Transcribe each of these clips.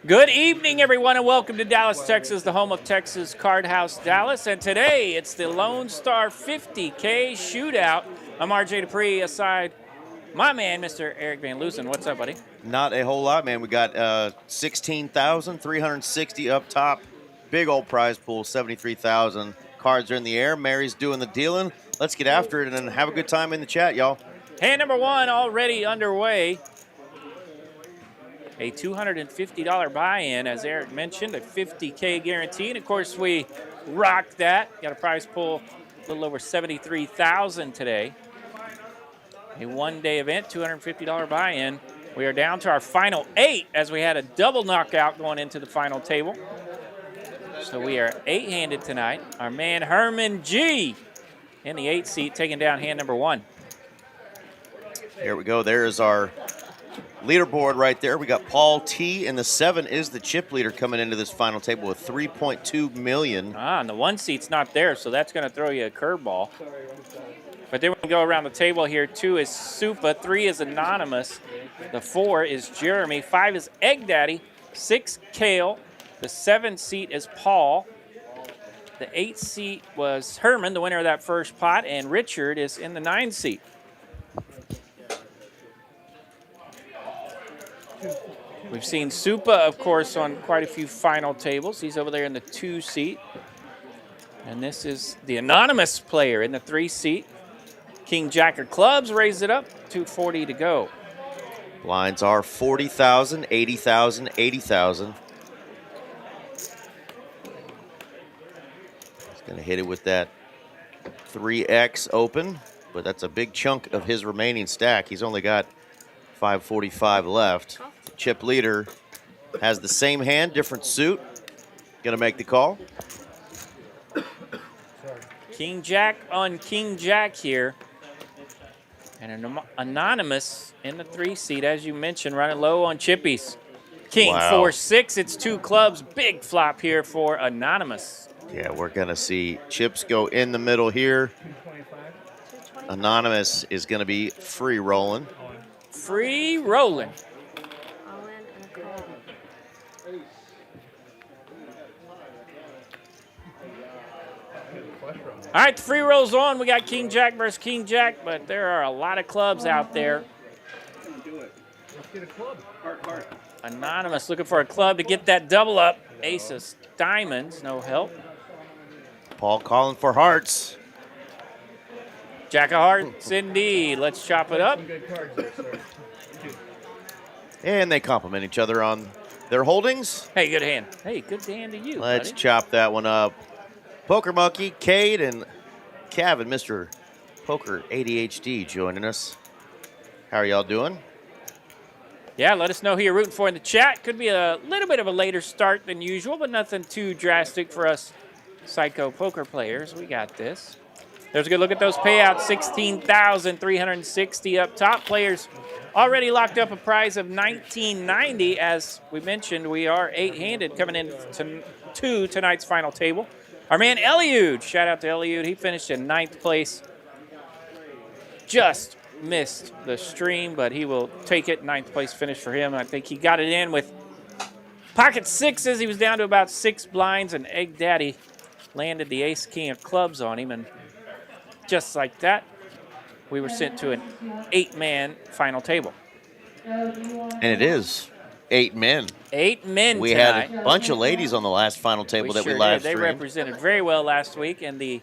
Good evening, everyone, and welcome to Dallas, Texas, the home of Texas Card House Dallas. And today, it's the Lone Star 50K Shootout. I'm RJ Dupree, aside my man, Mr. Eric Van Loosen. What's up, buddy? Not a whole lot, man. We got 16,360 up top. Big old prize pool, 73,000. Cards are in the air. Mary's doing the dealing. Let's get after it and have a good time in the chat, y'all. Hand number one already underway. A $250 buy-in, as Eric mentioned, a 50K guarantee. And, of course, we rocked that. Got a prize pool a little over 73,000 today. A one-day event, $250 buy-in. We are down to our final 8 as we had a double knockout going into the final table. So we are 8-handed tonight. Our man Herman G in the 8 seat taking down hand number 1. Here we go. There is our leaderboard right there. We got Paul T in the 7 is the chip leader coming into this final table with 3.2 million. And the 1 seat's not there, so that's going to throw you a curveball. But then we go around the table here. 2 is Supa, 3 is Anonymous, the 4 is Jeremy, 5 is Egg Daddy, 6 Kale, the 7 seat is Paul, the 8 seat was Herman, the winner of that first pot, and Richard is in the 9 seat. We've seen Supa, of course, on quite a few final tables. He's over there in the 2 seat. And this is the Anonymous player in the 3 seat. King Jack of Clubs raised it up, 240 to go. Blinds are 40,000, 80,000, 80,000. He's going to hit it with that 3X open, but that's a big chunk of his remaining stack. He's only got 545 left. The chip leader has the same hand, different suit. Going to make the call. King Jack on King Jack here. And an Anonymous in the 3 seat, as you mentioned, running low on chippies. King 4-6, it's 2 clubs. Big flop here for Anonymous. Yeah, we're going to see chips go in the middle here. Anonymous is going to be free rolling. Free rolling. All right, the free roll's on. We got King Jack versus King Jack, but there are a lot of clubs out there. Let's get a club. Anonymous looking for a club to get that double up. Aces, diamonds, no help. Paul calling for hearts. Jack of hearts, indeed. Let's chop it up. Some good cards there, sir. And they complement each other on their holdings. Hey, good hand. Hey, good hand to you, Let's buddy. chop that one up. Poker Monkey, Cade, and Kevin, Mr. Poker ADHD joining us. How are y'all doing? Yeah, let us know who you're rooting for in the chat. Could be a little bit of a later start than usual, but nothing too drastic for us psycho poker players. We got this. There's a good look at those payouts. 16,360 up top. Players already locked up a prize of $19.90. As we mentioned, we are 8-handed coming in to tonight's final table. Our man Eliud, shout out to Eliud. He finished in 9th place. Just missed the stream, but he will take it. 9th place finish for him. I think he got it in with pocket sixes. He was down to about 6 blinds, and Egg Daddy landed the ace king of clubs on him. And just like that, we were sent to an 8-man final table. And it is 8 men. 8 men We tonight. had a bunch of ladies on the last final table that we sure live did. They streamed. represented very well last week in the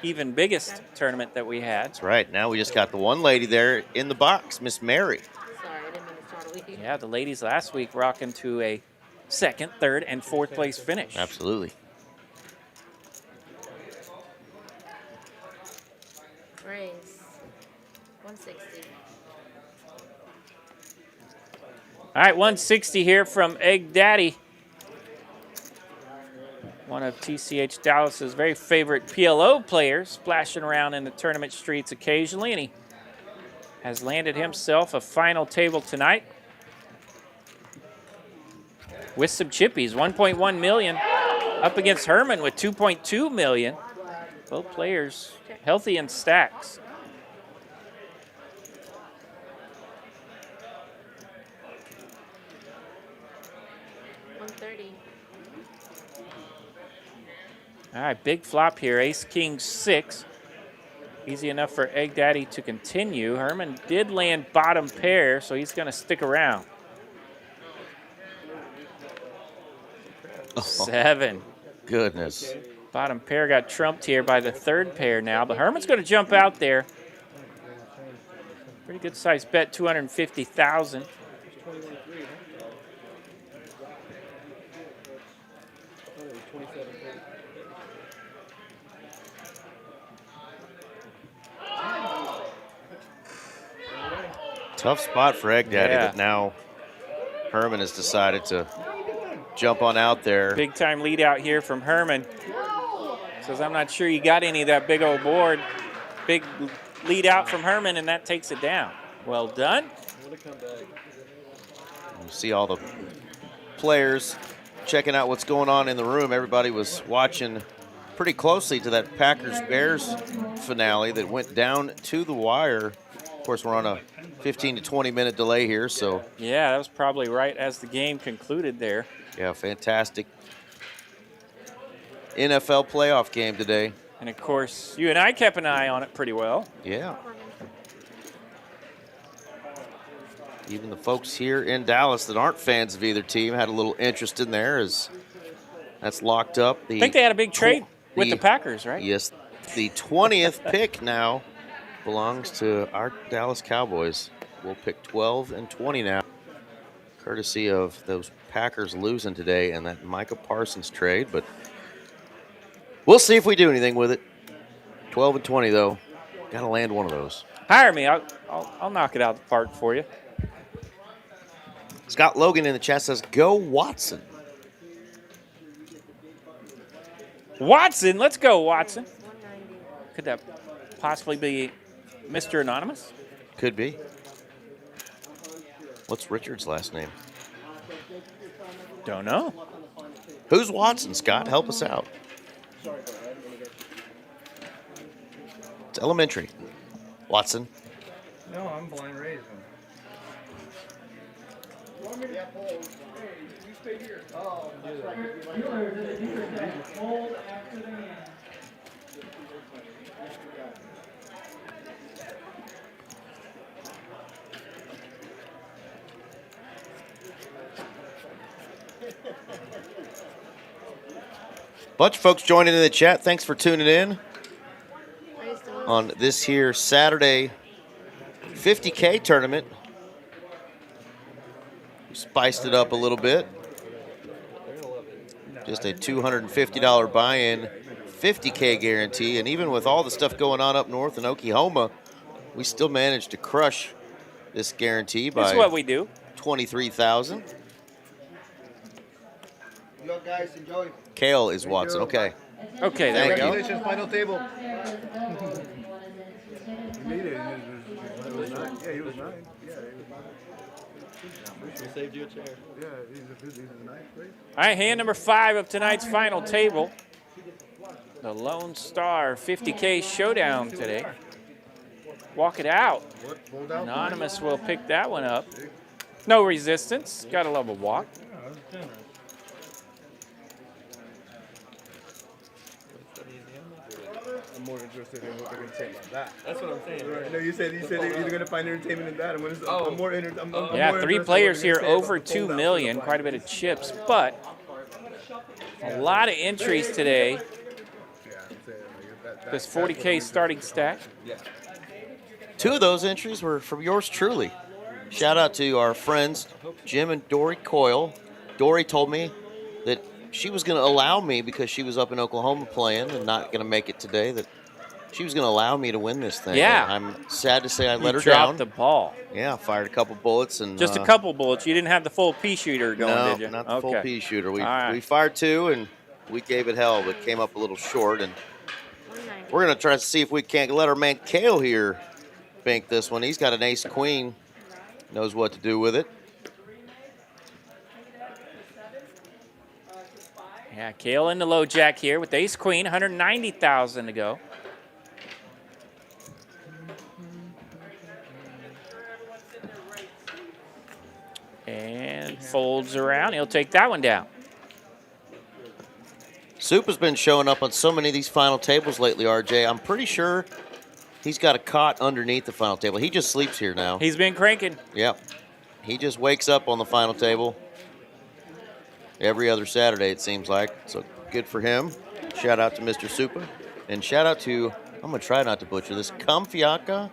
even biggest tournament that we had. That's right. Now we just got the one lady there in the box, Miss Mary. Sorry, I didn't mean to startle you. Yeah, the ladies last week rocking to a 2nd, 3rd, and 4th place finish. Absolutely. Raise. 160. All right, 160 here from Egg Daddy. One of TCH Dallas's very favorite PLO players, splashing around in the tournament streets occasionally, and he has landed himself a final table tonight with some chippies. 1.1 million up against Herman with 2.2 million. Both players healthy in stacks. 130. All right, big flop here. Ace, king, 6. Easy enough for Egg Daddy to continue. Herman did land bottom pair, so he's going to stick around. 7. Goodness. Bottom pair got trumped here by the third pair now, but Herman's going to jump out there. Pretty good size bet, 250,000. Tough spot for Egg Daddy, Yeah. but now Herman has decided to jump on out there. Big time lead out here from Herman. Says, I'm not sure you got any of that big old board. Big lead out from Herman, and that takes it down. Well done. You see all the players checking out what's going on in the room. Everybody was watching pretty closely to that Packers-Bears finale that went down to the wire. Of course, we're on a 15 to 20-minute delay here, so. Yeah, that was probably right as the game concluded there. Yeah, fantastic NFL playoff game today. And, of course, you and I kept an eye on it pretty well. Yeah. Even the folks here in Dallas that aren't fans of either team had a little interest in there as that's locked up. I think they had a big trade with the Packers, right? Yes. The 20th pick now belongs to our Dallas Cowboys. We'll pick 12 and 20 now, courtesy of those Packers losing today and that Micah Parsons trade. But we'll see if we do anything with it. 12 and 20, though. Got to land one of those. Hire me. I'll knock it out the park for you. Scott Logan in the chat says, go Watson. Watson. Let's go, Watson. Could that possibly be Mr. Anonymous? Could be. What's Richard's last name? Don't know. Who's Watson, Scott? Help us out. It's elementary. Watson. No, I'm blind raising. Bunch of folks joining in the chat. Thanks for tuning in Are you still on this here Saturday 50K tournament. We spiced it up a little bit. Just a $250 buy-in, 50K guarantee. And even with all the stuff going on up north in Oklahoma, we still managed to crush this guarantee by That's what we do. 23,000. Look, guys, enjoy. Kale is Watson. Okay. Okay, there we Thank go. you. Congratulations, final table. He made it. He was 9. Yeah, he was 9. Yeah, he was 9. We saved you a chair. Yeah, he's a 9th place. All right, hand number 5 of tonight's final table. The Lone Star 50K Showdown today. Walk it out. Hold out. Anonymous will pick that one up. No resistance. Gotta love a walk. I'm more interested in what they're going to say about that. That's what I'm saying. Right. No, you said you're going to find entertainment in that. I'm more interested. I'm Yeah, more 3 interested in players what here they're gonna say over about the 2 fold out million. for the Quite a bit of chips, but a lot of entries today. Yeah, I'm saying, like, This 40K starting stack. Yeah. 2 of those entries were from yours truly. Shout out to our friends, Jim and Dory Coyle. Dory told me that she was going to allow me, because she was up in Oklahoma playing and not going to make it today, that she was going to allow me to win this thing. Yeah. I'm sad to say I You let her dropped down. the ball. Yeah, fired a couple bullets. And Just a couple bullets. You didn't have the full pea shooter going, no, did you? not the full pea shooter. We All right. we fired 2 and we gave it hell, but came up a little short. And 190. we're going to try to see if we can't let our man Kale here bank this one. He's got an ace queen, knows what to do with it. Yeah, Kale in the low jack here with ace queen, 190,000 to go. And folds around. He'll take that one down. Supa's been showing up on so many of these final tables lately, RJ. I'm pretty sure he's got a cot underneath the final table. He just sleeps here now. He's been cranking. Yep. He just wakes up on the final table every other Saturday, it seems like. So good for him. Shout out to Mr. Supa. And shout out to, I'm going to try not to butcher this, Confiaca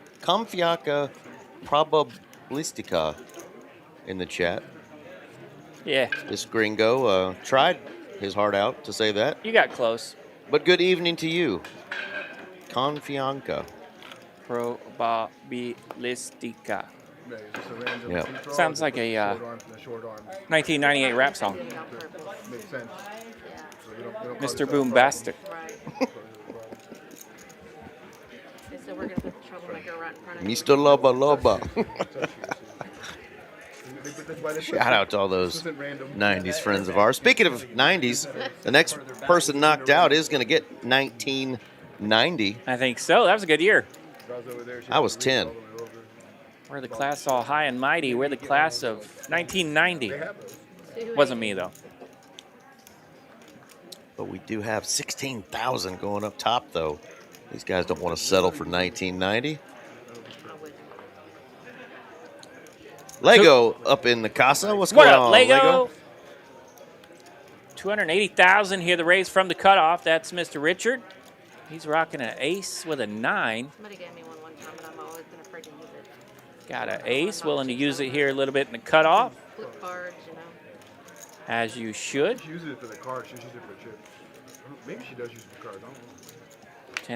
Probabilistica in the chat. Yeah. This gringo tried his heart out to say that. You got close. But good evening to you. Confianca. Probabilistica. Yeah, just a random Yep. free throw, Sounds just like put a, the short arms. 1998 rap song. Doing it on purpose. Makes sense. Yeah. So we don't call Mr. yourself Boombastic. Right. problem. They said we're gonna put the troublemaker right in front of you. Mr. Loba Loba. That's why they put Shout out to all this those isn't random. 90s friends of ours. Speaking of 90s, the next person knocked out is going to get 1990. I think so. That was a good year. Over there, she I was has to reach 10. all the way over. We're the class all high and mighty. We're the class of 1990. They have those. Wasn't me, though. But we do have 16,000 going up top, though. These guys don't want to settle for 1990. I'm with you. Lego up in the casa. What's What going up, on, Lego? 280,000 here, the raise from the cutoff. That's Mr. Richard. He's rocking an ace with a 9. Somebody gave me one time, and I've always been afraid to use it. Got an ace, willing to use it here a little bit in the cutoff, Flip cards, you know. as you should. She uses it for the card. She uses it for the chip. Maybe she does use it for the card. I don't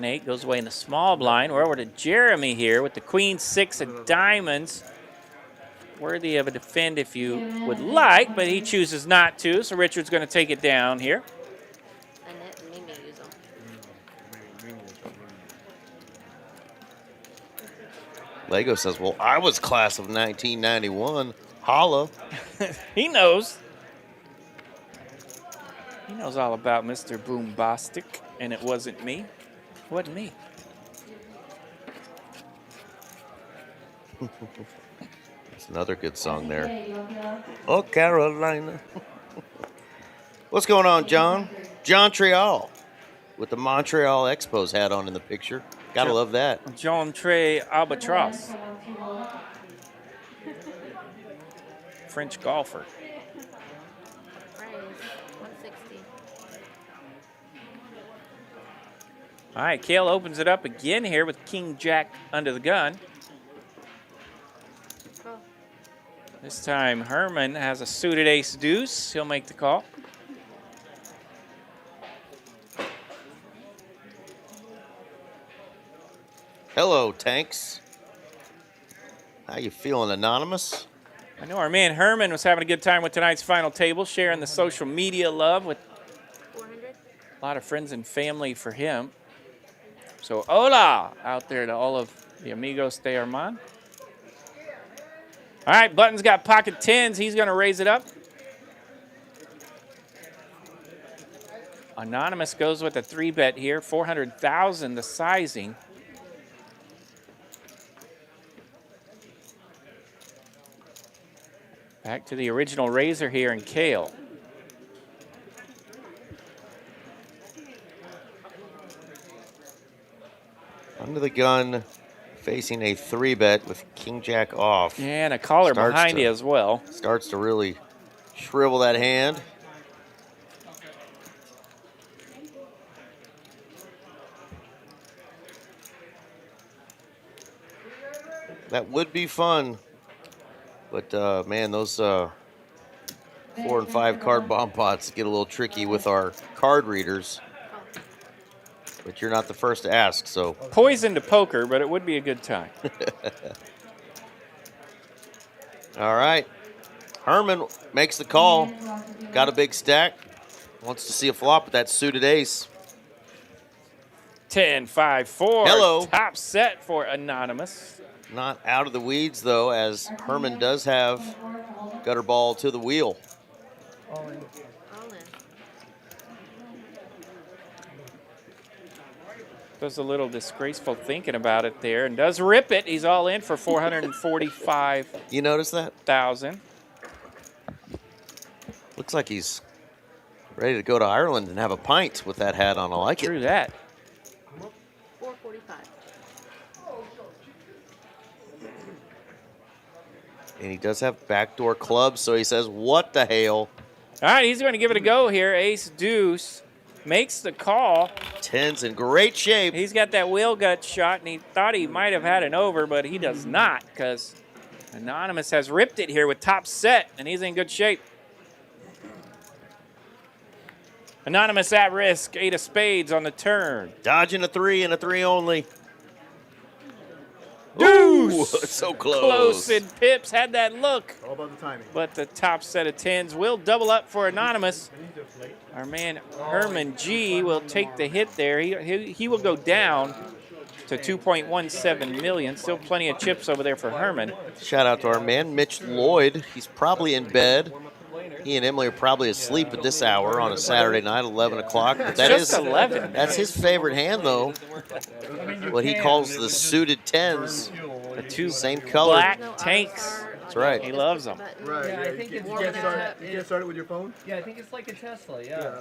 know. 10-8 goes away in the small blind. We're over to Jeremy here with the queen 6 of diamonds. Worthy of a defend if you would like, but he chooses not to, so Richard's going to take it down here. Annette and Mimi use them. Lego says, well, I was class of 1991. Holla. He knows. He knows all about Mr. Boombastic, and it wasn't me. It wasn't me. That's another good song there. Oh, Carolina. What's going on, John? John Trial with the Montreal Expos hat on in the picture. Gotta love that. John Trey Albatross. French golfer. Raise 160. All right, Kale opens it up again here with King Jack under the gun. Call. This time Herman has a suited ace deuce. He'll make the call. Hello, Tanks. How you feeling, Anonymous? I know our man Herman was having a good time with tonight's final table, sharing the social media love with 400. a lot of friends and family for him. So hola out there to all of the amigos de Herman. All right, Button's got pocket tens. He's going to raise it up. Anonymous goes with a 3-bet here, 400,000 the sizing. Back to the original raiser here in Kale. Under the gun, facing a 3-bet with King Jack off. And a caller Starts behind to- you as well. Starts to really shrivel that hand. That would be fun. But, man, those 4 and 5 card bomb pots get a little tricky with our card readers. But you're not the first to ask, so. Poison to poker, but it would be a good time. All right. Herman makes the call. Got a big stack. Wants to see a flop with that suited ace. 10, 5, 4. Hello. Top set for Anonymous. Not out of the weeds, though, as Herman does have gutter ball to the wheel. All in. Does a little disgraceful thinking about it there and does rip it. He's all in for 445,000. You notice that? Looks like he's Ready to go to Ireland and have a pint with that hat on. I like True it. that. 445. And he does have backdoor clubs, so he says, what the hell? All right, he's going to give it a go here. Ace deuce makes the call. 10's in great shape. He's got that wheel gut shot, and he thought he might have had an over, but he does not because Anonymous has ripped it here with top set, and he's in good shape. Anonymous at risk, 8 of spades on the turn. Dodging a 3 and a 3 only. Deuce! Ooh, so close. Close, and Pips had that look. All about the timing. But the top set of 10s will double up for Anonymous. Our man Herman G will take the hit there. He will go down to 2.17 million. Still plenty of chips over there for Herman. Shout out to our man, Mitch Lloyd. He's probably in bed. He and Emily are probably asleep at this hour on a Saturday night, 11 o'clock. But that Just is 11. That's his favorite hand, though. What he calls the suited 10s. The two Same color. black tanks. That's right. He loves them. Right. Yeah, I think you it's can't like start, you can't start it with your phone? Yeah, I think it's like a Tesla, yeah.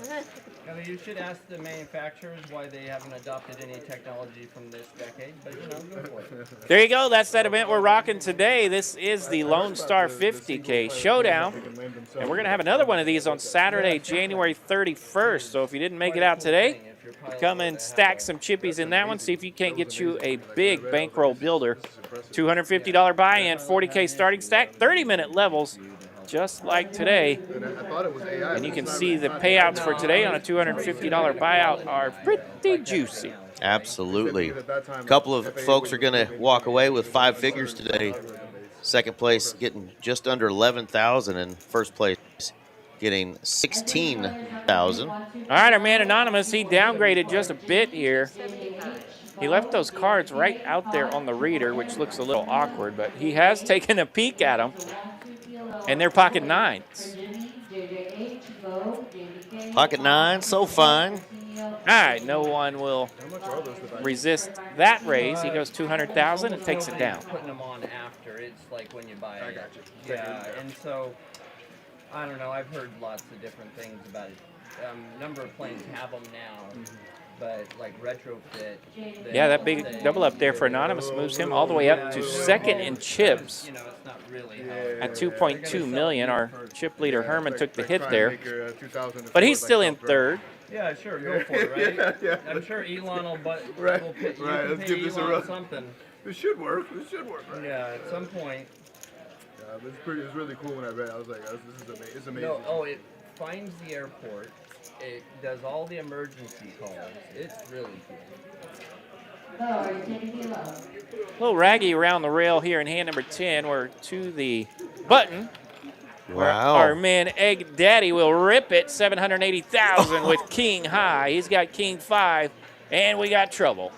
I mean, you should ask the manufacturers why they haven't adopted any technology from this decade, but, you know, go for it. There you go. That's that event we're rocking today. This is the Lone Star 50K Showdown. And we're going to have another one of these on Saturday, January 31st. So if you didn't make it out today, come and stack some chippies in that one. See if you can't get you a big bankroll builder. $250 buy-in, 40K starting stack, 30-minute levels, just like today. And you can see the payouts for today on a $250 buyout are pretty juicy. Absolutely. A couple of folks are going to walk away with 5 figures today. Second place getting just under 11,000, and first place getting 16,000. All right, our man Anonymous, he downgraded just a bit here. He left those cards right out there on the reader, which looks a little awkward, but he has taken a peek at them, and they're pocket 9s. Pocket 9, so fine. All right, no one will resist that raise. He goes 200,000 and takes it down. Putting them on after, it's like when you buy it. Yeah, and so, I don't know, I've heard lots of different things about it. Number of planes have them now. But like retrofit. Yeah, that big double up there for Anonymous moves him all the way up to second in chips. You know, it's not really at 2.2 million. Our chip leader Herman took the hit there, but he's still in third. Yeah, sure, go for it, right? Yeah. I'm sure Elon will, Right, will pay, right, you let's can give pay this a Elon run. something. This should work. Right? Yeah, at some point. Yeah, but it's really cool when I read it. I was like, this is amazing. It's amazing. No, it finds the airport. It does all the emergency calls. It's really cool. A little raggy around the rail here in hand number 10. We're to the button. Wow. Our man Egg Daddy will rip it, 780,000 with King High. He's got King 5, and we got trouble.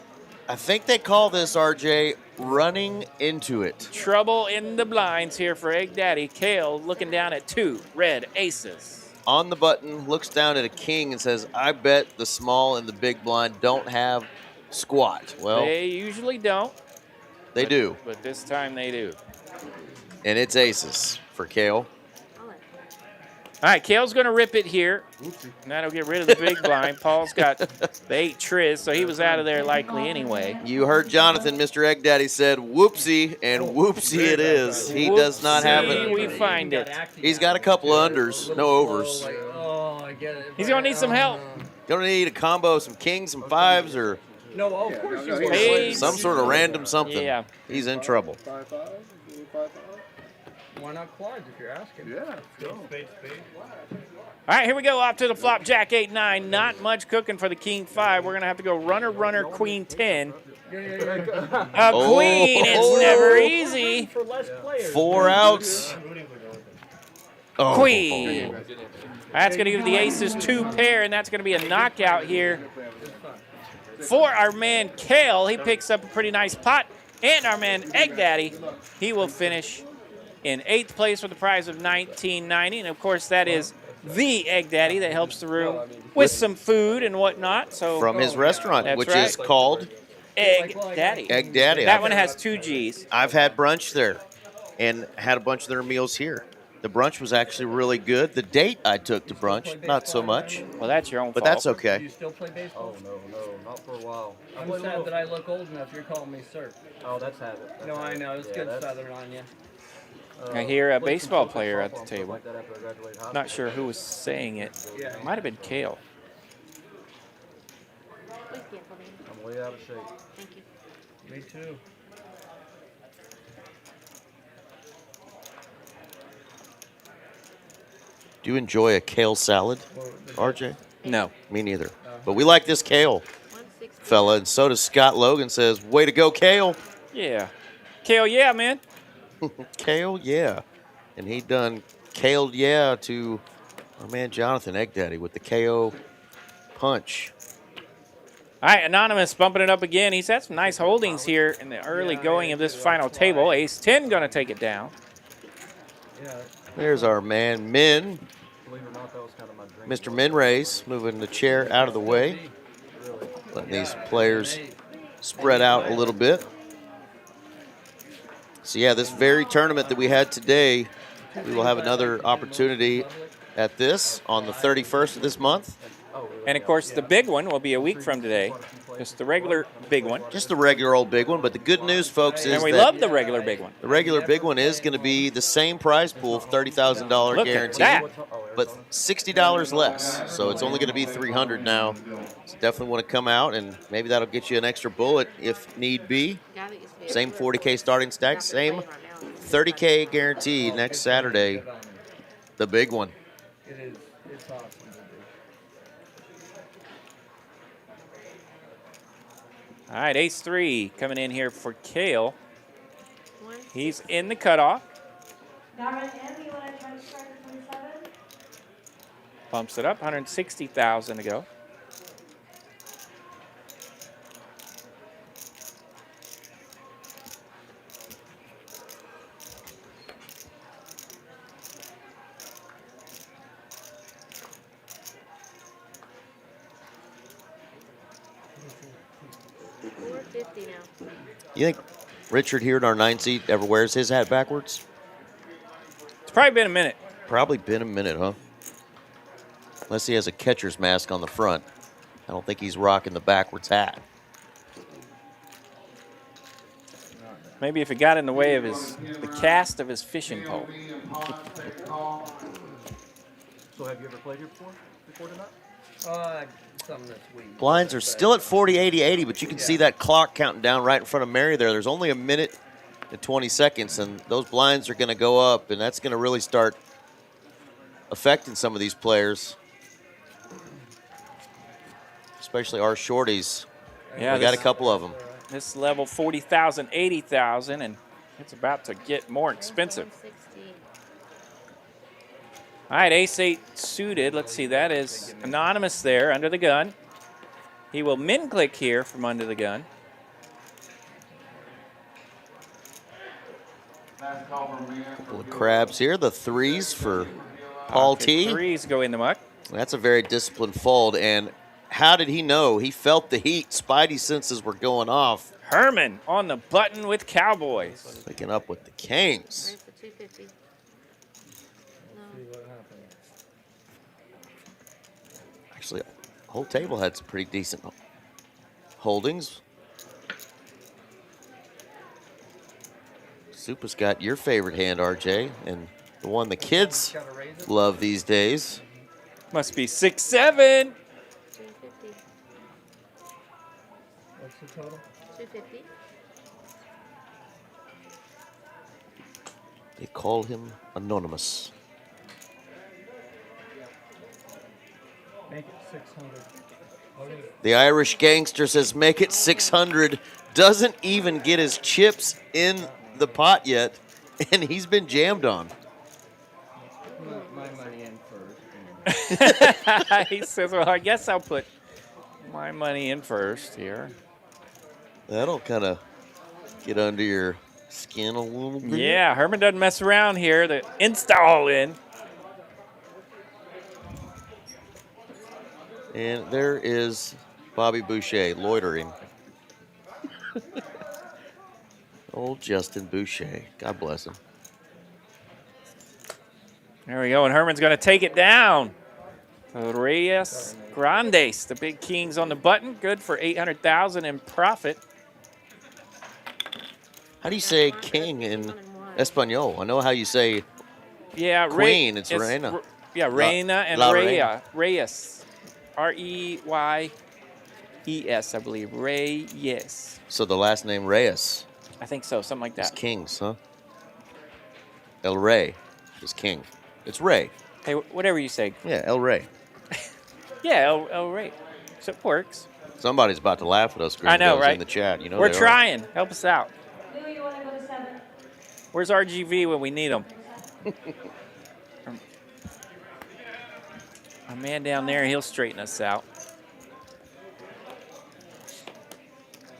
I think they call this, RJ, running into it. Trouble in the blinds here for Egg Daddy. Kale looking down at 2 red aces. On the button, looks down at a king and says, I bet the small and the big blind don't have squat. Well, They usually don't, they do. but this time they do. And it's aces for Kale. All right, Kale's going to rip it here. And that'll get rid of the big blind. Paul's got the 8 triz, so he was out of there likely anyway. You heard Jonathan, Mr. Egg Daddy said, whoopsie, and whoopsie it is. He does not have Whoopsie, it. we find it. He's got a couple of unders, no overs. Oh, I get it. He's going to need some help. Gonna need a combo, some kings, some 5s, or No, of course you will. Spades. some sort of random something. Yeah. He's in trouble. 5-5. Why not quads if you're asking? Yeah, let's go. All right, here we go. Off to the flop, Jack 8-9. Not much cooking for the King 5. We're going to have to go runner, Queen 10. A queen, it's never easy. For less players. 4 outs. Oh. Queen. That's going to give the aces 2 pair, and that's going to be a knockout here for our man Kale. He picks up a pretty nice pot. And our man Egg Daddy, he will finish in 8th place with a prize of $19.90. And, of course, that is the Egg Daddy that helps the room with some food and whatnot. So From his restaurant, That's which right. is called Egg Daddy. Egg Daddy. That one has 2 Gs. I've had brunch there and had a bunch of their meals here. The brunch was actually really good. The date I took to brunch, not so much, Well, that's your own but fault. that's Do okay. you still play baseball? Oh, no, not for a while. I'm sad that I look old enough. You're calling me sir. Oh, that's habit. No, I know. It's good southern on you. I hear a played some baseball Supa player at softball the and stuff table. like that after I graduated high Not school. sure who was saying it. Yeah. It might have been Kale. Please cancel me. I'm way out of shape. Thank you. Me too. Do you enjoy a kale salad, Well, RJ? No. Me neither. But we like this kale, 160. fella, and so does Scott Logan. Says, "Way to go, Kale." Yeah. Kale, yeah, man. Kale, yeah. And he done Kale, yeah, to our man Jonathan Egg Daddy with the KO punch. All right, Anonymous bumping it up again. He's had some nice holdings here in the early going of this final table. Ace 10 going to take it down. Yeah. There's our man Min, Believe it or not, that was kind of my dream. Mr. Minrays, moving the chair out of the way, letting these players spread out a little bit. So yeah, this very tournament that we had today, we will have another opportunity at this on the 31st of this month. And, of course, the big one will be a week from today. Just the regular big one. Just the regular old big one, but the good news, folks, is And we that love the regular big one. the regular big one is going to be the same prize pool, $30,000 Look at guaranteed, that. but $60 less. So it's only going to be $300 now. So definitely want to come out, and maybe that'll get you an extra bullet if need be. Same 40K starting stack, same 30K guaranteed next Saturday, the big one. It is. It's awesome to do. All right, Ace 3 coming in here for Kale. 160. He's in the cutoff. Now, right now, you want to try to start at 27? Bumps it up, 160,000 to go. $450 now. You think Richard here in our 9 seat ever wears his hat backwards? It's probably been a minute. Probably been a minute, huh? Unless he has a catcher's mask on the front. I don't think he's rocking the backwards hat. Maybe if it got in the way of the cast of his fishing pole. So have you ever played here before tonight? Something this week. Blinds are still at 40, 80, 80, but you can see that clock counting down right in front of Mary there. There's only a minute and 20 seconds, and those blinds are going to go up, and that's going to really start affecting some of these players, especially our shorties. Yeah, we got a couple of them. This level 40,000, 80,000, and it's about to get more expensive. 160. All right, Ace 8 suited. Let's see, that is Anonymous there under the gun. He will min click here from under the gun. Couple of crabs here. The threes for Paul Pocket T. Threes go in the muck. That's a very disciplined fold, and how did he know? He felt the heat. Spidey senses were going off. Herman on the button with Cowboys. Picking up with the Kings. Where's the 250? No. See what happens. Actually, the whole table had some pretty decent holdings. Supa's got your favorite hand, RJ, and the one the kids Gotta raise it. love these days. Must be 6-7. 250. What's the total? 250. They call him Anonymous. Make it 600. Okay. The Irish gangster says, make it 600. Doesn't even get his chips in the pot yet, and he's been jammed on. Put my money in first. He says, well, I guess I'll put my money in first here. That'll kind of get under your skin a little bit. Yeah, Herman doesn't mess around here. The install in. And there is Bobby Boucher loitering. Old Justin Boucher. God bless him. There we go, and Herman's going to take it down. So Reyes Grandes, the big kings on the button. Good for 800,000 in profit. How do you say king in Espanol? I know how you say Yeah, queen. It's reina. Yeah, reina and La Reya. Reyes. R-E-Y-E-S, I believe. Reyes. So the last name Reyes I think so, something like is that. kings, huh? El Rey is king. It's Rey. Hey, whatever you say. Yeah, El Rey. Yeah, El Rey. So it works. Somebody's about to laugh at us, I know, gringos, right? in the chat. You know We're they are. trying. Help us out. Lou, you want to go to 7? Where's RGV when we need him? Our man down there, he'll straighten us out.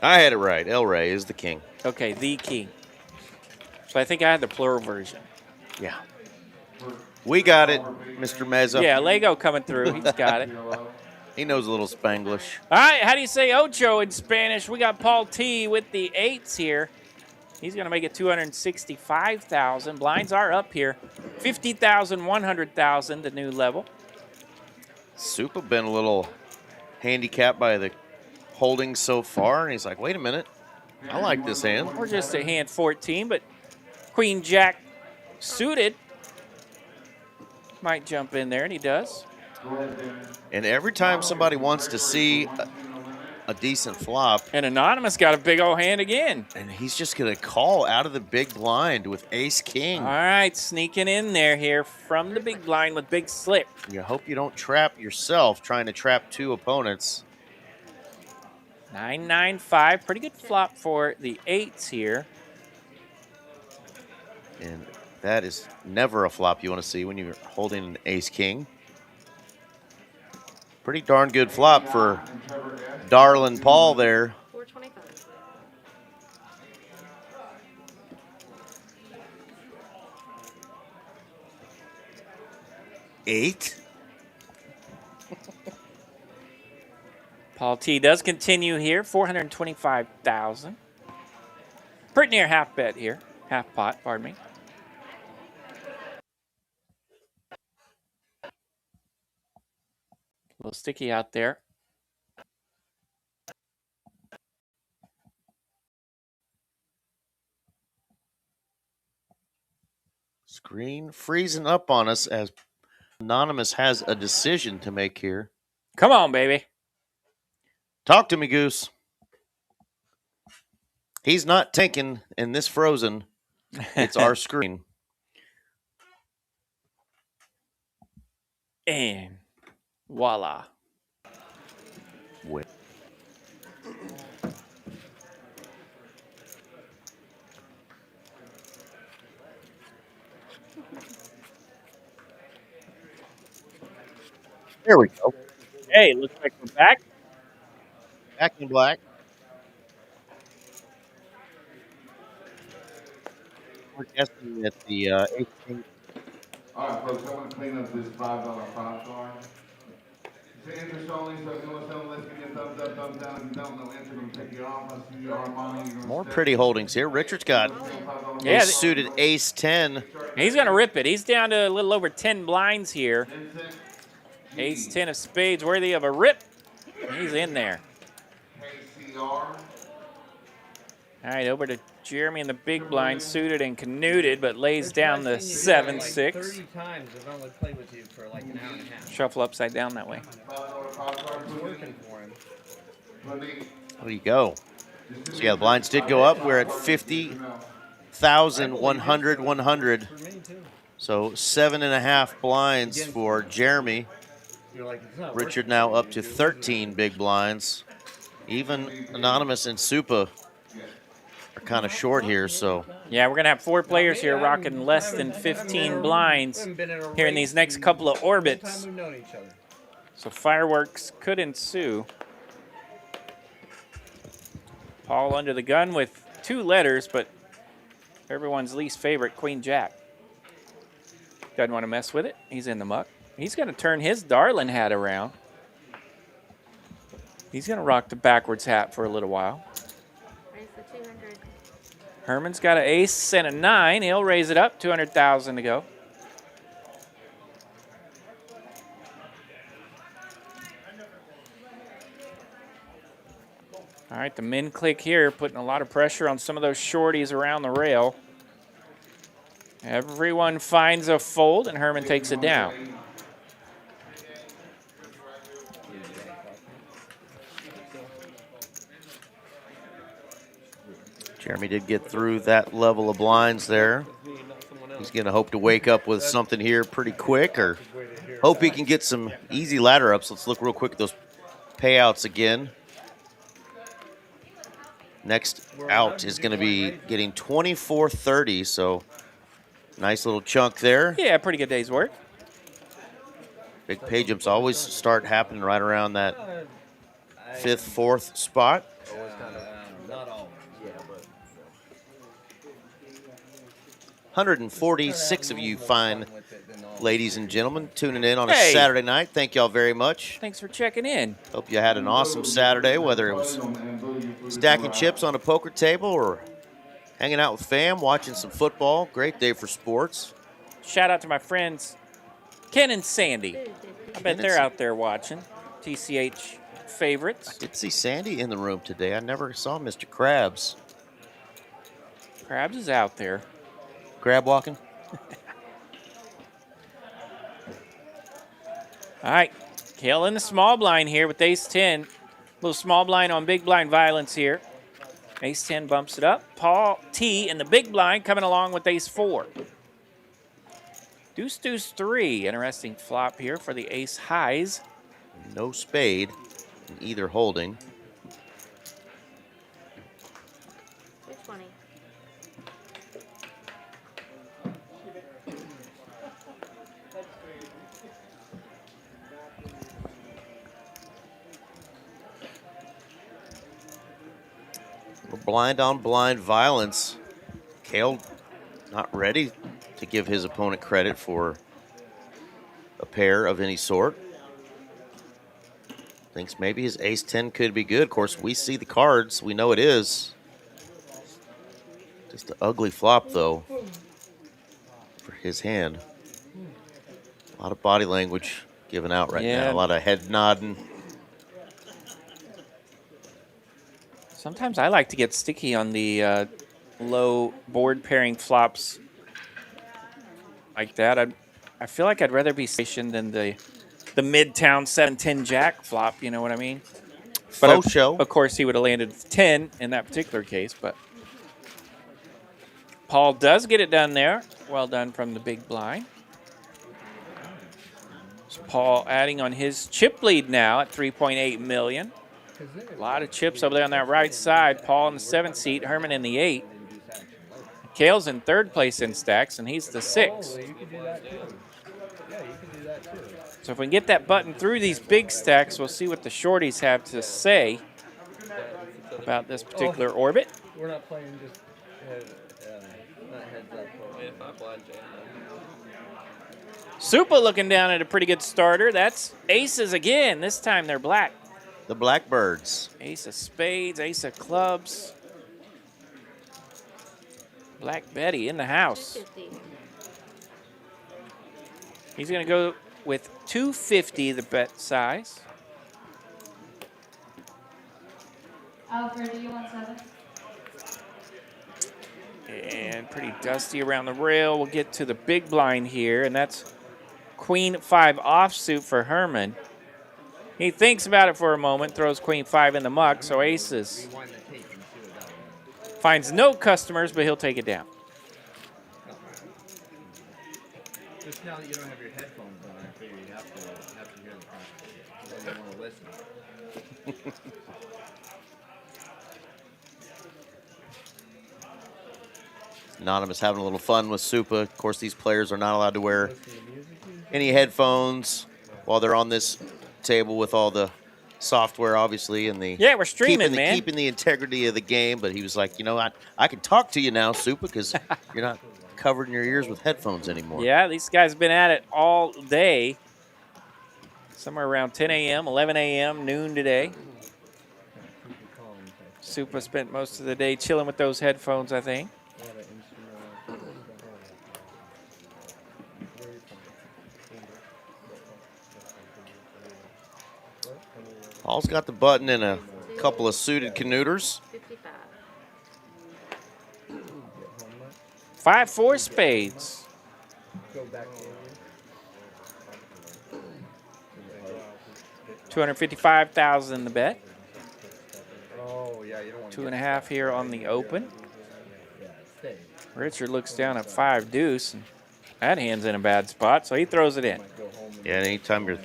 I had it right. El Rey is the king. Okay, the king. So I think I had the plural version. Yeah. We got it, Mr. Meza. Yeah, Lego coming through. He's got it. He knows a little Spanglish. All right, how do you say ocho in Spanish? We got Paul T with the 8s here. He's going to make it 265,000. Blinds are up here. 50,000, 100,000, the new level. Supa been a little handicapped by the holdings so far, and he's like, wait a minute. I like this hand. We're just at hand 14, but Queen Jack suited might jump in there, and he does. And every time somebody wants to see a decent flop, And Anonymous got a big old hand again. and he's just going to call out of the big blind with ace-king. All right, sneaking in there here from the big blind with big slip. You hope you don't trap yourself trying to trap two opponents. 995, pretty good flop for the 8s here. And that is never a flop you want to see when you're holding an ace-king. Pretty darn good flop for Darlin Paul there. 425. Eight? Paul T does continue here, 425,000. Pretty near half bet here, half pot, pardon me. A little sticky out there. Screen freezing up on us as Anonymous has a decision to make here. Come on, baby. Talk to me, Goose. He's not tanking in this frozen. It's our screen. And voila. Wait. There we go. Hey, looks like we're back. Back in black. We're guessing that the 18. All right, folks, I want to clean up this $5 prop card. It's interest only, so if you want to sell, let's give me a thumbs up, thumbs down. If you don't know, enter them, take you off. I see your money. More pretty holdings here. Richard's got Yeah, a suited ace 10. He's going to rip it. He's down to a little over 10 blinds here. Ace 10 of spades, worthy of a rip. He's in there. All right, over to Jeremy in the big blind, suited and canuted, but lays down the 7-6. 30 times I've only played with you for like an hour and a half. Shuffle upside down that way. It's working for him. There you go. So yeah, the blinds did go up. We're at 50,000, 100, 100. For me too. So 7.5 blinds for Jeremy. You're like, it's not Richard now up to 13 big blinds. Even Anonymous and Supa are kind of short here, so. Yeah, we're going to have 4 players here rocking less than 15 blinds here in these next couple of orbits. We've known each other. So fireworks could ensue. Paul under the gun with 2 letters, but everyone's least favorite, Queen Jack. Doesn't want to mess with it. He's in the muck. He's going to turn his darling hat around. He's going to rock the backwards hat for a little while. Raise the 200. Herman's got an ace and a 9. He'll raise it up, 200,000 to go. All right, the min click here, putting a lot of pressure on some of those shorties around the rail. Everyone finds a fold, and Herman takes it down. Jeremy did get through that level of blinds there. He's going to hope to wake up with something here pretty quick, or hope he can get some easy ladder ups. Let's look real quick at those payouts again. Next out is going to be getting 24.30, so nice little chunk there. Yeah, pretty good day's work. Big pay jumps always start happening right around that 5th, 4th spot. Not always. 146 of you fine ladies and gentlemen tuning in on a Hey. Saturday night. Thank y'all very much. Thanks for checking in. Hope you had an awesome Saturday, whether it was stacking chips on a poker table or hanging out with fam, watching some football. Great day for sports. Shout out to my friends Ken and Sandy. I bet they're out there watching. TCH favorites. Did see Sandy in the room today. I never saw Mr. Krabs. Krabs is out there. Crab walking? All right, Kale in the small blind here with ace-10. Little small blind on big blind violence here. Ace-10 bumps it up. Paul T in the big blind coming along with ace-4. Deuce, deuce, 3. Interesting flop here for the ace highs. No spade in either holding. 220. Blind on blind violence. Kale not ready to give his opponent credit for a pair of any sort. Thinks maybe his ace-10 could be good. Of course, we see the cards. We know it is. Just an ugly flop, though, for his hand. A lot of body language given out right now. A lot of head nodding. Sometimes I like to get sticky on the low board pairing flops like that. I feel like I'd rather be stationed than the Midtown 7-10 jack flop, you know what I mean? But Faux show. Of course, he would have landed 10 in that particular case, but Paul does get it done there. Well done from the big blind. So Paul adding on his chip lead now at 3.8 million. A lot of chips over there on that right side. Paul in the 7th seat, Herman in the 8. Kale's in 3rd place in stacks, and he's the 6th. You could do that too. Yeah, you could do that too. So if we can get that button through these big stacks, we'll see what the shorties have to say about this particular orbit. We're not playing just not heads up. Supa looking down at a pretty good starter. That's aces again. This time they're black. The Blackbirds. Ace of spades, ace of clubs. Black Betty in the house. 250. He's going to go with 250, the bet size. Alfred, do you want 7? And pretty dusty around the rail. We'll get to the big blind here, and that's Queen 5 offsuit for Herman. He thinks about it for a moment, throws Queen 5 in the muck, so aces. Finds no customers, but he'll take it down. Just now that you don't have your headphones on, I figure you have to hear the conversation. You don't want to listen. Anonymous having a little fun with Supa. Of course, these players are not allowed to wear any headphones while they're on this table with all the software, obviously, and the Yeah, we're streaming, man. keeping the integrity of the game. But he was like, you know, I can talk to you now, Supa, because you're not covering your ears with headphones anymore. Yeah, these guys have been at it all day. Somewhere around 10 a.m., 11 a.m., noon today. Supa spent most of the day chilling with those headphones, I think. Paul's got the button in a couple of suited canuters. 55. 5-4 spades. Go back to 255,000 the bet. Oh, yeah, you don't want to 2.5 here on the open. Yeah, stay. Richard looks down at 5 deuce. And that hand's in a bad spot, so he throws it in. Yeah, anytime you're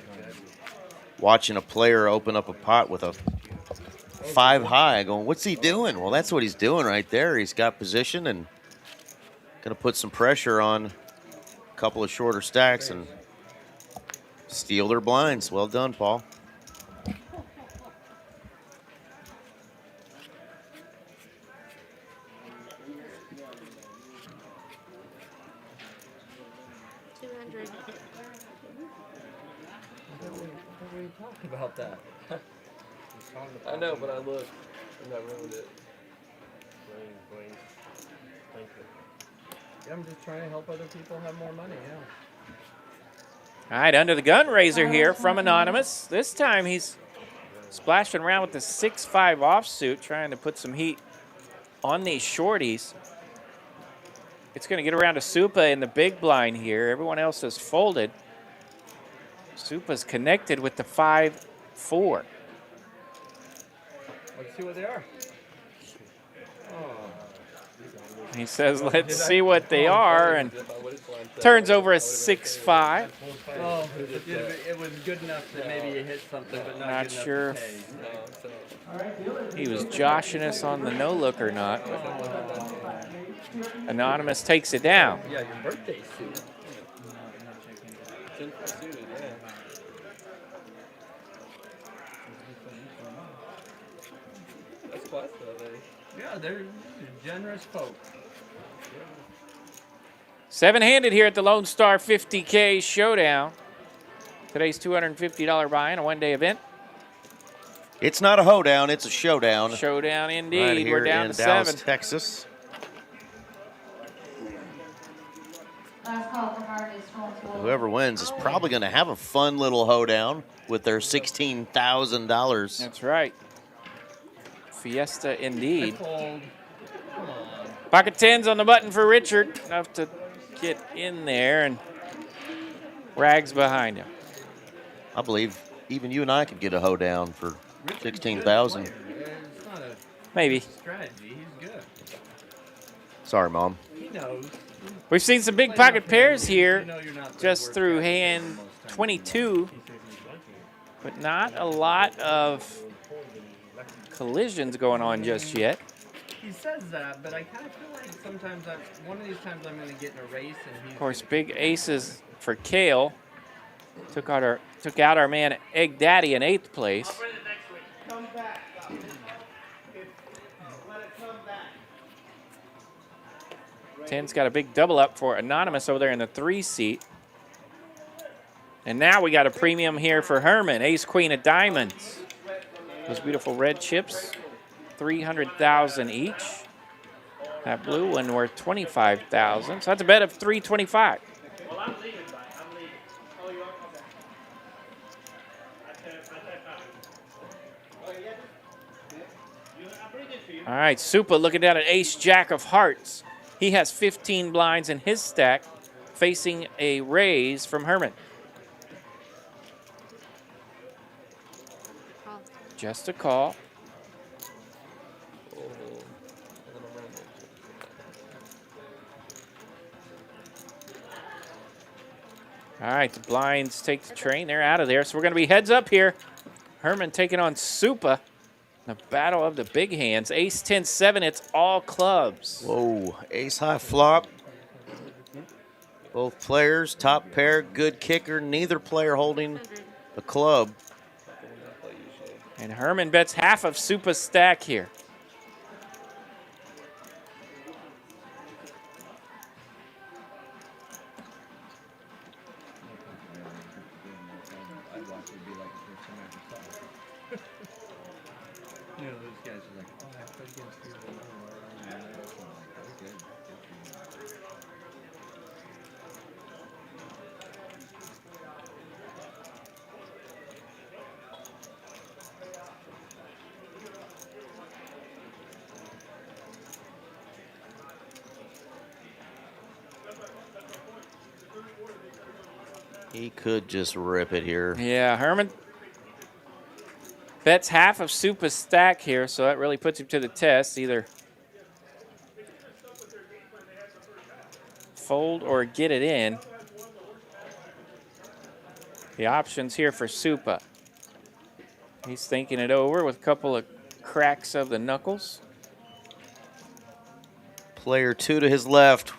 watching a player open up a pot with a 5 high, going, what's he doing? Well, that's what he's doing right there. He's got position and going to put some pressure on a couple of shorter stacks and steal their blinds. Well done, Paul. Talk about that. I know, but I looked and that ruined it. Yeah, I'm just trying to help other people have more money, yeah. All right, under the gun raiser here from Anonymous. This time he's splashing around with the 6-5 offsuit, trying to put some heat on these shorties. It's going to get around to Supa in the big blind here. Everyone else has folded. Supa's connected with the 5-4. Let's see what they are. He says, let's see what they are, and turns over a 6-5. Oh, it was good enough that maybe you hit something, but Not good enough sure to pay. if he was joshing us on the no-look or not. Anonymous takes it down. Yeah, your birthday suit. That's class, though. Yeah, they're generous folk. 7-handed here at the Lone Star 50K Showdown. Today's $250 buy-in, a one-day event. It's not a hoedown, it's a showdown. Showdown indeed. Right here We're down in to Dallas, 7. Texas. Last call for Harvey's phone tool. Whoever wins is probably going to have a fun little hoedown with their $16,000. That's right. Fiesta indeed. Fold. Come on. Pocket 10s on the button for Richard. Enough to get in there, and Rags behind him. I believe even you and I could get a hoedown for 16,000. It's not a Maybe. strategy. He's good. Sorry, Mom. He knows. We've seen some big pocket pairs here You know you're not just good through work hand most times. 22, but not a lot of collisions going on just yet. He says that, but I kind of feel like sometimes one of these times I'm going to get in a race and he's Of course, big aces for Kale. Took out our man Egg Daddy in 8th place. Ten's got a big double up for Anonymous over there in the 3 seat. And now we got a premium here for Herman. Ace Queen of Diamonds. Those beautiful red chips, 300,000 each. That blue one worth 25,000. So that's a bet of 325. All right, Supa looking down at Ace Jack of Hearts. He has 15 blinds in his stack, facing a raise from Herman. Just a call. All right, the blinds take the train. They're out of there. So we're going to be heads up here. Herman taking on Supa. The battle of the big hands. Ace 10-7, it's all clubs. Whoa, ace high flop. Both players, top pair, good kicker. Neither player holding the club. And Herman bets half of Supa's stack here. You know, those guys are like, oh, I played against you. He could just rip it here. Yeah, Herman bets half of Supa's stack here, so that really puts him to the test. Either fold or get it in. The options here for Supa. He's thinking it over with a couple of cracks of the knuckles. Player 2 to his left,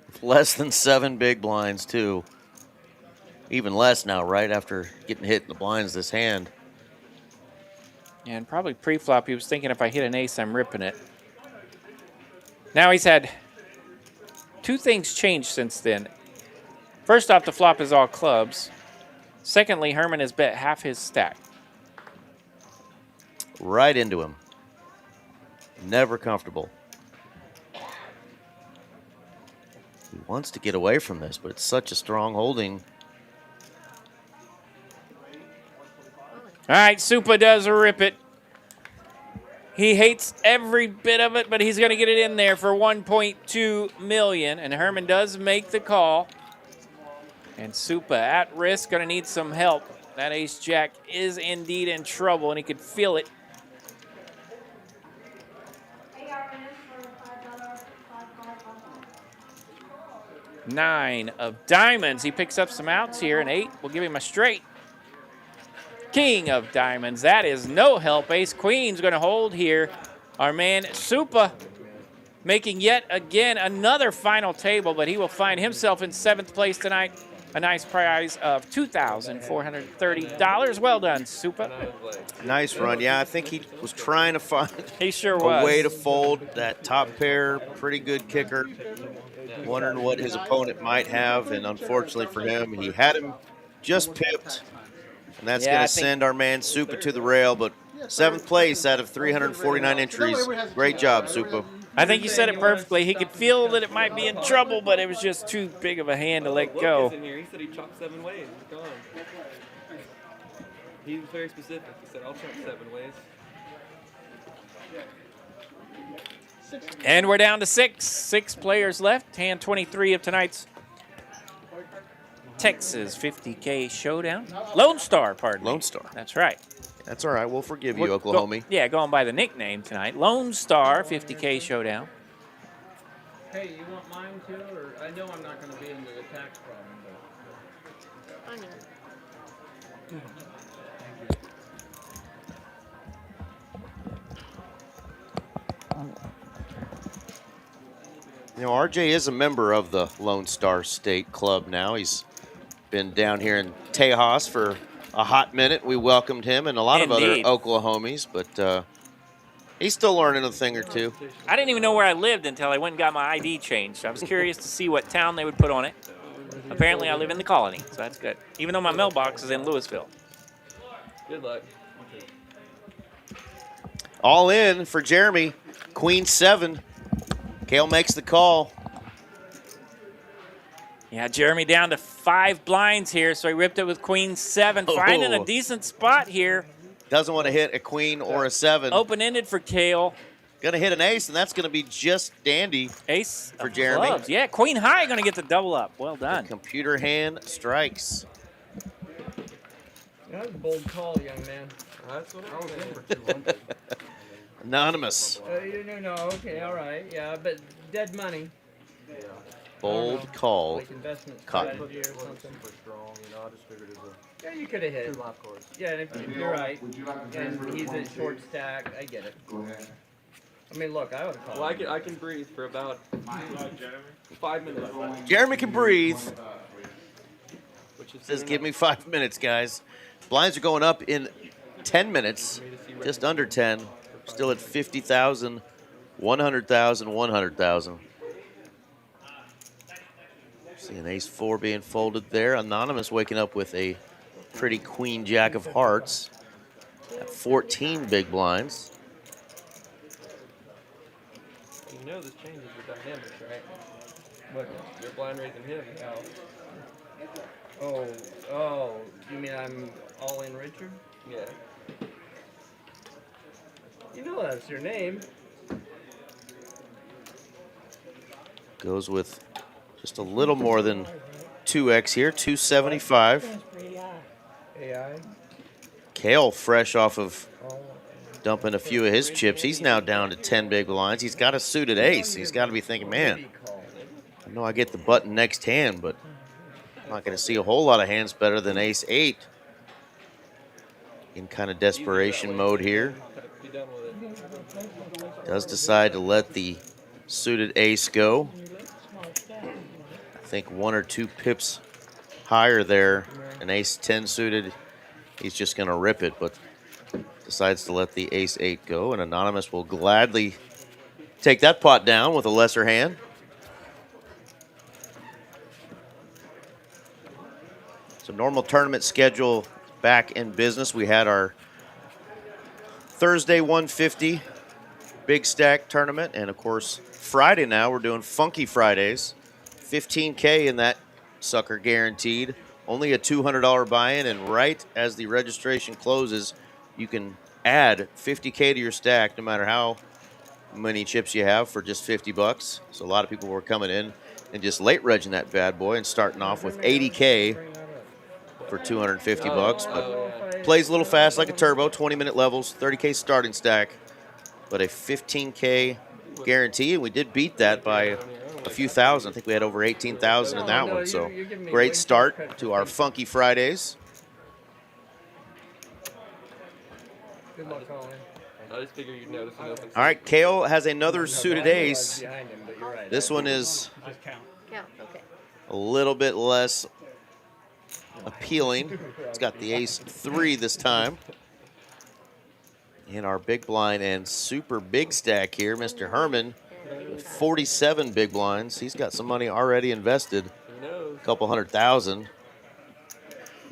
with less than 7 big blinds too. Even less now, right after getting hit in the blinds this hand. And probably pre-flop, he was thinking if I hit an ace, I'm ripping it. Now he's had 2 things change since then. First off, the flop is all clubs. Secondly, Herman has bet half his stack. Right into him. Never comfortable. He wants to get away from this, but it's such a strong holding. All right, Supa does rip it. He hates every bit of it, but he's going to get it in there for $1.2 million. And Herman does make the call. And Supa at risk, going to need some help. That ace-jack is indeed in trouble, and he could feel it. Nine of diamonds. He picks up some outs here, and 8 will give him a straight. King of diamonds. That is no help. Ace queen's going to hold here. Our man Supa making yet again another final table, but he will find himself in 7th place tonight. A nice prize of $2,430. Well done, Supa. Nice run. Yeah, I think he was trying to find He sure a was. way to fold that top pair. Pretty good kicker. Wondering what his opponent might have, and unfortunately for him, he had him just pipped. And that's going to send our man Supa to the rail, but 7th place out of 349 entries. Great job, Supa. I think you said it perfectly. He could feel that it might be in trouble, but it was just too big of a hand to let go. He said he chalked 7 ways. It's gone. He was very specific. He said, I'll chalk 7 ways. And we're down to 6. 6 players left. Hand 23 of tonight's Texas 50K Showdown. Lone Star, pardon me. Lone Star. That's right. That's all right. We'll forgive you, Oklahoma. Going by the nickname tonight. Lone Star 50K Showdown. Hey, you want mine too? Or I know I'm not going to be into the tax problem, but I know. You know, RJ is a member of the Lone Star State Club now. He's been down here in Tejas for a hot minute. We welcomed him and a lot of other Oklahomies, but he's still learning a thing or two. I didn't even know where I lived until I went and got my ID changed. I was curious to see what town they would put on it. Apparently, I live in the colony, so that's good. Even though my mailbox is in Louisville. Good luck. All in for Jeremy. Queen 7. Kale makes the call. Yeah, Jeremy down to 5 blinds here, so he ripped it with Queen 7. Finding a decent spot here. Doesn't want to hit a queen or a 7. Open-ended for Kale. Going to hit an ace, and that's going to be just dandy. Ace for of Jeremy. Clubs. Yeah, Queen High going to get the double up. Well done. The computer hand strikes. that was a bold call, young man. That's what I was in for 200. Anonymous. No, okay, all right, yeah, but dead money. Bold call. Like investment Cotton. strategy or something. Super strong, you know. I just figured it was Yeah, you could have hit a it. 2 life course. Yeah, and if you're right. Would you like to transfer And to he's one at short six? stack. I get it. Go ahead. I mean, look, I would have called. Well, I can breathe for about 5 minutes. Jeremy can breathe. Which is Says, give me 5 minutes, guys. Blinds are going up in 10 minutes. Just under 10. Still at 50,000, 100,000, 100,000. See an ace-4 being folded there. Anonymous waking up with a pretty queen jack of hearts at 14 big blinds. You know this changes the dynamics, right? What? You're blind raising him now. Oh, you mean I'm all in Richard? Yeah. You know that's your name. Goes with just a little more than 2x here, 275. AI. Kale fresh off of dumping a few of his chips. He's now down to 10 big blinds. He's got a suited ace. He's got to be thinking, man, I know I get the button next hand, but I'm not going to see a whole lot of hands better than ace 8. In kind of desperation mode here. Does decide to let the suited ace go. I think 1 or 2 pips higher there. An ace 10 suited, he's just going to rip it, but decides to let the ace 8 go. And Anonymous will gladly take that pot down with a lesser hand. So normal tournament schedule back in business. We had our Thursday 150 big stack tournament, and of course Friday now we're doing Funky Fridays. 15K in that sucker guaranteed. Only a $200 buy-in, and right as the registration closes, you can add 50K to your stack no matter how many chips you have for just 50 bucks. So a lot of people were coming in and just late regging that bad boy and starting off with 80K for 250 bucks, but plays a little fast like a turbo, 20-minute levels, 30K starting stack, but a 15K guarantee, and we did beat that by a few thousand. I think we had over 18,000 in that one, so great start to our Funky Fridays. Good luck, Colin. I just figured you'd notice an open. All right, Kale has another suited ace. This one is Count, okay. a little bit less appealing. It's got the ace 3 this time. In our big blind and super big stack here, Mr. Herman with 47 big blinds. He's got some money already invested, a couple 100,000.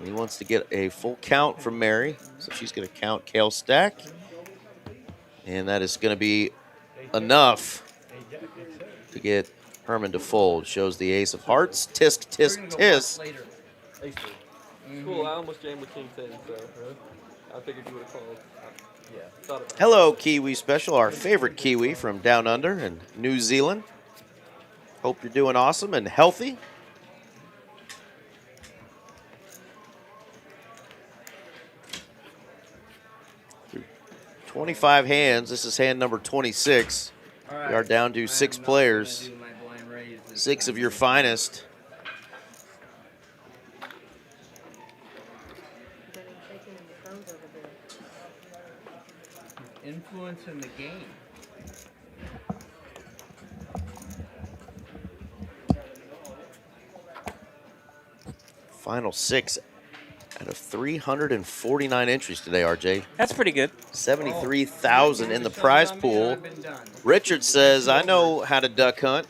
He wants to get a full count from Mary, so she's going to count Kale's stack. And that is going to be enough to get Herman to fold. Shows the ace of hearts. Tisk, tisk, tisk. Cool, I almost jammed with King 10, so I figured you would have called. Yeah. Hello, Kiwi Special, our favorite Kiwi from down under in New Zealand. Hope you're doing awesome and healthy. Through 25 hands, this is hand number 26. We are down to 6 players, 6 of your finest. Influence in the game. Final 6 out of 349 entries today, RJ. That's pretty good. 73,000 in the prize pool. Richard says, I know how to duck hunt.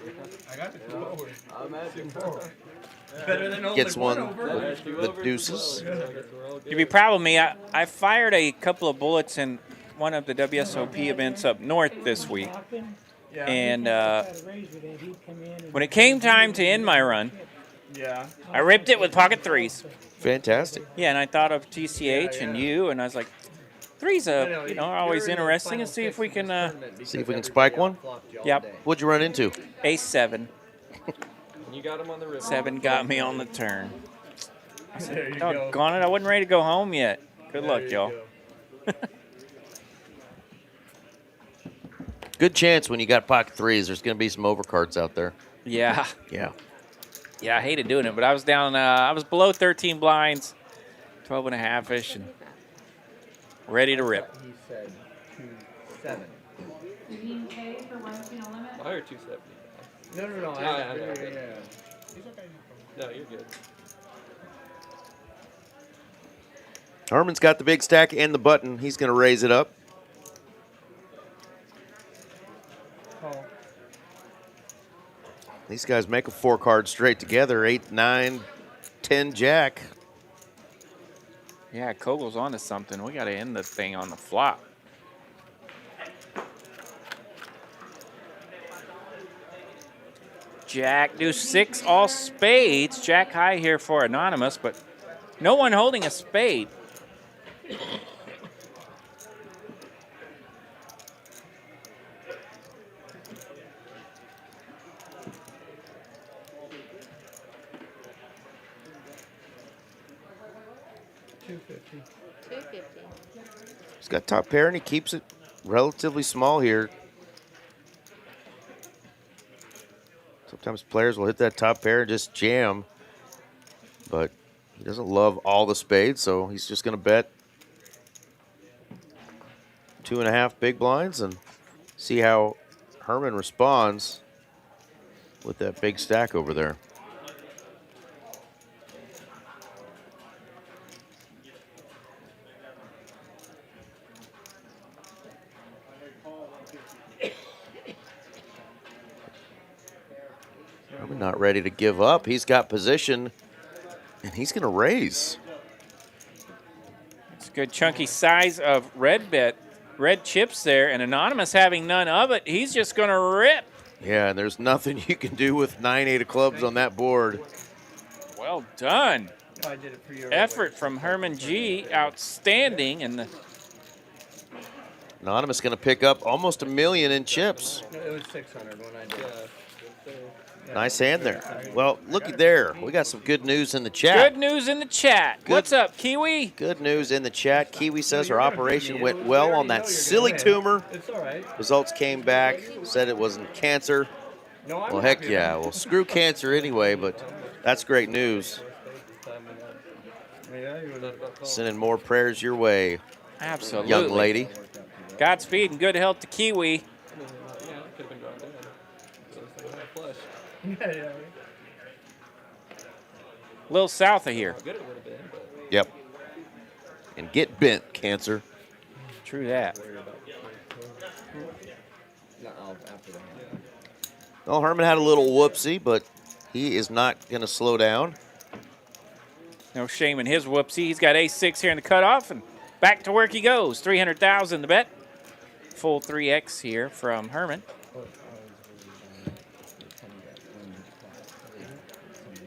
Gets one with the deuces. You'd be proud of me. I fired a couple of bullets in one of the WSOP events up north this week. And when it came time to end my run, I ripped it with pocket 3s. Fantastic. Yeah, and I thought of TCH and you, and I was like, 3's always interesting, and see if we can. See if we can spike one. Yep. What'd you run into? Ace 7. You got him on the river. 7 got me on the turn. I said, doggone it, I wasn't ready to go home yet. Good luck, y'all. Good chance when you got pocket 3s, there's going to be some overcards out there. Yeah. Yeah. Yeah, I hated doing it, but I was down, I was below 13 blinds, 12 and a half-ish, and ready to rip. He said 2-7. You mean pay for 1 limit? I heard 270. No. No, you're good. Herman's got the big stack and the button. He's going to raise it up. These guys make a 4-card straight together. 8, 9, 10 jack. Yeah, Kogel's onto something. We got to end the thing on the flop. Jack, deuce 6, all spades. Jack high here for Anonymous, but no one holding a spade. 250. 250. He's got top pair, and he keeps it relatively small here. Sometimes players will hit that top pair and just jam, but he doesn't love all the spades, so he's just going to bet 2.5 big blinds and see how Herman responds with that big stack over there. Herman not ready to give up. He's got position, and he's going to raise. It's a good chunky size of red chips there, and Anonymous having none of it. He's just going to rip. Yeah, and there's nothing you can do with 9-8 of clubs on that board. Well done. I did it for you. Effort from Herman G. Outstanding. And Anonymous going to pick up almost $1 million in chips. It was 600 when I did it. Nice hand there. Well, looky there. We got some good news in the chat. good news in the chat. What's up, Kiwi? Good news in the chat. Kiwi says her operation went well on that silly tumor. It's all right. Results came back, said it wasn't cancer. Well, heck yeah. Well, screw cancer anyway, but that's great news. Sending more prayers your way, Absolutely. young lady. Godspeed and good health to Kiwi. Yeah, it could have been drawn down. So it's like a flush. Yeah. A little south of here. How good it would have been, but Yep. And get bent, cancer. True that. Well, Herman had a little whoopsie, but he is not going to slow down. No shame in his whoopsie. He's got ace-6 here in the cutoff, and back to work he goes. 300,000 to bet. Full 3x here from Herman.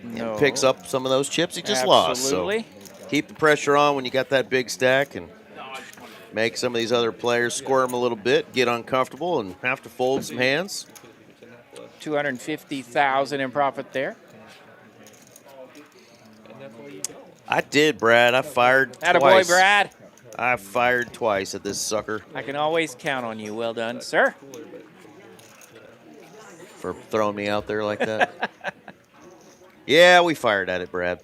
No. And picks up some of those chips he just lost. Absolutely. So keep the pressure on when you got that big stack and make some of these other players squirm a little bit, get uncomfortable, and have to fold some hands. 250,000 in profit there. I did, Brad. I fired Attaboy, twice. Brad. I fired twice at this sucker I can always count on you. Well done, sir. for throwing me out there like that. Yeah, we fired at it, Brad.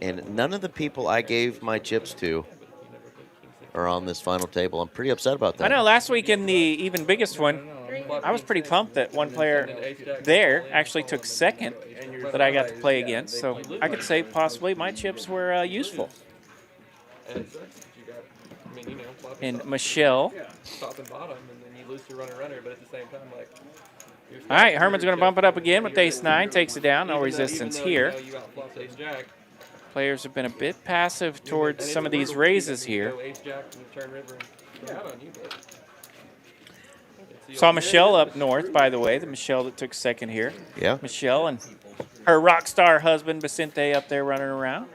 And none of the people I gave my chips to are on this final table. I'm pretty upset about that. I know last week in the even biggest one, I was pretty pumped that one player there actually took second that I got to play against. So I could say possibly my chips were useful. and you got, I mean, you know, And Michelle. top and bottom, and then you lose to runner, but at the same time, like. All right, Herman's going to bump it up again with ace-9. Takes it down. No resistance here. You outflopped ace-jack. Players have been a bit passive towards some of these raises here. Ace-jack and turn river and out on you, but. Saw Michelle up north, by the way, the Michelle that took second here. Yeah. Michelle and her rock star husband, Vicente, up there running around.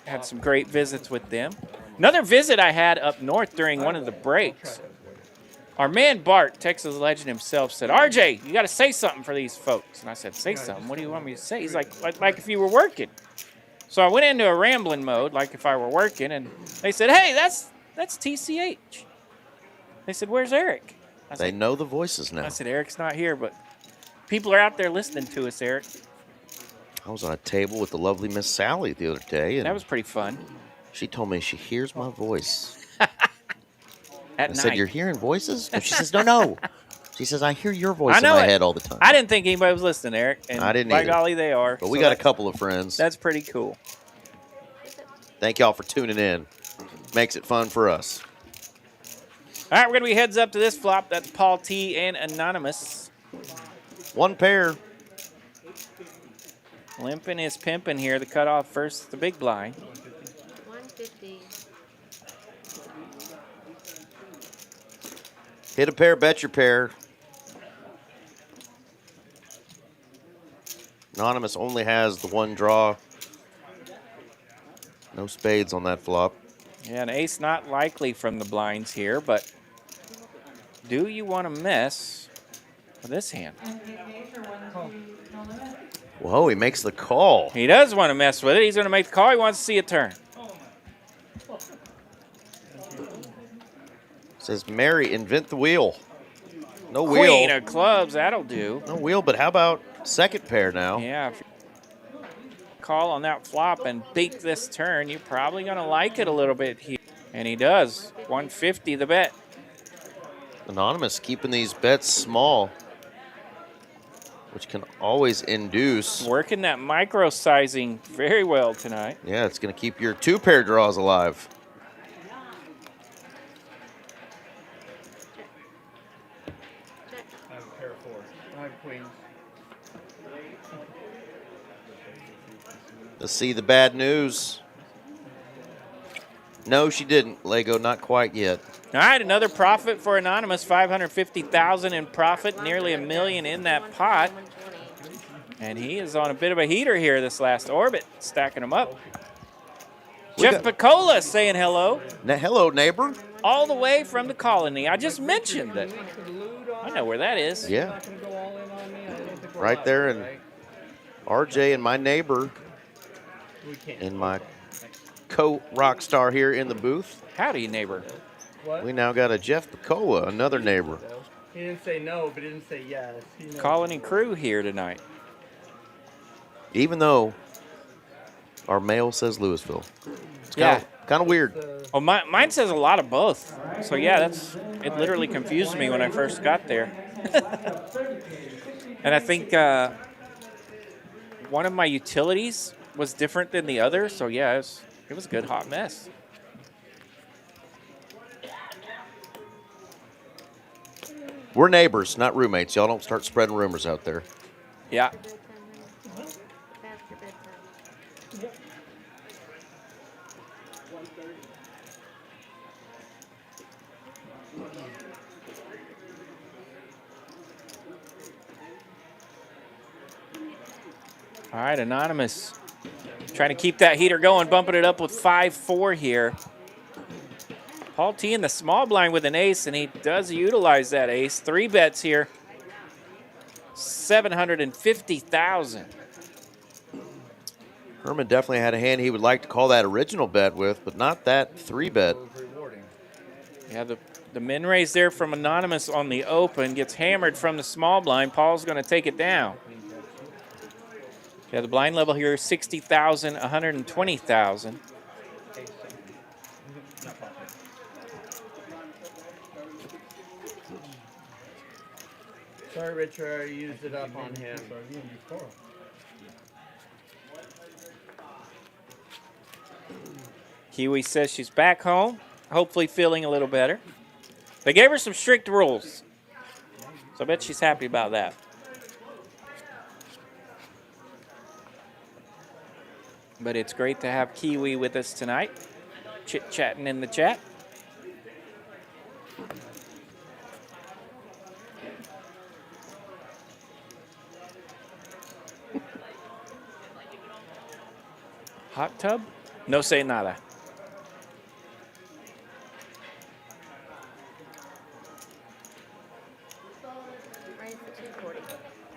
Had some great visits with them. Another visit I had up north during one of the breaks. Our man Bart, Texas legend himself, said, RJ, you got to say something for these folks. And I said, say something? What do you want me to say? He's like if you were working. So I went into a rambling mode, like if I were working, and they said, hey, that's TCH. They said, where's Eric? They know the voices now. I said, Eric's not here, but people are out there listening to us, Eric. I was on a table with the lovely Miss Sally the other day, and That was pretty fun. she told me she hears my voice. At I night. said, you're hearing voices? And she says, no. She says, I hear your voice I in know my it. head all the time. I didn't think anybody was listening, Eric. And I didn't by either. golly, they are. But we So got a that's- couple of friends. That's pretty cool. Thank y'all for tuning in. Makes it fun for us. All right, we're going to be heads up to this flop. That's Paul T. and Anonymous. One pair. Limping is pimping here. The cutoff first, the big blind. 150. Hit a pair, bet your pair. Anonymous only has the one draw. No spades on that flop. Yeah, an ace not likely from the blinds here, but do you want to mess with this hand? Whoa, he makes the call. He does want to mess with it. He's going to make the call. He wants to see a turn. Says Mary, invent the wheel. No Queen wheel. of clubs, that'll do. No wheel, but how about second pair now? Yeah. If you call on that flop and beat this turn, you're probably going to like it a little bit here. And he does. 150 the bet. Anonymous keeping these bets small, which can always induce. Working that micro sizing very well tonight. Yeah, it's going to keep your 2-pair draws alive. I have a pair of 4. I have queens. Let's see the bad news. No, she didn't. Lego, not quite yet. All right, another profit for Anonymous. 550,000 in profit, nearly $1 million in that pot. And he is on a bit of a heater here this last orbit, stacking them up. Jeff Picola saying hello. Hello, neighbor. All the way from the colony. I just mentioned that. I know where that is. Yeah. Right there, and RJ and my neighbor and my co-rock star here in the booth. Howdy, neighbor. What? We now got a Jeff Picola, another neighbor. He didn't say no, but he didn't say yes. Colony crew here tonight. Even though our mail says Louisville. It's Yeah. kind of weird. Well, mine says a lot of both. So, yeah, it literally confused me when I first got there. And I think one of my utilities was different than the other. So, yeah, it was a good hot mess. We're neighbors, not roommates. Y'all don't start spreading rumors out there. Yeah. All right, Anonymous trying to keep that heater going, bumping it up with 5-4 here. Paul T in the small blind with an ace, and he does utilize that ace. 3 bets here, 750,000. Herman definitely had a hand he would like to call that original bet with, but not that 3-bet. Yeah, the min raise there from Anonymous on the open gets hammered from the small blind. Paul's going to take it down. Yeah, the blind level here is 60,000, 120,000. Sorry, Richard, I used it up on him. Kiwi says she's back home, hopefully feeling a little better. They gave her some strict rules, so I bet she's happy about that. But it's great to have Kiwi with us tonight, chit-chatting in the chat. Hot tub? No say nada.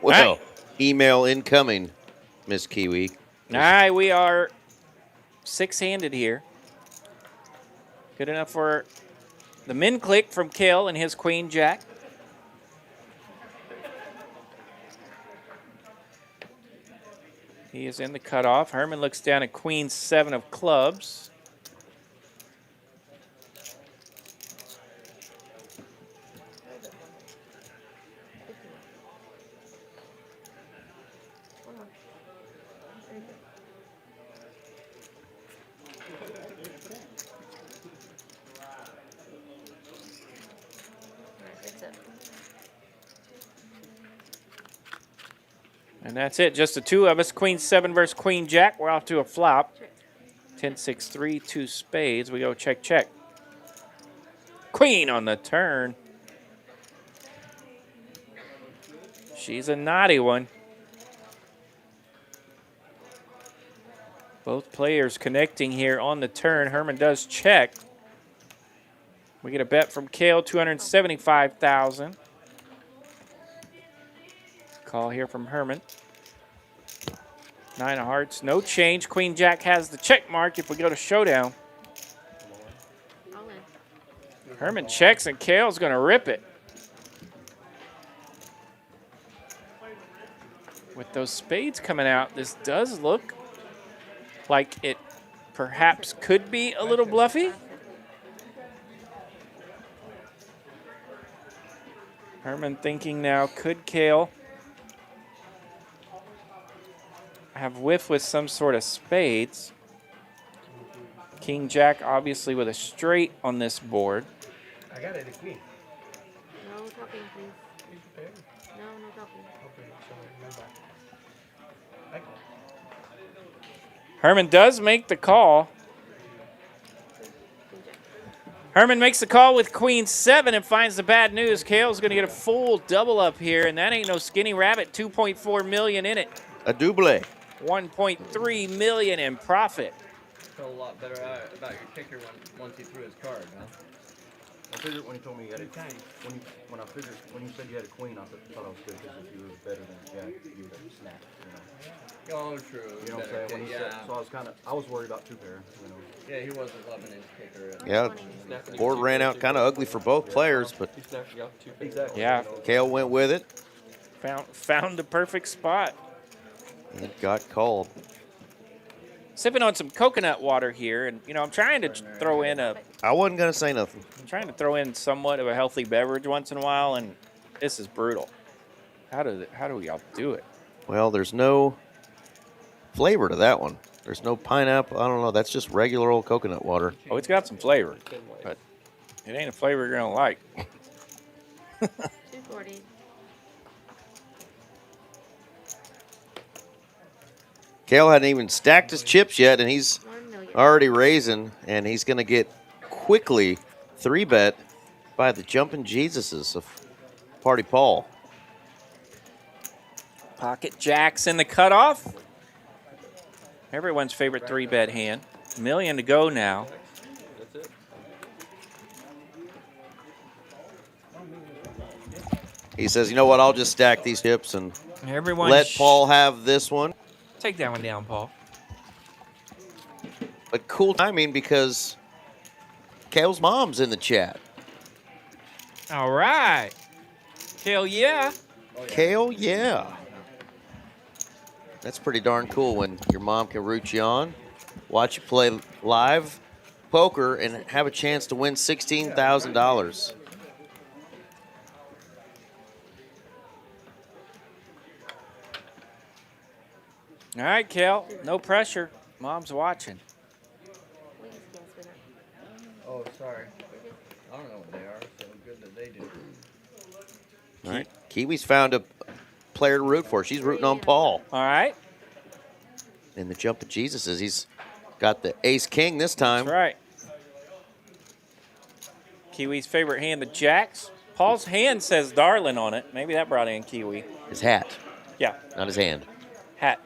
Well, right. Email incoming, Miss Kiwi. All right, we are 6-handed here. Good enough for the min click from Kale and his queen jack. He is in the cutoff. Herman looks down at queen 7 of clubs. And that's it. Just the 2 of us. Queen 7 versus queen jack. We're off to a flop. 10-6-3, 2 spades. We go check, check. Queen on the turn. She's a naughty one. Both players connecting here on the turn. Herman does check. We get a bet from Kale, 275,000. Call here from Herman. 9 of hearts, no change. Queen Jack has the check mark if we go to Showdown. All in. Herman checks and Kale's going to rip it. With those spades coming out, this does look like it perhaps could be a little bluffy. Herman thinking now, could Kale have whiff with some sort of spades? King Jack obviously with a straight on this board. I got it, a queen. No talking, please. No, no talking. Okay, so remember. I call. Herman does make the call. Herman makes the call with Queen 7 and finds the bad news. Kale's going to get a full double up here, and that ain't no skinny rabbit. 2.4 million in it. A double. 1.3 million in profit. Felt a lot better about your kicker once he threw his card, huh? I figured when he told me you had a when you said you had a queen, I thought I was good because if you were better than Jack, you would have snapped. You know. Oh, true. You know what I'm saying? When he said, so I was worried about 2 pair. You know. Yeah, he wasn't loving his kicker. Yeah, board ran out kind of ugly for both players, but Exactly. Yeah, Kale went with it. found the perfect spot. And it got called. Sipping on some coconut water here, and you know I'm trying to throw in I wasn't gonna say nothing. somewhat of a healthy beverage once in a while, and this is brutal. How do y'all do it? Well, there's no flavor to that one. There's no pineapple. I don't know. That's just regular old coconut water. Oh, it's got some flavor, but it ain't a flavor you're gonna like. 240. Kale hadn't even stacked his chips yet, and he's 1 million. already raising, and he's going to get quickly 3-bet by the jumping Jesuses of Party Paul. Pocket jacks in the cutoff. Everyone's favorite 3-bet hand. $1 million to go now. That's it. He says, you know what, I'll just stack these chips and Everyone let Paul have this one. take that one down, Paul. But cool timing because Kale's mom's in the chat. All right. Hell yeah. Kale, yeah. That's pretty darn cool when your mom can root you on, watch you play live poker, and have a chance to win $16,000. All right, Kale. No pressure. Mom's watching. Please, yes, winner. Oh, sorry. I don't know what they are, so good that they do. All right. Kiwi's found a player to root for. She's rooting on Paul. All right. And the jumping Jesuses, he's got the ace-king this time. That's right. Kiwi's favorite hand, the jacks. Paul's hand says darling on it. Maybe that brought in Kiwi. His hat, Yeah, not his hand. hat.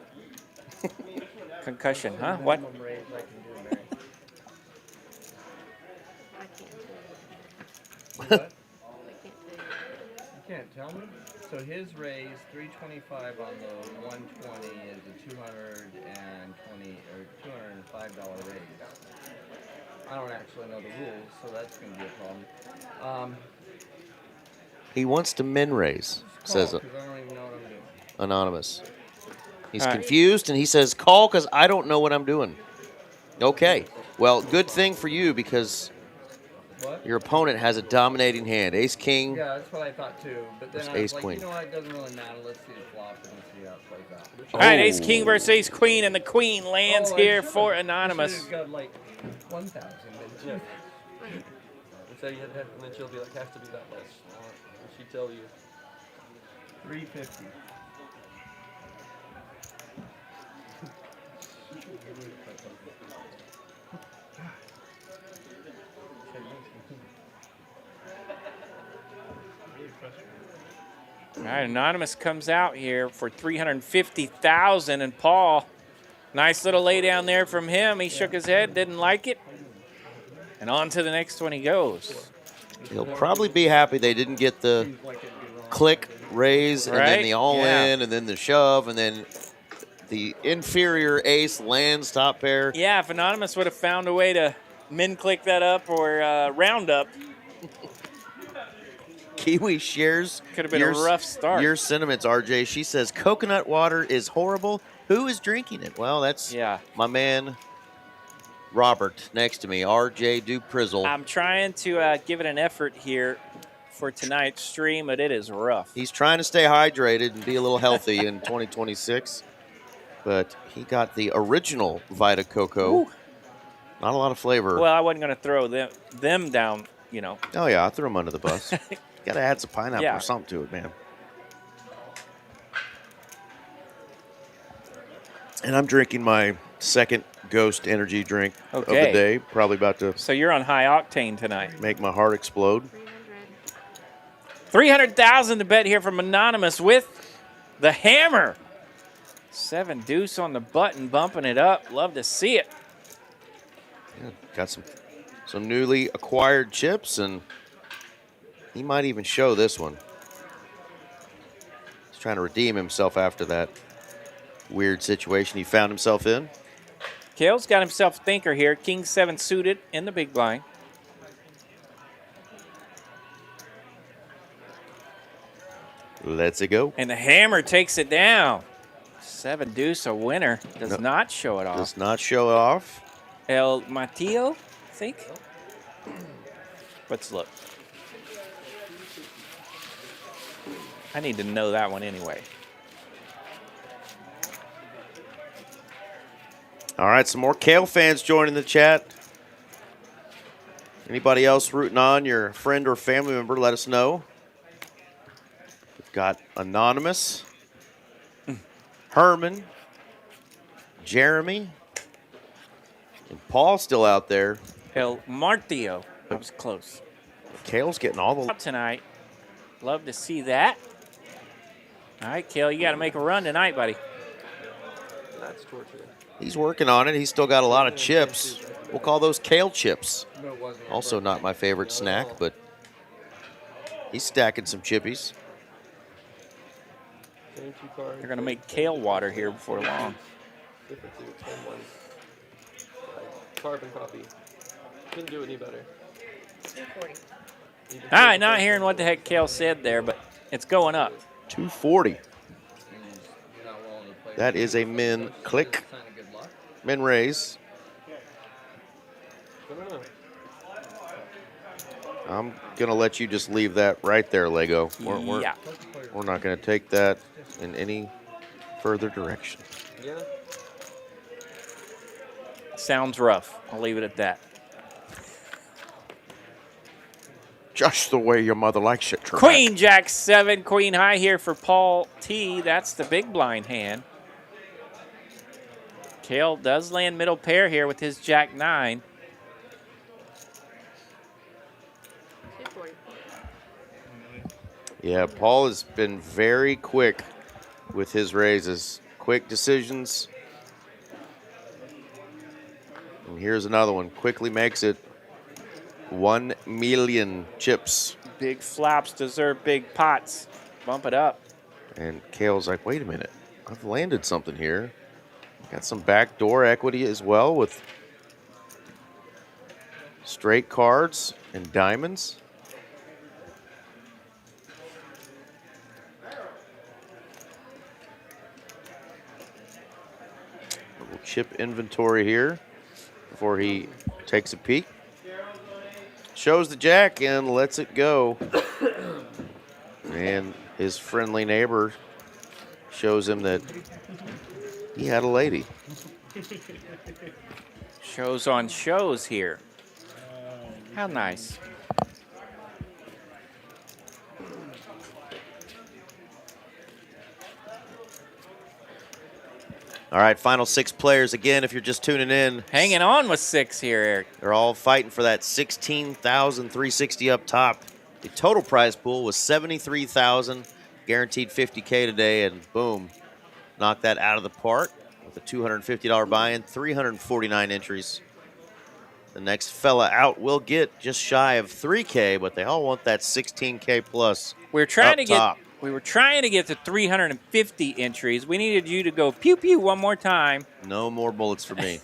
Concussion, huh? What? Minimum raise I can do, Mary. I can't do it. What? I can't do it. You can't tell me? So his raise, 325 on the 120 is a $220 or $205 raise. I don't actually know the rules, so that's going to be a problem. He wants to min raise, says Because I don't even know what I'm doing. Anonymous. He's All right. confused, and he says, call because I don't know what I'm doing. Okay. Well, good thing for you because What? your opponent has a dominating hand. Ace-king. Yeah, that's what I thought too. But then Versus I was ace like, queen. you know what? It doesn't really matter. Let's see the flop and see how it plays out. All right, Oh. ace king versus ace queen, and the queen lands Oh, I here should've- for I Anonymous. should've got like 1,000. Yeah. And say you had to have, and then she'll be like, has to be that much. And she tell you. 350. All right, Anonymous comes out here for $350,000, and Paul, nice little lay down there from him. He shook his head, didn't like it, and on to the next one he goes. He'll probably be happy they didn't get the click, raise, and then Right? the all-in, Yeah. and then the shove, and then The inferior ace lands top pair. Yeah, if Anonymous would have found a way to min-click that up or round up, Kiwi shares could have been a rough start. your sentiments, RJ. She says coconut water is horrible. Who is drinking it? Well, that's my man Robert next to me, RJ Duprizzle. I'm trying to give it an effort here for tonight's stream, but it is rough. He's trying to stay hydrated and be a little healthy in 2026, but he got the original Vita Coco. Ooh. Not a lot of flavor. Well, I wasn't going to throw them down, you know. Oh, yeah, I threw him under the bus. Got to add some pineapple or something to it, man. And I'm drinking my second Ghost energy drink of the day. Probably about to. So you're on high octane tonight. Make my heart explode. 300,000 to bet here from Anonymous with the hammer. 7 deuce on the button, bumping it up. Love to see it. Yeah, got some newly acquired chips, and he might even show this one. He's trying to redeem himself after that weird situation he found himself in. Kale's got himself a thinker here. King 7 suited in the big blind. Let's it go. And the hammer takes it down. 7 deuce, a winner. Does not show it off. Does not show it off. El Mateo, I think. Let's look. I need to know that one anyway. All right, some more Kale fans joining the chat. Anybody else rooting on your friend or family member, let us know. We've got Anonymous, Herman, Jeremy, and Paul still out there. El Martio. That was close. Kale's getting all the... Tonight. Love to see that. All right, Kale, you got to make a run tonight, buddy. That's torture. He's working on it. He's still got a lot of chips. We'll call those Kale chips. Also not my favorite snack, but he's stacking some chippies. They're going to make Kale water here before long. Carbon copy. Couldn't do any better. All right, not hearing what the heck Kale said there, but it's going up. 240. That is a min click. Min raise. I'm going to let you just leave that right there, Lego. We're not going to take that in any further direction. Yeah. Sounds rough. I'll leave it at that. Just the way your mother likes it, Trebek. Queen Jack 7, Queen High here for Paul T. That's the big blind hand. Kale does land middle pair here with his Jack 9. Yeah, Paul has been very quick with his raises. Quick decisions. And here's another one. Quickly makes it 1 million chips. Big flops deserve big pots. Bump it up. And Kale's like, wait a minute. I've landed something here. Got some backdoor equity as well with straight cards and diamonds. Little chip inventory here before he takes a peek. Shows the jack and lets it go. And his friendly neighbor shows him that he had a lady. Shows on shows here. How nice. All right, final 6 players. Again, if you're just tuning in. Hanging on with 6 here, Eric. They're all fighting for that $16,360 up top. The total prize pool was $73,000, guaranteed $50K today, and boom, knocked that out of the park with a $250 buy-in, 349 entries. The next fella out will get just shy of $3K, but they all want that $16K plus. We're trying to get We were trying to get to 350 entries. We needed you to go pew pew one more time. No more bullets for me.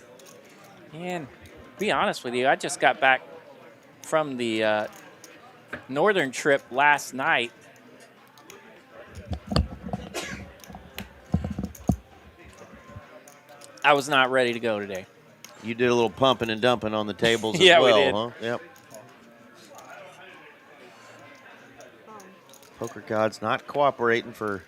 And to be honest with you, I just got back from the northern trip last night. I was not ready to go today. You did a little pumping and dumping on the tables as Yeah, well, we did. huh? Yep. Poker God's not cooperating for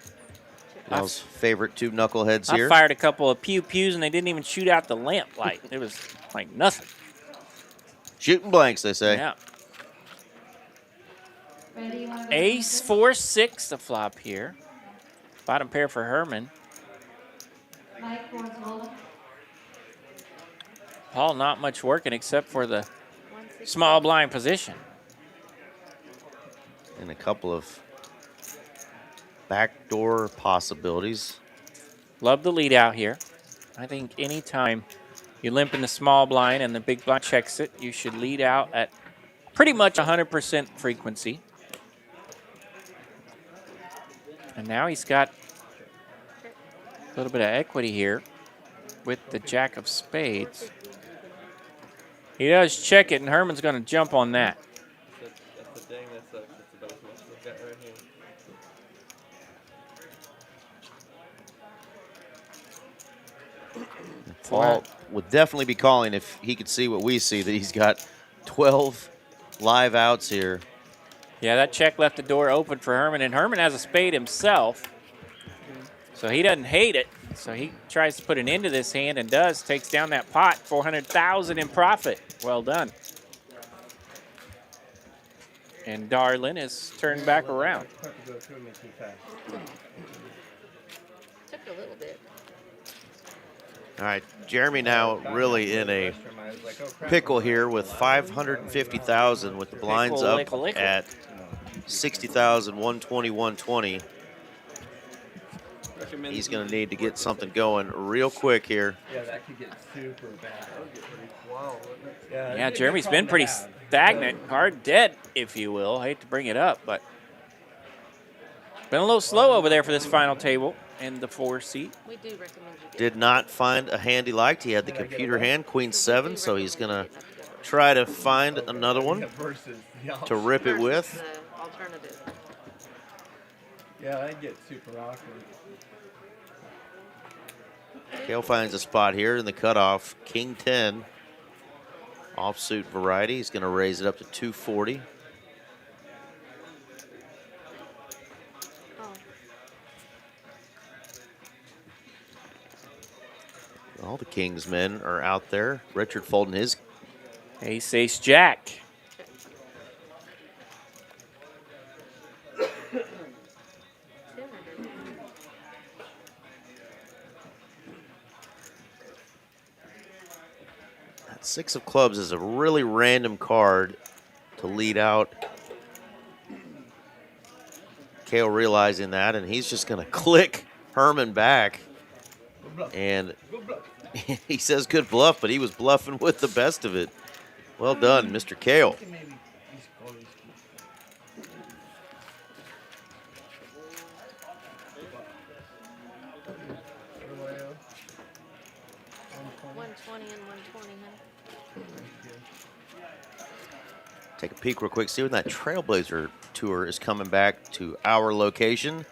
those favorite two knuckleheads here. I fired a couple of pew-pews, and they didn't even shoot out the lamp light. It was like nothing. Shooting blanks, they say. Yeah. Ready, you wanna go Ace, 4, 6 the flop here. Bottom pair for Herman. Mike, who wants to hold 'em? Paul not much working except for the small blind position. And a couple of backdoor possibilities. Love the lead out here. I think anytime you limp in the small blind and the big blind checks it, you should lead out at pretty much 100% frequency. And now he's got a little bit of equity here with the jack of spades. He does check it, and Herman's going to jump on that. That's the thing that sucks. It's about as much as I've got right here. Paul would definitely be calling if he could see what we see, that he's got 12 live outs here. Yeah, that check left the door open for Herman, and Herman has a spade himself, so he doesn't hate it. So he tries to put an end to this hand and does. Takes down that pot, 400,000 in profit. Well done. And Darlin is turned back around. Took a little bit. All right, Jeremy now really in a pickle here with 550,000 with the blinds up at 60,000, 120, 120. He's going to need to get something going real quick here. Yeah, that could get super bad. That would get pretty wild, wouldn't it? Yeah, Jeremy's been pretty stagnant, hard dead, if you will. I hate to bring it up, but been a little slow over there for this final table in the 4 seat. We do recommend you Did not find a hand he liked. He had the computer hand, Queen 7, so he's going to try to find another one to rip it with. Alternative. Yeah, that'd get super awkward. Kale finds a spot here in the cutoff. King 10, offsuit variety. He's going to raise it up to 240. All the King's men are out there. Richard folding his. Ace, ace, jack. That 6 of clubs is a really random card to lead out. Kale realizing that, and he's just going to click Herman back. And he says good bluff, but he was bluffing with the best of it. Well done, Mr. Kale. Take a peek real quick, see when that Trailblazer tour is coming back to our location.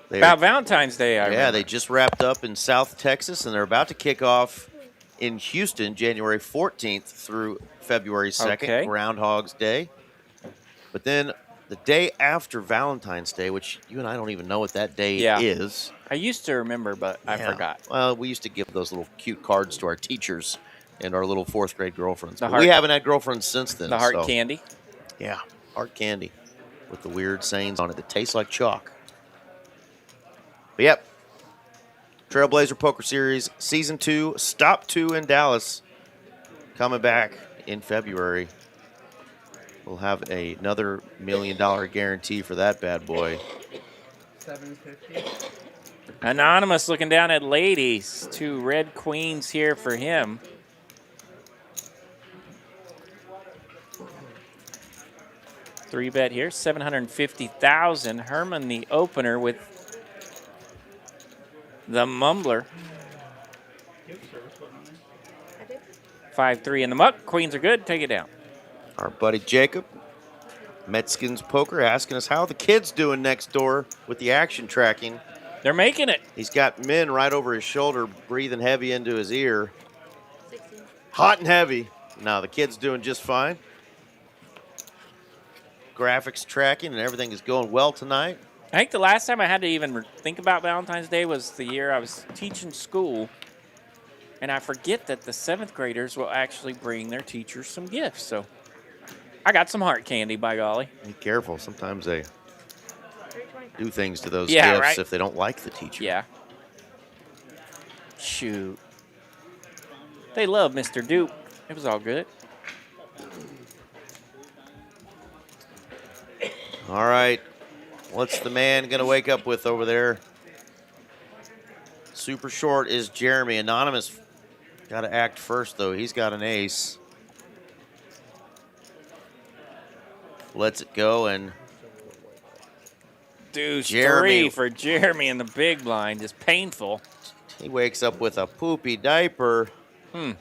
About Valentine's Day, I remember. Yeah, they just wrapped up in South Texas, and they're about to kick off in Houston January 14th through February 2nd, Okay. Groundhog's Day. But then the day after Valentine's Day, which you and I don't even know what that day is. I used to remember, but I forgot. Well, we used to give those little cute cards to our teachers and our little 4th grade girlfriends. The But we haven't had girlfriends since then. The heart so. candy? Yeah, heart candy with the weird sayings on it that taste like chalk. But yep, Trailblazer Poker Series Season 2, Stop 2 in Dallas, coming back in February. We'll have another $1 million guarantee for that bad boy. 750. Anonymous looking down at ladies. 2 red queens here for him. 3 bet here, 750,000. Herman, the opener, with the mumbler. 5-3 in the muck. Queens are good. Take it down. Our buddy Jacob, Metskins Poker, asking us how the kid's doing next door with the action tracking. They're making it. He's got Min right over his shoulder, breathing heavy into his ear. 16. Hot and heavy. Now the kid's doing just fine. Graphics tracking and everything is going well tonight. I think the last time I had to even think about Valentine's Day was the year I was teaching school. And I forget that the 7th graders will actually bring their teachers some gifts. So I got some heart candy, by golly. Be careful. Sometimes they do things to those Yeah, gifts right? if they don't like the teacher. Yeah. Shoot. They love Mr. Dupe. It was all good. All right. What's the man going to wake up with over there? Super short is Jeremy. Anonymous got to act first, though. He's got an ace. Lets it go, and Deuce Jeremy. 3 for Jeremy in the big blind. Just painful. He wakes up with a poopy diaper.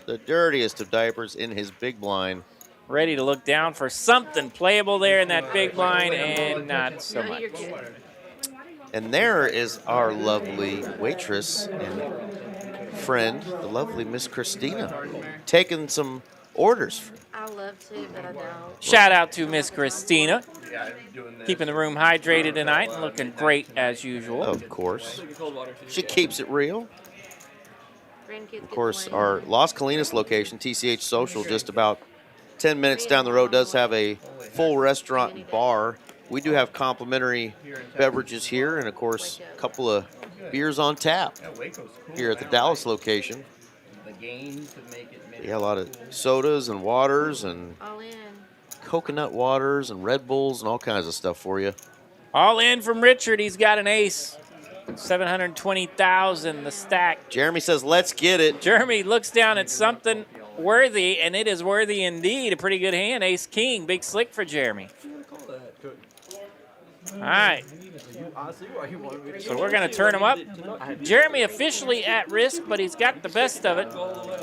The dirtiest of diapers in his big blind. Ready to look down for something playable there in that big blind, and not so much. And there is our lovely waitress and friend, the lovely Miss Christina, taking some orders. I love to, but I don't. Shout out to Miss Christina. Keeping the room hydrated tonight and looking great as usual. Of course. She keeps it real. Grandkids Of course, our Las Colinas location, TCH Social, just about 10 minutes down the road, does have a full restaurant and bar. We do have complimentary beverages here, and of course, a couple of beers on tap here at the Dallas location. Yeah, a lot of sodas and waters and all in. coconut waters and Red Bulls and all kinds of stuff for you. All in from Richard. He's got an ace. 720,000 the stack. Jeremy says, let's get it. Jeremy looks down at something worthy, and it is worthy indeed. A pretty good hand. Ace King. Big slick for Jeremy. All right. So we're going to turn him up. Jeremy officially at risk, but he's got the best of it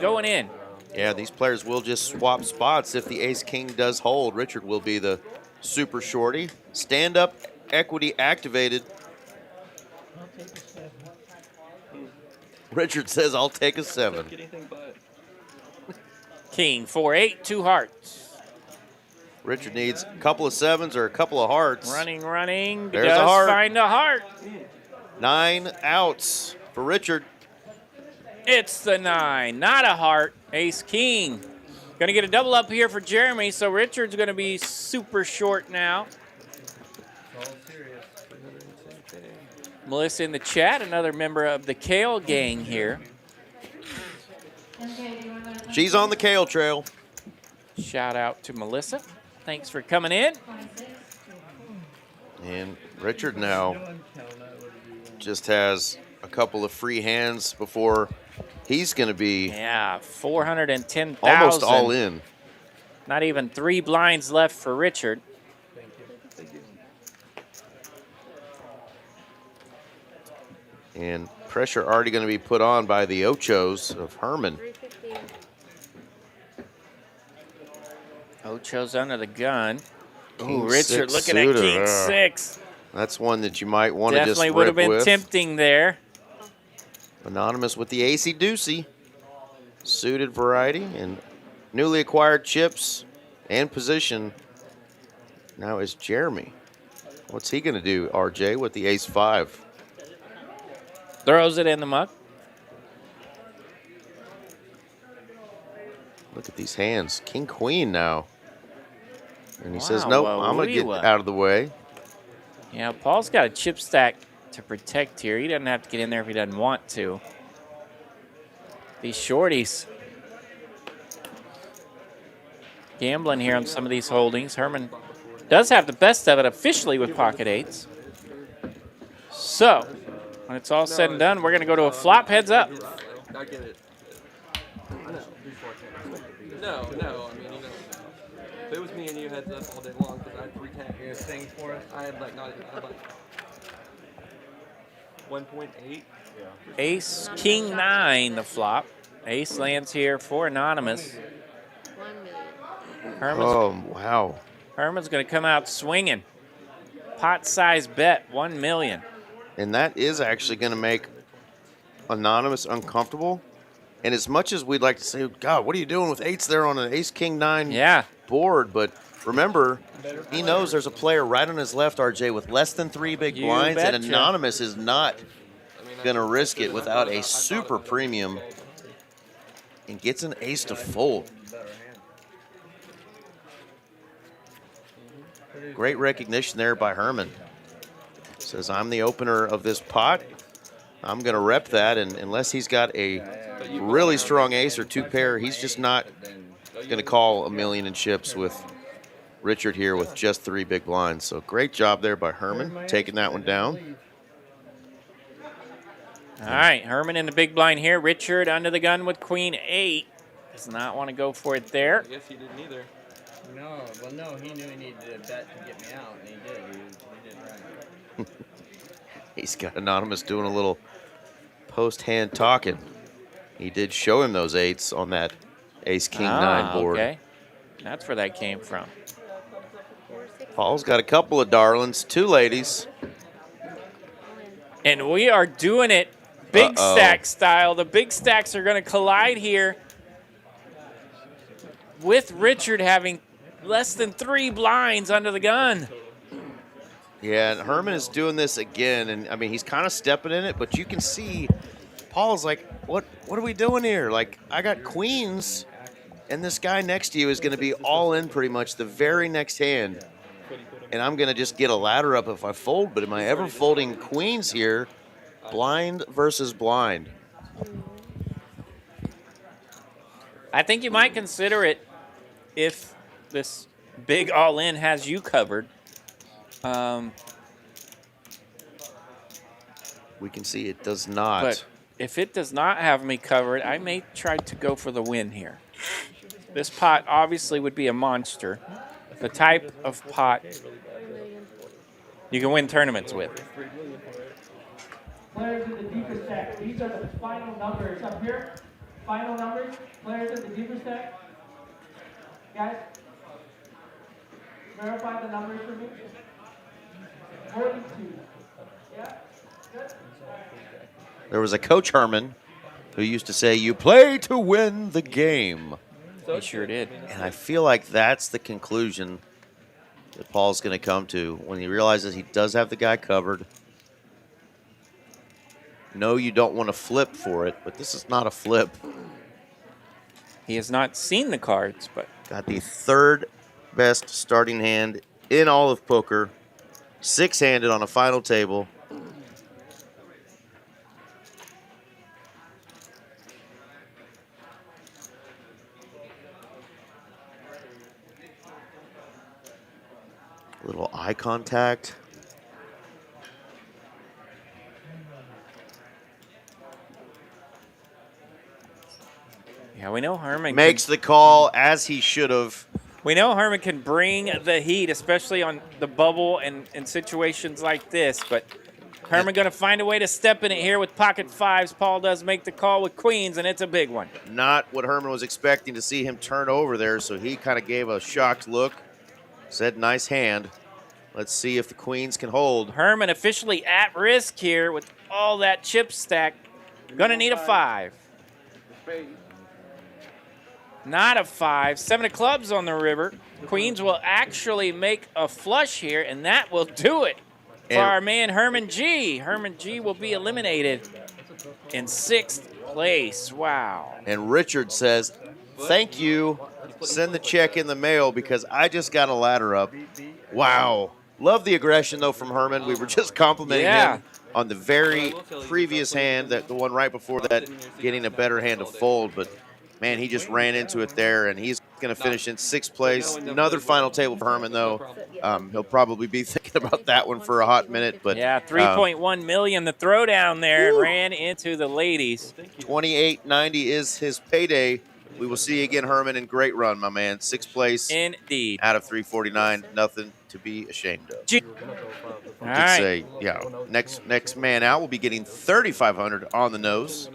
going in. Yeah, these players will just swap spots if the ace-king does hold. Richard will be the super shorty. Stand-up equity activated. Richard says, I'll take a 7. King, 4-8, 2 hearts. Richard needs a couple of 7s or a couple of hearts. Running. There's does a heart. Find a heart. 9 outs for Richard. It's the 9, not a heart. Ace King. Going to get a double up here for Jeremy, so Richard's going to be super short now. Melissa in the chat, another member of the Kale gang here. She's on the Kale trail. Shout out to Melissa. Thanks for coming in. And Richard now just has a couple of free hands before he's going to be 410,000. almost all in. Not even 3 blinds left for Richard. And pressure already going to be put on by the Ochos of Herman. Ocho's under the gun. King Ooh, Richard six looking at suited. King 6. That's one that you might want to just Definitely would have rip been with. tempting there. Anonymous with the AC Deucey. Suited variety and newly acquired chips and position. Now is Jeremy. What's he going to do, RJ, with the ace 5? Throws it in the muck. Look at these hands. King, queen now. And he says, Wow, nope, well, I'm going to get we- out of the way. Yeah, Paul's got a chip stack to protect here. He doesn't have to get in there if he doesn't want to. These shorties. Gambling here on some of these holdings. Herman does have the best of it officially with pocket 8s. So, when it's all said and done, we're going to go to a flop heads up. I get it. No, I mean, if it was me and you heads up all day long because I had 3 tags. You sing for us? I had like not even, I had like 1.8. Ace, king 9, the flop. Ace lands here for Anonymous. 1 million. Herman's, wow. Herman's going to come out swinging. Pot size bet, 1 million. And that is actually going to make Anonymous uncomfortable. And as much as we'd like to say, God, what are you doing with 8s there on an ace, king 9 board? But remember, he knows there's a player right on his left, RJ, with less than 3 big blinds, and Anonymous is not going to risk it without a super premium and gets an ace to fold. Great recognition there by Herman. Says, I'm the opener of this pot. I'm going to rep that, and unless he's got a really strong ace or 2 pair, he's just not going to call a million in chips with Richard here with just 3 big blinds. So great job there by Herman, taking that one down. All right, Herman in the big blind here. Richard under the gun with queen 8. Does not want to go for it there. I guess he didn't either. No, well, no, he knew he needed a bet to get me out, and he did. He did right. He's got Anonymous doing a little post-hand talking. He did show him those 8s on that ace, king 9 board. Okay, that's where that came from. Paul's got a couple of darlings, 2 ladies. And we are doing it big stack style. The big stacks are going to collide here with Richard having less than 3 blinds under the gun. Yeah, and Herman is doing this again, and I mean, he's kind of stepping in it, but you can see Paul's like, what are we doing here? Like, I got queens, and this guy next to you is going to be all in pretty much the very next hand, and I'm going to just get a ladder up if I fold, but am I ever folding queens here? Blind versus blind. I think you might consider it if this big all-in has you covered. We can see it does not. But if it does not have me covered, I may try to go for the win here. This pot obviously would be a monster. The type of pot you can win tournaments with. Players in the deeper stack. These are the final numbers up here. Final numbers. Players in the deeper stack. Guys, verify the numbers for me. 42. Yeah? Good? There was a Coach Herman who used to say, you play to win the game. He sure did. And I feel like that's the conclusion that Paul's going to come to when he realizes he does have the guy covered. No, you don't want to flip for it, but this is not a flip. He has not seen the cards, but got the 3rd best starting hand in all of poker, 6-handed on a final table. A little eye contact. yeah, we know Herman makes the call as he should have. We know Herman can bring the heat, especially on the bubble and in situations like this, but Herman going to find a way to step in it here with pocket 5s. Paul does make the call with queens, and it's a big one. Not what Herman was expecting to see him turn over there, so he kind of gave a shocked look. Said, nice hand. Let's see if the queens can hold. Herman officially at risk here with all that chip stack. Gonna need a 5. Not a 5. 7 of clubs on the river. Queens will actually make a flush here, and that will do it for our man Herman G. Herman G will be eliminated in 6th place. Wow. And Richard says, thank you. Send the check in the mail because I just got a ladder up. Wow. Love the aggression, though, from Herman. We were just complimenting him on the very previous hand, the one right before that, getting a better hand to fold. But, man, he just ran into it there, and he's going to finish in 6th place. Another final table for Herman, though. He'll probably be thinking about that one for a hot minute. But yeah, 3.1 million. The throwdown there ran into the ladies. 28.90 is his payday We will see you again, Herman, and great run, my man. 6th place Indeed. out of 349. Nothing to be ashamed of. All Did right. say, yeah. Next man out will be getting 3,500 on the nose.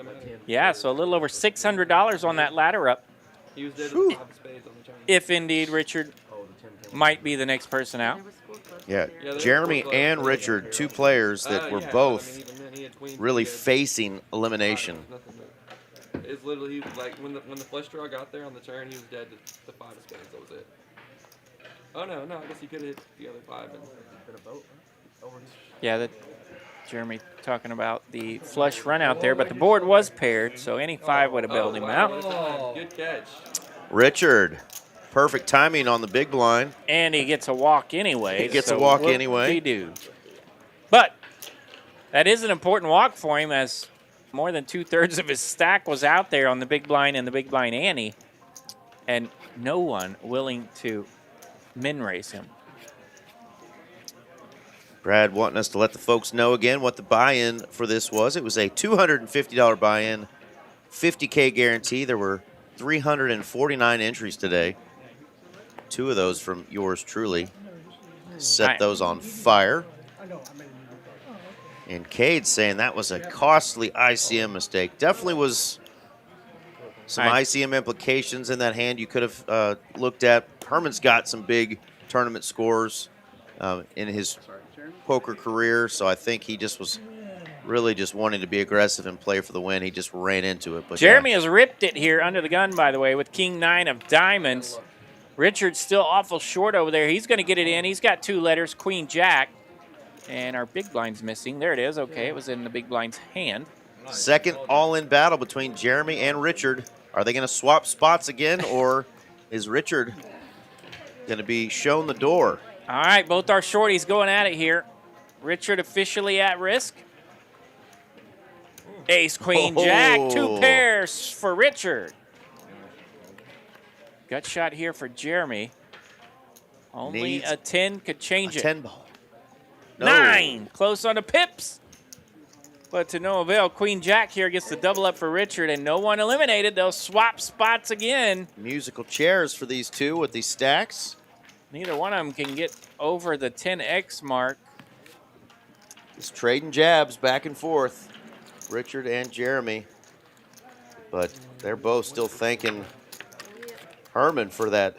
Yeah, so a little over $600 on that ladder up. He was there to 5 of spades on the turn. If indeed Richard might be the next person out. Yeah, Jeremy and Richard, 2 players that were both really facing elimination. It's literally like when the flush draw got there on the turn, he was dead to 5 of spades. That was it. Oh no, I guess he could have hit the other 5 and been a boat. Yeah, that Jeremy talking about the flush run out there, but the board was paired, so any 5 would have bailed him out. Good catch. Richard, perfect timing on the big blind. And he gets a walk anyway. He gets a walk anyway. He do. But that is an important walk for him, as more than 2/3 of his stack was out there on the big blind and the big blind ante, and no one willing to min race him. Brad wanting us to let the folks know again what the buy-in for this was. It was a $250 buy-in, 50K guarantee. There were 349 entries today. 2 of those from yours truly. Set those on fire. And Cade's saying that was a costly ICM mistake. Definitely was some ICM implications in that hand you could have looked at. Herman's got some big tournament scores in his poker career, so I think he just was really just wanting to be aggressive and play for the win. He just ran into it. But Jeremy has ripped it here under the gun, by the way, with King 9 of diamonds. Richard's still awful short over there. He's going to get it in. He's got 2 letters, Queen Jack. And our big blind's missing. There it is. Okay, it was in the big blind's hand. Second all-in battle between Jeremy and Richard. Are they going to swap spots again, or is Richard going to be shown the door? All right, both our shorties going at it here. Richard officially at risk. Ace, Queen, Jack. 2 pairs for Richard. Gut shot here for Jeremy. Only Needs a 10 could change it. 10 ball. No. 9. Close on the pips. But to no avail. Queen Jack here gets the double up for Richard, and no one eliminated. They'll swap spots again. Musical chairs for these 2 with these stacks. Neither one of them can get over the 10x mark. Just trading jabs back and forth, Richard and Jeremy. But they're both still thanking Herman for that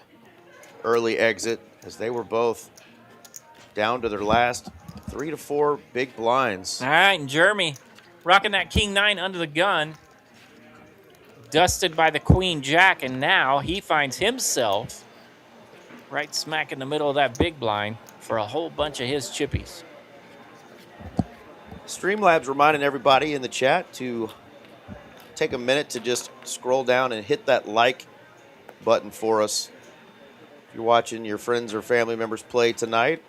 early exit, as they were both down to their last 3 to 4 big blinds. All right, and Jeremy rocking that King 9 under the gun. Dusted by the Queen Jack, and now he finds himself right smack in the middle of that big blind for a whole bunch of his chippies. Streamlabs reminding everybody in the chat to take a minute to just scroll down and hit that like button for us. If you're watching your friends or family members play tonight,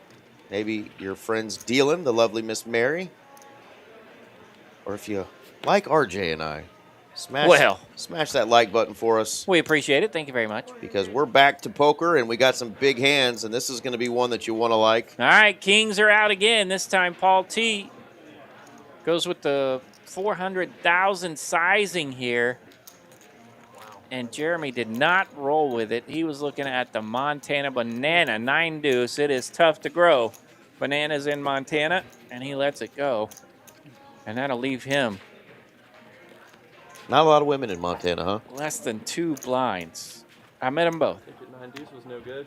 maybe your friend's dealing, the lovely Miss Mary, or if you like RJ and I, smash that like button for us. We appreciate it. Thank you very much. Because we're back to poker, and we got some big hands, and this is going to be one that you want to like. All right, Kings are out again. This time Paul T goes with the 400,000 sizing here. And Jeremy did not roll with it. He was looking at the Montana Banana 9 deuce. It is tough to grow bananas in Montana, and he lets it go. And that'll leave him not a lot of women in Montana, huh? less than 2 blinds. I met them both. I think that 9 deuce was no good.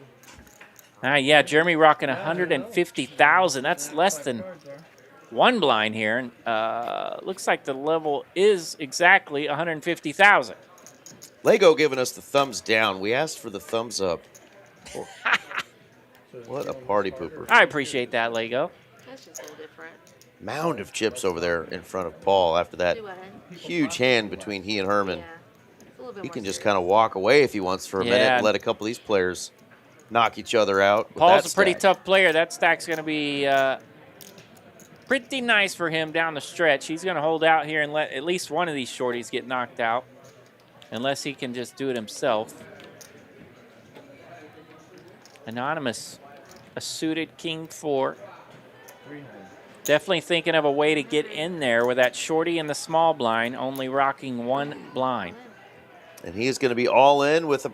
Yeah, Jeremy rocking 150,000. That's less than 1 blind here. And looks like the level is exactly 150,000. Lego giving us the thumbs down. We asked for the thumbs up. Oh. What a party pooper. I appreciate that, Lego. That's just a little different. Mound of chips over there in front of Paul after that huge hand between he and Herman. Yeah. He can just kind of walk away if he wants for a minute and let a couple of these players knock each other out. Paul's a pretty tough player. That stack's going to be pretty nice for him down the stretch. He's going to hold out here and let at least one of these shorties get knocked out, unless he can just do it himself. Anonymous, a suited King 4. Definitely thinking of a way to get in there with that shorty in the small blind, only rocking 1 blind. And he is going to be all in with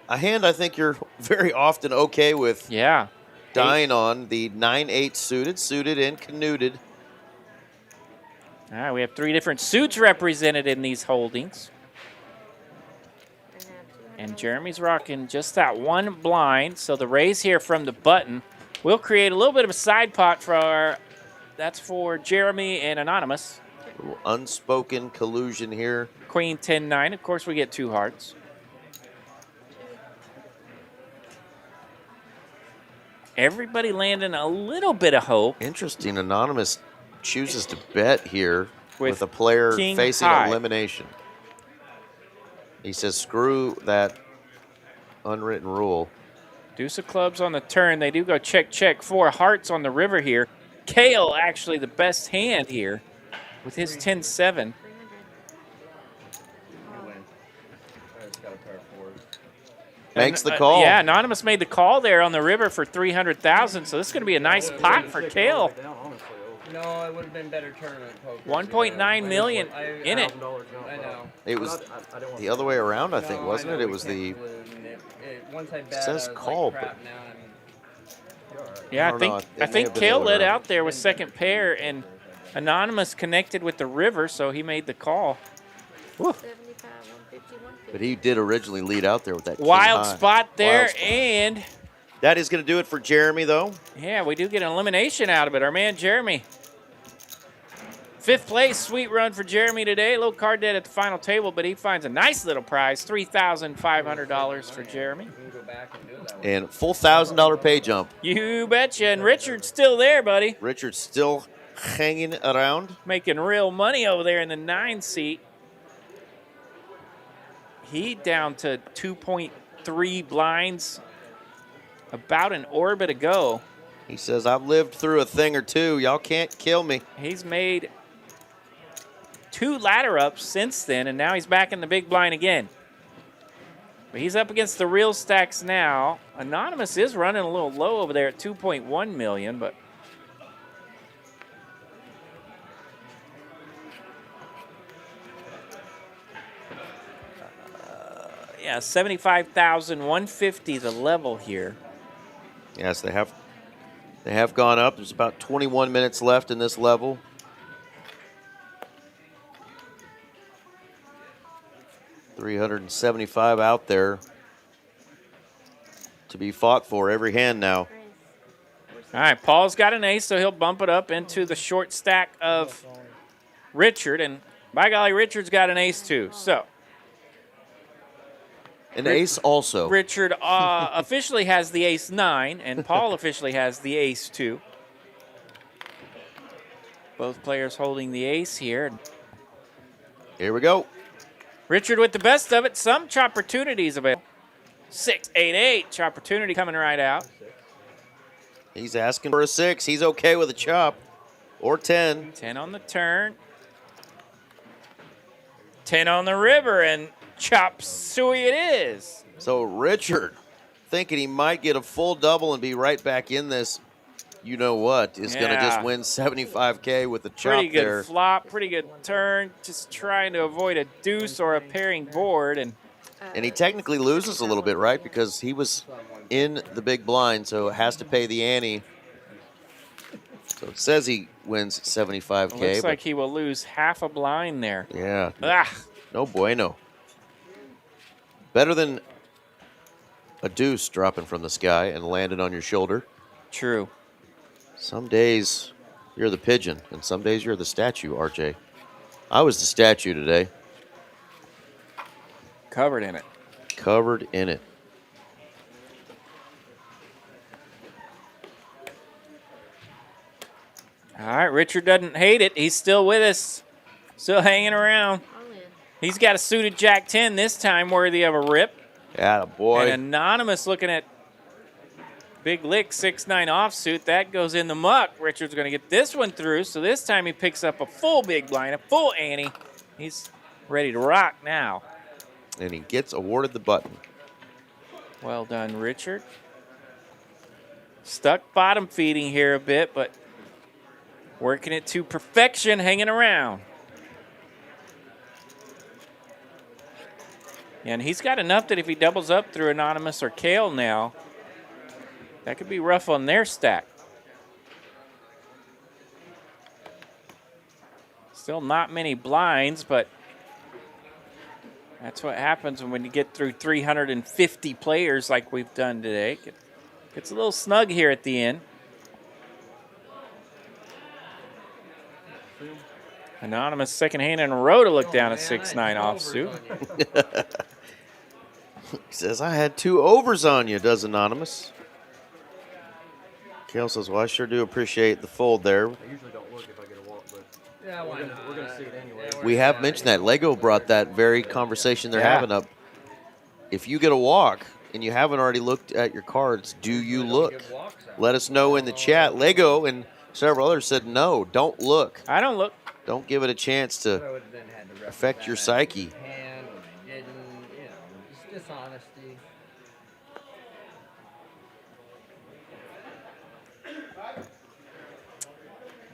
a hand I think you're very often okay with. Yeah. Dying on the 9-8 suited and canuted. All right, we have 3 different suits represented in these holdings. And Jeremy's rocking just that one blind. So the raise here from the button will create a little bit of a side pot that's for Jeremy and Anonymous. A little unspoken collusion here. Queen 10-9. Of course, we get 2 hearts. Everybody landing a little bit of hope. Interesting. Anonymous chooses to bet here with a With player king facing high. elimination. He says, screw that unwritten rule. Deuce of clubs on the turn. They do go check, check. 4 hearts on the river here. Kale actually the best hand here with his 10-7. Makes the call. Yeah, Anonymous made the call there on the river for 300,000. So this is going to be a nice pot for Kale. No, it would have been better tournament poker. 1.9 million in it. I know. It was the other way around, I think, wasn't it? It was the. Once I It bet, says I was call, like, crap, now Yeah, I don't know. I It may think have been Kale the other way led around. out there with second pair, and Anonymous connected with the river, so he made the call. Woo. 75, 150, 150. But he did originally lead out there with that king Wild high. spot there, Wild spot. and That is going to do it for Jeremy, though. yeah, we do get an elimination out of it. Our man Jeremy. 5th place, sweet run for Jeremy today. A little card dead at the final table, but he finds a nice little prize, $3,500 for Jeremy. And full $1,000 pay jump. You betcha, and Richard's still there, buddy. Richard's still hanging around. Making real money over there in the 9 seat. He down to 2.3 blinds, about an orbit ago. He says, I've lived through a thing or two. Y'all can't kill me. He's made 2 ladder ups since then, and now he's back in the big blind again. But he's up against the real stacks now. Anonymous is running a little low over there at 2.1 million, but yeah, 75,150 the level here. Yes, they have gone up. There's about 21 minutes left in this level. $375 out there to be fought for every hand now. All right, Paul's got an ace, so he'll bump it up into the short stack of Richard, and by golly, Richard's got an ace too. So An ace also. Richard officially has the ace-9, and Paul officially has the ace-2. Both players holding the ace here. Here we go. Richard with the best of it. Some opportunities available. 6-8-8. Opportunity coming right out. He's asking for a 6. He's okay with a chop. Or 10. 10 on the turn. 10 on the river, and chop suey it is. So Richard, thinking he might get a full double and be right back in this, you know what, is going to just win $75K with the chop Pretty good there. flop, pretty good turn. Just trying to avoid a deuce or a pairing board. And he technically loses a little bit, right? Because he was in the big blind, so has to pay the ante. So it says he wins $75K. Looks like he will lose half a blind there. Yeah. Ah. No bueno. Better than a deuce dropping from the sky and landing on your shoulder. True. Some days you're the pigeon, and some days you're the statue, RJ. I was the statue today. Covered in it. Covered in it. All right, Richard doesn't hate it. He's still with us. Still hanging around. He's got a suited Jack 10 this time, worthy of a rip. Yeah, boy. And Anonymous looking at big lick, 6-9 offsuit. That goes in the muck. Richard's going to get this one through, so this time he picks up a full big blind, a full ante. He's ready to rock now. And he gets awarded the button. Well done, Richard. Stuck bottom feeding here a bit, but working it to perfection, hanging around. And he's got enough that if he doubles up through Anonymous or Kale now, that could be rough on their stack. Still not many blinds, but that's what happens when you get through 350 players like we've done today. Gets a little snug here at the end. Anonymous second hand in a row to look down at 6-9 offsuit. He says, I had 2 overs on you, does Anonymous. Kale says, well, I sure do appreciate the fold there. I usually don't look if I get a walk, but Yeah, we're gonna see it anyway. We have mentioned that. Lego brought that very conversation they're having up. If you get a walk and you haven't already looked at your cards, do you look? Let us know in the chat. Lego and several others said, no, don't look. I don't look. Don't give it a chance to affect your psyche. Hand or they didn't, you know, just dishonesty.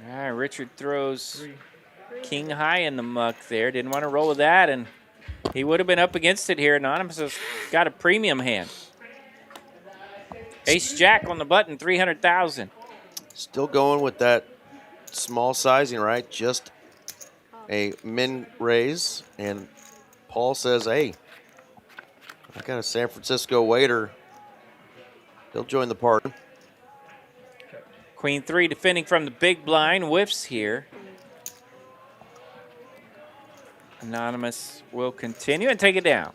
All right, Richard throws king high in the muck there. Didn't want to roll with that, and he would have been up against it here. Anonymous has got a premium hand. Ace Jack on the button, 300,000. Still going with that small sizing, right? Just a min raise, and Paul says, hey, I got a San Francisco waiter. He'll join the party. Queen 3 defending from the big blind, whiffs here. Anonymous will continue and take it down.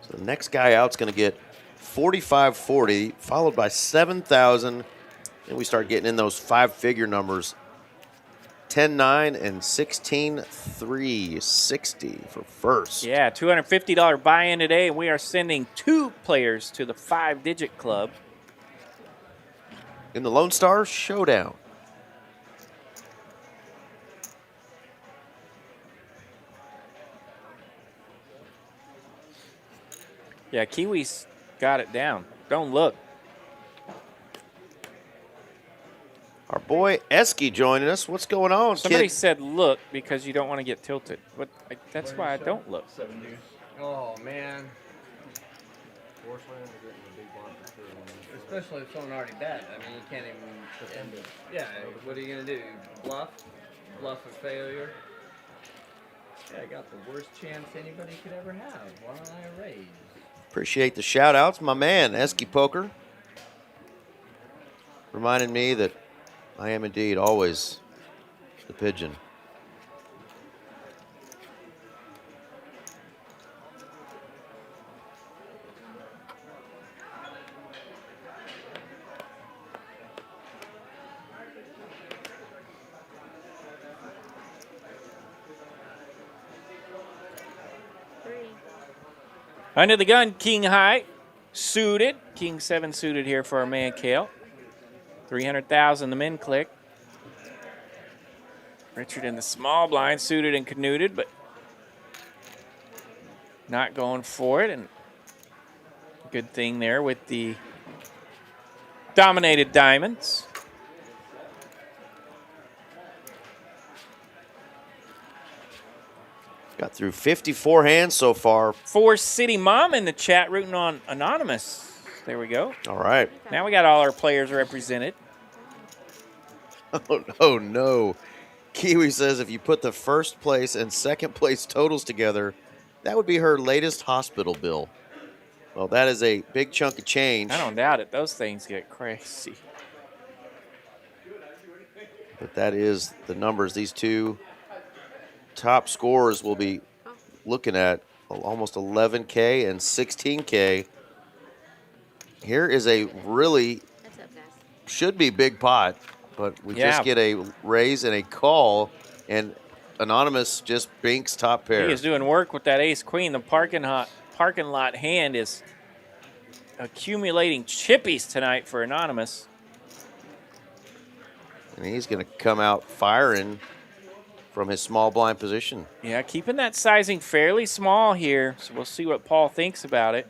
So the next guy out's going to get 4540, followed by 7,000. Then we start getting in those 5-figure numbers. 10-9 and 16-360 for first. Yeah, $250 buy-in today, and we are sending 2 players to the 5-digit club. In the Lone Star Showdown. Yeah, Kiwi's got it down. Don't look. Our boy Esky joining us. What's going on, Somebody kid? said look because you don't want to get tilted. But that's why I don't look. Oh, man. Especially if someone already bet. I mean, you can't even defend it. Yeah, what are you going to do? Bluff? Bluff or failure? Yeah, I got the worst chance anybody could ever have. Why don't I raise? Appreciate the shout outs. My man, Esky Poker, reminding me that I am indeed always the pigeon. Under the gun, king high, suited. King 7 suited here for our man Kale. 300,000 the min click. Richard in the small blind, suited and canuted, but not going for it. And good thing there with the dominated diamonds. Got through 54 hands so far. 4 City Mom in the chat rooting on Anonymous. There we go. All right. Now we got all our players represented. Oh, no. Kiwi says if you put the first place and second place totals together, that would be her latest hospital bill. Well, that is a big chunk of change. I don't doubt it. Those things get crazy. But that is the numbers these two top scorers will be looking at, almost 11K and 16K. Here is a really, should be big pot, but we just get a raise and a call, and Anonymous just binks top pair. He is doing work with that ace-queen. The parking lot hand is accumulating chippies tonight for Anonymous. And he's going to come out firing from his small blind position. Yeah, keeping that sizing fairly small here, so we'll see what Paul thinks about it.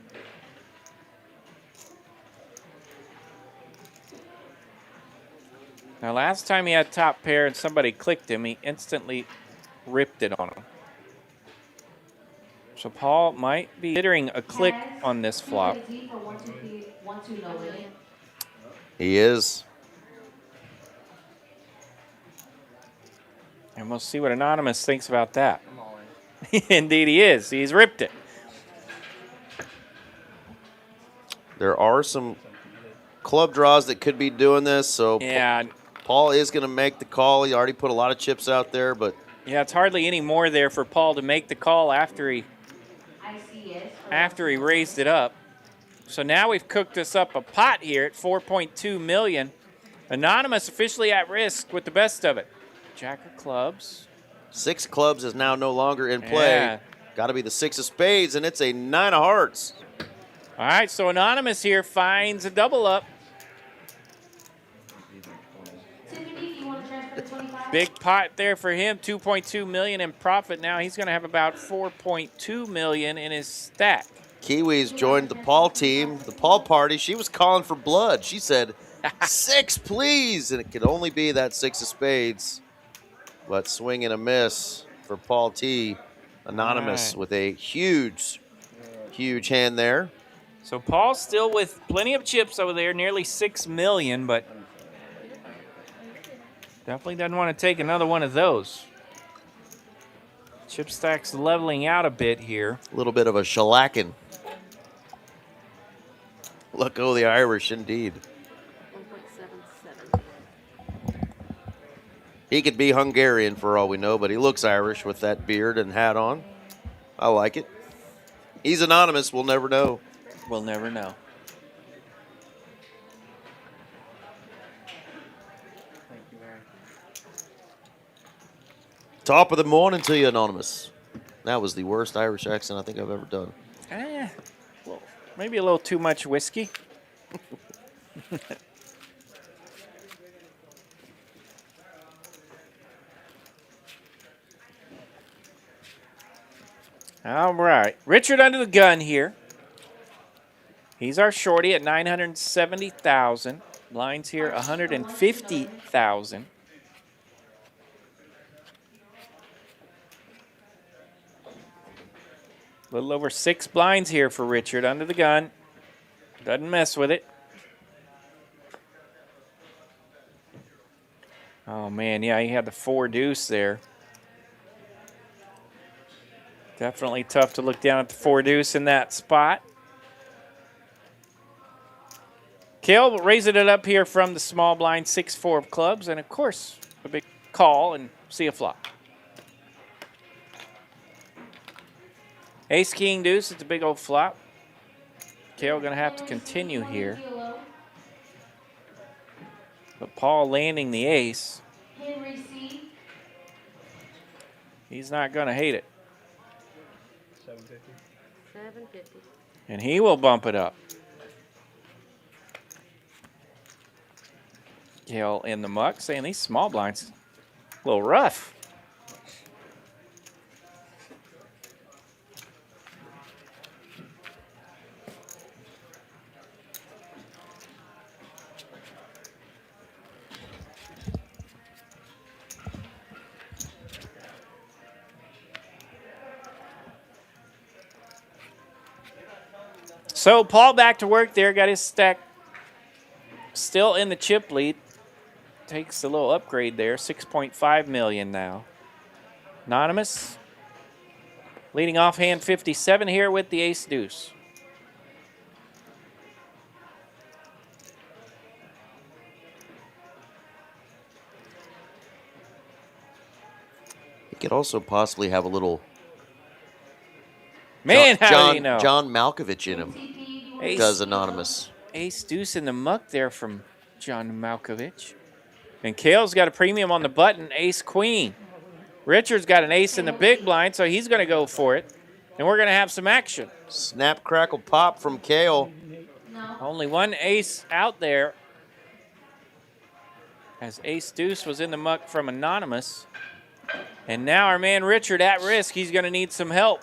Now, last time he had top pair and somebody clicked him, he instantly ripped it on him. So Paul might be considering a click on this flop. He is. And we'll see what Anonymous thinks about that. I'm all in. Indeed he is. He's ripped it. There are some club draws that could be doing this, so Yeah. Paul is going to make the call. He already put a lot of chips out there, but Yeah, it's hardly any more there for Paul to make the call after he raised it up. So now we've cooked us up a pot here at 4.2 million. Anonymous officially at risk with the best of it. Jack of clubs. 6 clubs is now no longer in play. Yeah. Got to be the 6 of spades, and it's a 9 of hearts. All right, so Anonymous here finds a double up. Big pot there for him, 2.2 million in profit. Now he's going to have about 4.2 million in his stack. Kiwis joined the Paul team, the Paul party. She was calling for blood. She said, 6, please. And it could only be that 6 of spades. But swing and a miss for Paul T. Anonymous with a huge, huge hand there. So Paul's still with plenty of chips over there, nearly 6 million, but definitely doesn't want to take another one of those. Chip stack's leveling out a bit here. A little bit of a shellacking. Look, oh, the Irish, indeed. 1.77. He could be Hungarian for all we know, but he looks Irish with that beard and hat on. I like it. He's anonymous. We'll never know. We'll never know. Top of the morning to you, Anonymous. That was the worst Irish accent I think I've ever done. Well, maybe a little too much whiskey. All right. Richard under the gun here. He's our shorty at 970,000. Blinds here 150,000. A little over 6 blinds here for Richard under the gun. Doesn't mess with it. Oh, man, yeah, he had the 4 deuce there. Definitely tough to look down at the 4 deuce in that spot. Kale raising it up here from the small blind, 6-4 of clubs, and of course, a big call and see a flop. Ace, king, deuce, it's a big old flop. Kale going to have to continue here. But Paul landing the ace. He's not going to hate it. 750. 750. And he will bump it up. Kale in the muck saying these small blinds a little rough. So Paul back to work there, got his stack still in the chip lead. Takes a little upgrade there, 6.5 million now. Anonymous leading off hand 57 here with the ace deuce. He could also possibly have a little how do you know? John Malkovich in him. Ace, Does Anonymous. Ace deuce in the muck there from John Malkovich. And Kale's got a premium on the button, ace queen. Richard's got an ace in the big blind, so he's going to go for it. And we're going to have some action. Snap, crackle, pop from Kale. Only one ace out there. As ace deuce was in the muck from Anonymous. And now our man Richard at risk. He's going to need some help.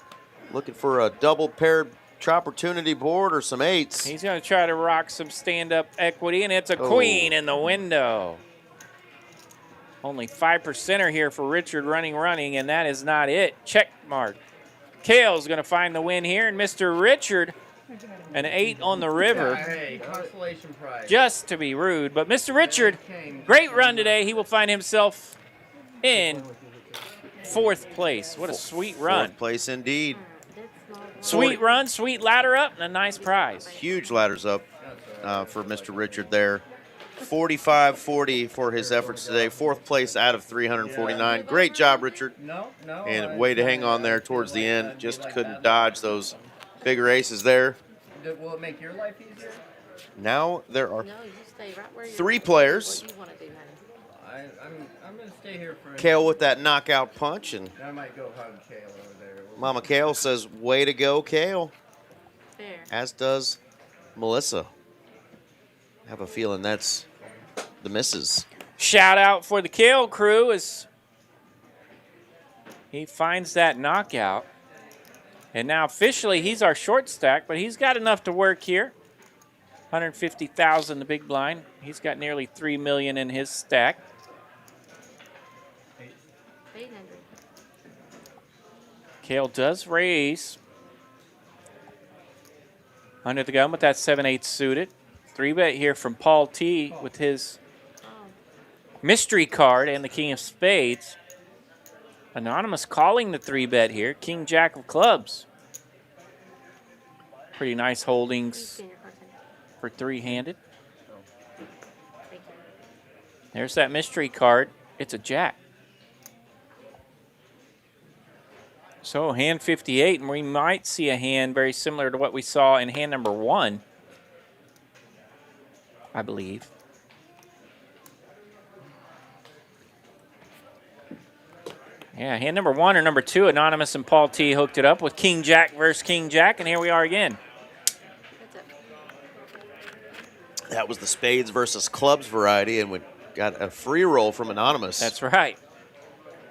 Looking for a double paired opportunity board or some 8s. He's going to try to rock some stand-up equity, and it's a queen in the window. Only 5%er here for Richard running, and that is not it. Check mark. Kale's going to find the win here, and Mr. Richard, an 8 on the river. Hey, consolation prize. Just to be rude, but Mr. Richard, great run today. He will find himself in 4th place. What a sweet run. 4th place indeed. Sweet run, sweet ladder up, and a nice prize. Huge ladders up for Mr. Richard there. 45-40 for his efforts today. 4th place out of 349. Great job, Richard. No. And way to hang on there towards the end. Just couldn't dodge those bigger aces there. Will it make your life easier? Now there are No, you stay right where you're 3 players. What do you want to do, honey? I'm going to stay here for Kale with that knockout punch, and I might go hug Kale over there. Mama Kale says, way to go, Kale. Fair. As does Melissa. I have a feeling that's the missus. Shout out for the Kale crew as he finds that knockout. And now officially he's our short stack, but he's got enough to work here. 150,000 the big blind. He's got nearly 3 million in his stack. 800. Kale does raise. Under the gun with that 7/8 suited. 3-bet here from Paul T with his mystery card and the king of spades. Anonymous calling the 3-bet here. King Jack of clubs. Pretty nice holdings for 3-handed. There's that mystery card. It's a jack. So hand 58, and we might see a hand very similar to what we saw in hand number 1, I believe. Yeah, hand number 1 or number 2, Anonymous and Paul T hooked it up with King Jack versus King Jack, and here we are again. That was the spades versus clubs variety, and we got a free roll from Anonymous. That's right.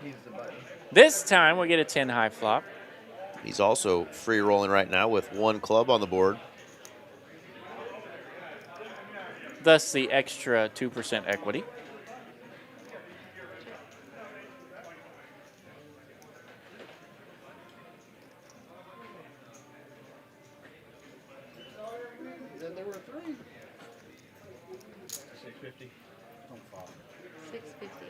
He's the buddy. This time we get a 10 high flop. He's also free rolling right now with 1 club on the board. Thus the extra 2% equity. Then there were 3. 650. 650.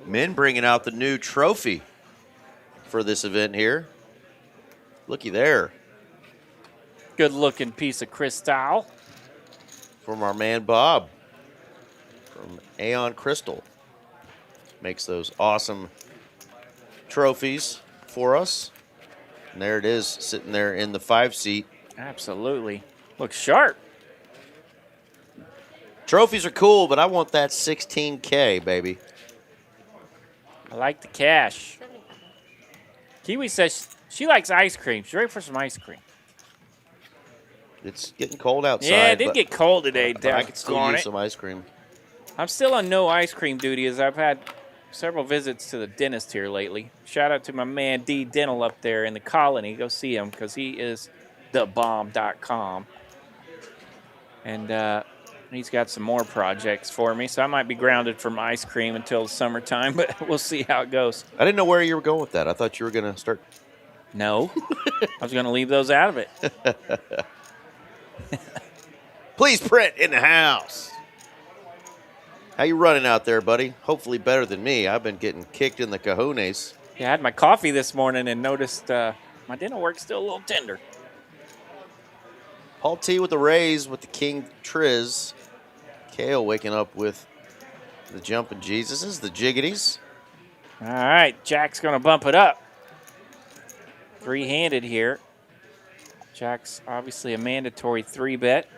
Men bringing out the new trophy for this event here. Looky there. Good looking piece of crystal. From our man Bob. From Aeon Crystal. Makes those awesome trophies for us. And there it is, sitting there in the 5 seat. Absolutely. Looks sharp. Trophies are cool, but I want that 16K, baby. I like the cash. Kiwi says she likes ice cream. She's ready for some ice cream. It's getting cold outside. Yeah, it did get cold today. But I could still use some ice cream. I'm still on no ice cream duty as I've had several visits to the dentist here lately. Shout out to my man D Dental up there in the colony. Go see him because he is thebomb.com. And he's got some more projects for me, so I might be grounded from ice cream until the summertime, but we'll see how it goes. I didn't know where you were going with that. I thought you were going to start. No. I was going to leave those out of it. Please print in the house. How you running out there, buddy? Hopefully better than me. I've been getting kicked in the cojones. Yeah, I had my coffee this morning and noticed my dental work's still a little tender. Paul T with the raise with the King Triz. Kale waking up with the jumping Jesuses, the jiggities. All right, Jack's going to bump it up. 3-handed here. Jack's obviously a mandatory 3-bet.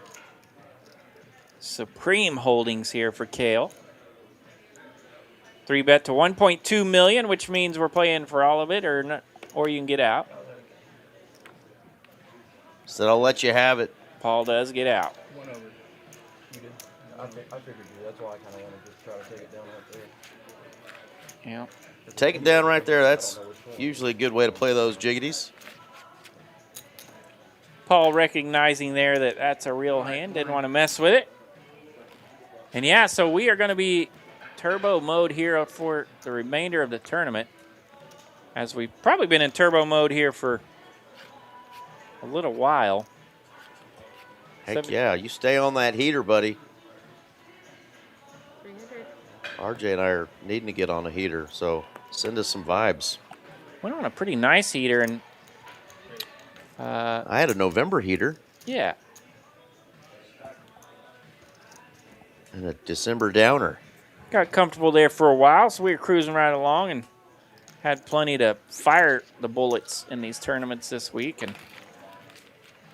Supreme holdings here for Kale. 3-bet to 1.2 million, which means we're playing for all of it, or not, or you can get out. Said I'll let you have it. Paul does get out. 1 over. You did? I figured you. That's why I kind of wanted to try to take it down right there. Yeah. Take it down right there. That's usually a good way to play those jiggities. Paul recognizing there that that's a real hand, didn't want to mess with it. And yeah, so we are going to be turbo mode here for the remainder of the tournament, as we've probably been in turbo mode here for a little while. Heck yeah, you stay on that heater, buddy. 300. RJ and I are needing to get on a heater, so send us some vibes. Went on a pretty nice heater, and I had a November heater. Yeah. And a December downer. Got comfortable there for a while, so we were cruising right along and had plenty to fire the bullets in these tournaments this week. And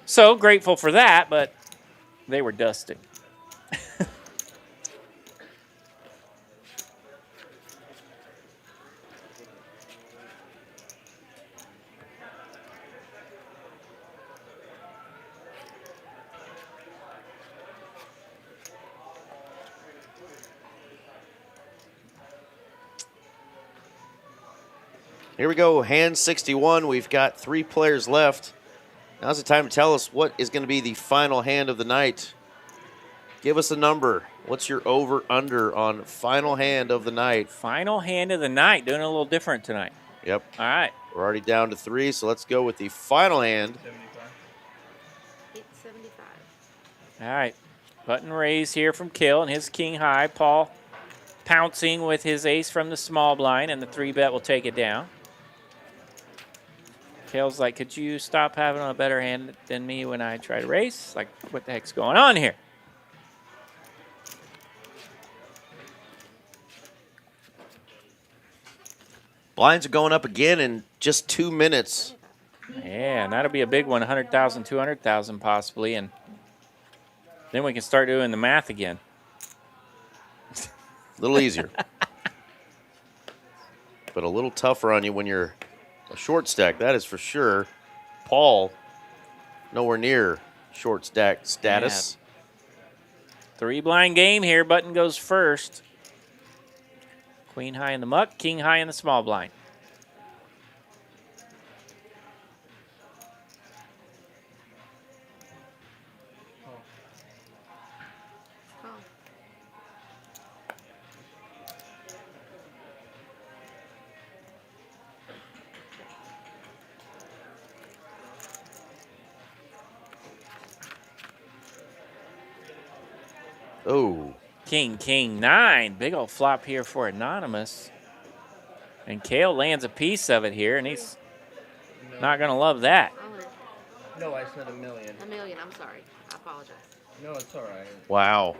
so grateful for that, but they were dusting. Here we go, hand 61. We've got 3 players left. Now's the time to tell us what is going to be the final hand of the night. Give us a number. What's your over-under on final hand of the night? Final hand of the night. Doing it a little different tonight. Yep. All right. We're already down to 3, so let's go with the final hand. 875. All right. Button raise here from Kale and his king high. Paul pouncing with his ace from the small blind, and the 3-bet will take it down. Kale's like, could you stop having a better hand than me when I try to race? Like, what the heck's going on here? Blinds are going up again in just 2 minutes. Yeah, and that'll be a big one, 100,000, 200,000 possibly, and then we can start doing the math again. A little easier. But a little tougher on you when you're a short stack, that is for sure. Paul, nowhere near short stack status. Yeah. 3-blind game here. Button goes first. Queen high in the muck, king high in the small blind. Oh. King, king, 9. Big old flop here for Anonymous. And Kale lands a piece of it here, and he's not going to love that. No, I said $1 million. $1 million, I'm sorry. I apologize. No, it's all right. Wow.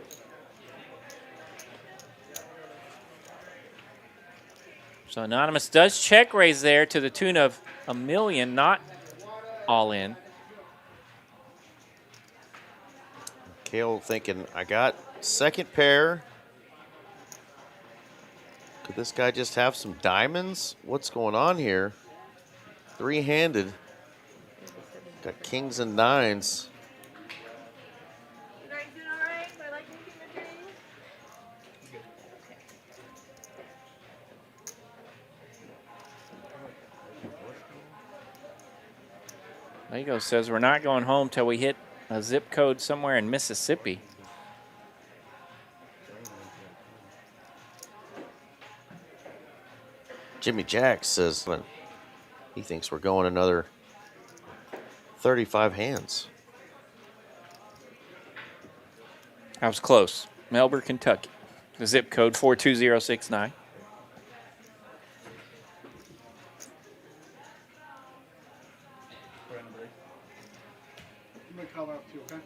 So Anonymous does check raise there to the tune of $1 million, not all in. Kale thinking, I got second pair. Could this guy just have some diamonds? What's going on here? 3-handed. Got kings and 9s. You guys doing all right? I like making the dream. Lego says we're not going home till we hit a zip code somewhere in Mississippi. Jimmy Jack says he thinks we're going another 35 hands. I was close. Melbourne, Kentucky. The zip code 42069. I'm gonna call out too, okay?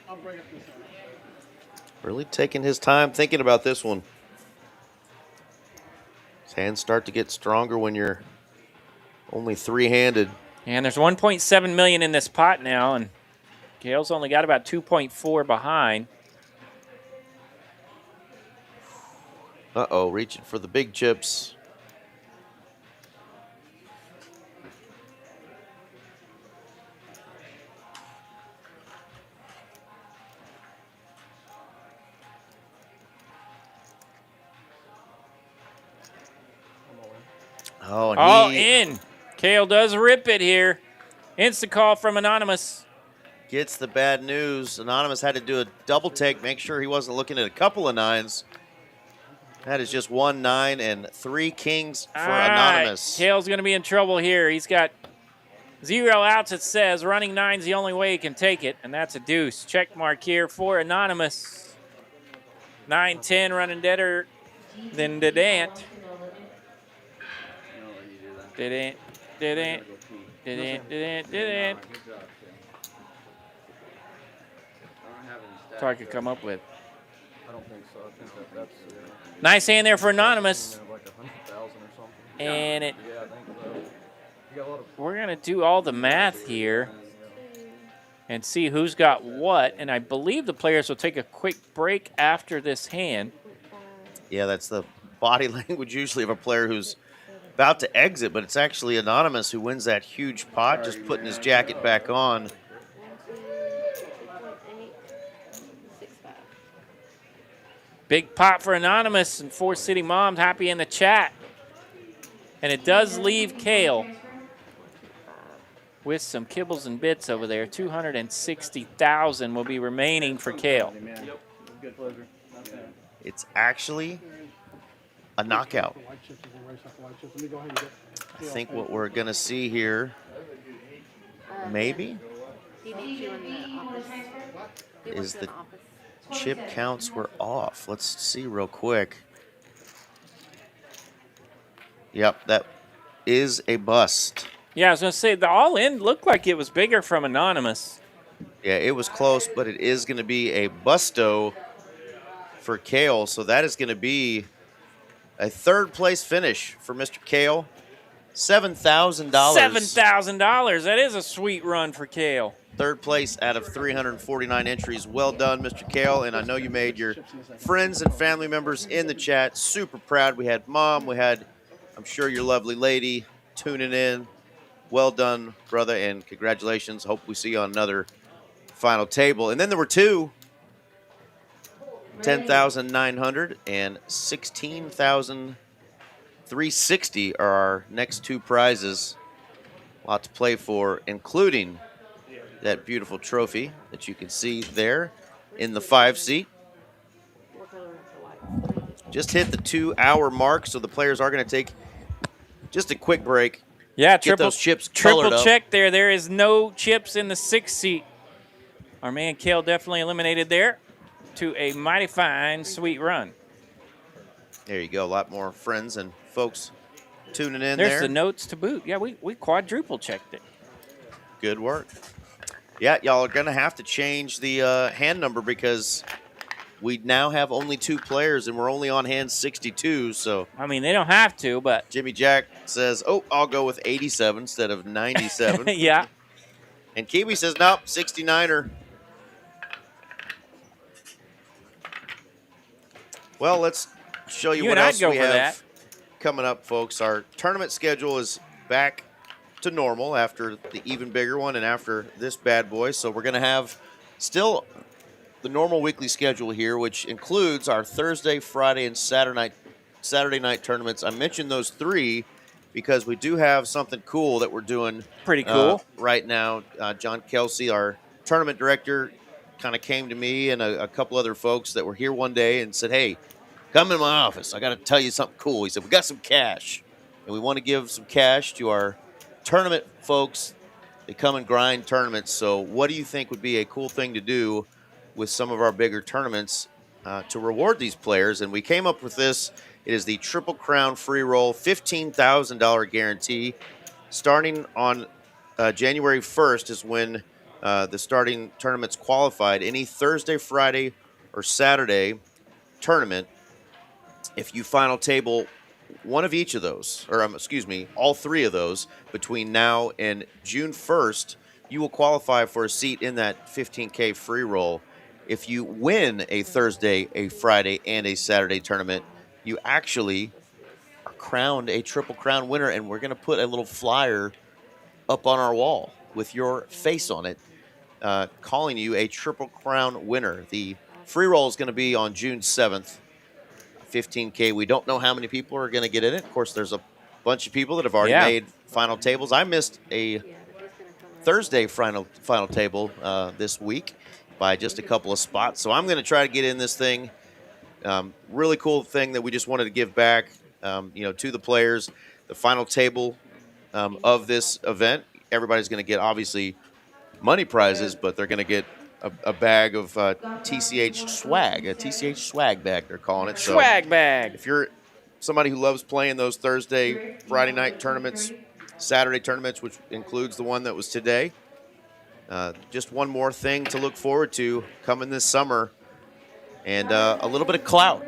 I'll bring up this one. Really taking his time thinking about this one. His hands start to get stronger when you're only 3-handed. And there's 1.7 million in this pot now, and Kale's only got about 2.4 behind. Uh-oh, reaching for the big chips. Oh, and All in. Kale does rip it here. Instant call from Anonymous. Gets the bad news. Anonymous had to do a double take, make sure he wasn't looking at a couple of nines. That is just 1 9 and 3 kings for Anonymous. Kale's going to be in trouble here. He's got 0 outs, it says. Running 9's the only way he can take it, and that's a deuce. Check mark here for Anonymous. 9-10 running deader than Didant. Didn't. That's all I could come up with. I don't think so. I think that's Nice hand there for Anonymous. like 100,000 or something. And Yeah, I think so. You got a lot of we're going to do all the math here and see who's got what. And I believe the players will take a quick break after this hand. Yeah, that's the body language usually of a player who's about to exit, but it's actually Anonymous who wins that huge pot, just putting his jacket back on. Big pot for Anonymous, and 4 City Moms happy in the chat. And it does leave Kale with some kibbles and bits over there. 260,000 will be remaining for Kale. Good pleasure. It's actually a knockout. I think what we're going to see here, maybe, is the chip counts were off. Let's see real quick. Yep, that is a bust. Yeah, I was going to say, the all-in looked like it was bigger from Anonymous. Yeah, it was close, but it is going to be a busto for Kale. So that is going to be a third-place finish for Mr. Kale. $7,000. $7,000. That is a sweet run for Kale. Third place out of 349 entries. Well done, Mr. Kale. And I know you made your friends and family members in the chat super proud. We had Mom. We had, I'm sure, your lovely lady tuning in. Well done, brother, and congratulations. Hope we see you on another final table. And then there were 2. 10,900 and 16,360 are our next 2 prizes. A lot to play for, including that beautiful trophy that you can see there in the 5 seat. Just hit the 2-hour mark, so the players are going to take just a quick break. Yeah, Get those chips colored triple up. check there. There is no chips in the 6 seat. Our man Kale definitely eliminated there to a mighty fine, sweet run. There you go. A lot more friends and folks tuning in There's there. the notes to boot. Yeah, we quadruple checked it. Good work. Yeah, y'all are going to have to change the hand number because we now have only 2 players and we're only on hand 62. So I mean, they don't have to, but Jimmy Jack says, oh, I'll go with 87 instead of 97. yeah. And Kiwi says, nope, 69er. Well, let's show you what and I'd else go we for have that. coming up, folks. Our tournament schedule is back to normal after the even bigger one and after this bad boy. So we're going to have still the normal weekly schedule here, which includes our Thursday, Friday, and Saturday night tournaments. I mentioned those 3 because we do have something cool that we're doing. Pretty cool. Right now. John Kelsey, our tournament director, kind of came to me and a couple other folks that were here one day and said, hey, come in my office. I got to tell you something cool. He said, we got some cash, and we want to give some cash to our tournament folks. They come and grind tournaments. So what do you think would be a cool thing to do with some of our bigger tournaments to reward these players? And we came up with this. It is the Triple Crown free roll, $15,000 guarantee. Starting on January 1st is when the starting tournaments qualified. Any Thursday, Friday, or Saturday tournament, if you final table one of each of those, or excuse me, all 3 of those between now and June 1st, you will qualify for a seat in that 15K free roll. If you win a Thursday, a Friday, and a Saturday tournament, you actually are crowned a Triple Crown winner, and we're going to put a little flyer up on our wall with your face on it, calling you a Triple Crown winner. The free roll is going to be on June 7th, 15K. We don't know how many people are going to get in it. Of course, there's a bunch of people that have already made final tables. I missed a Thursday final table this week by just a couple of spots. So I'm going to try to get in this thing. Really cool thing that we just wanted to give back, to the players. The final table of this event, everybody's going to get obviously money prizes, but they're going to get a bag of TCH swag, a TCH swag bag they're calling it. Swag bag. If you're somebody who loves playing those Thursday, Friday night tournaments, Saturday tournaments, which includes the one that was today, just one more thing to look forward to coming this summer, and a little bit of clout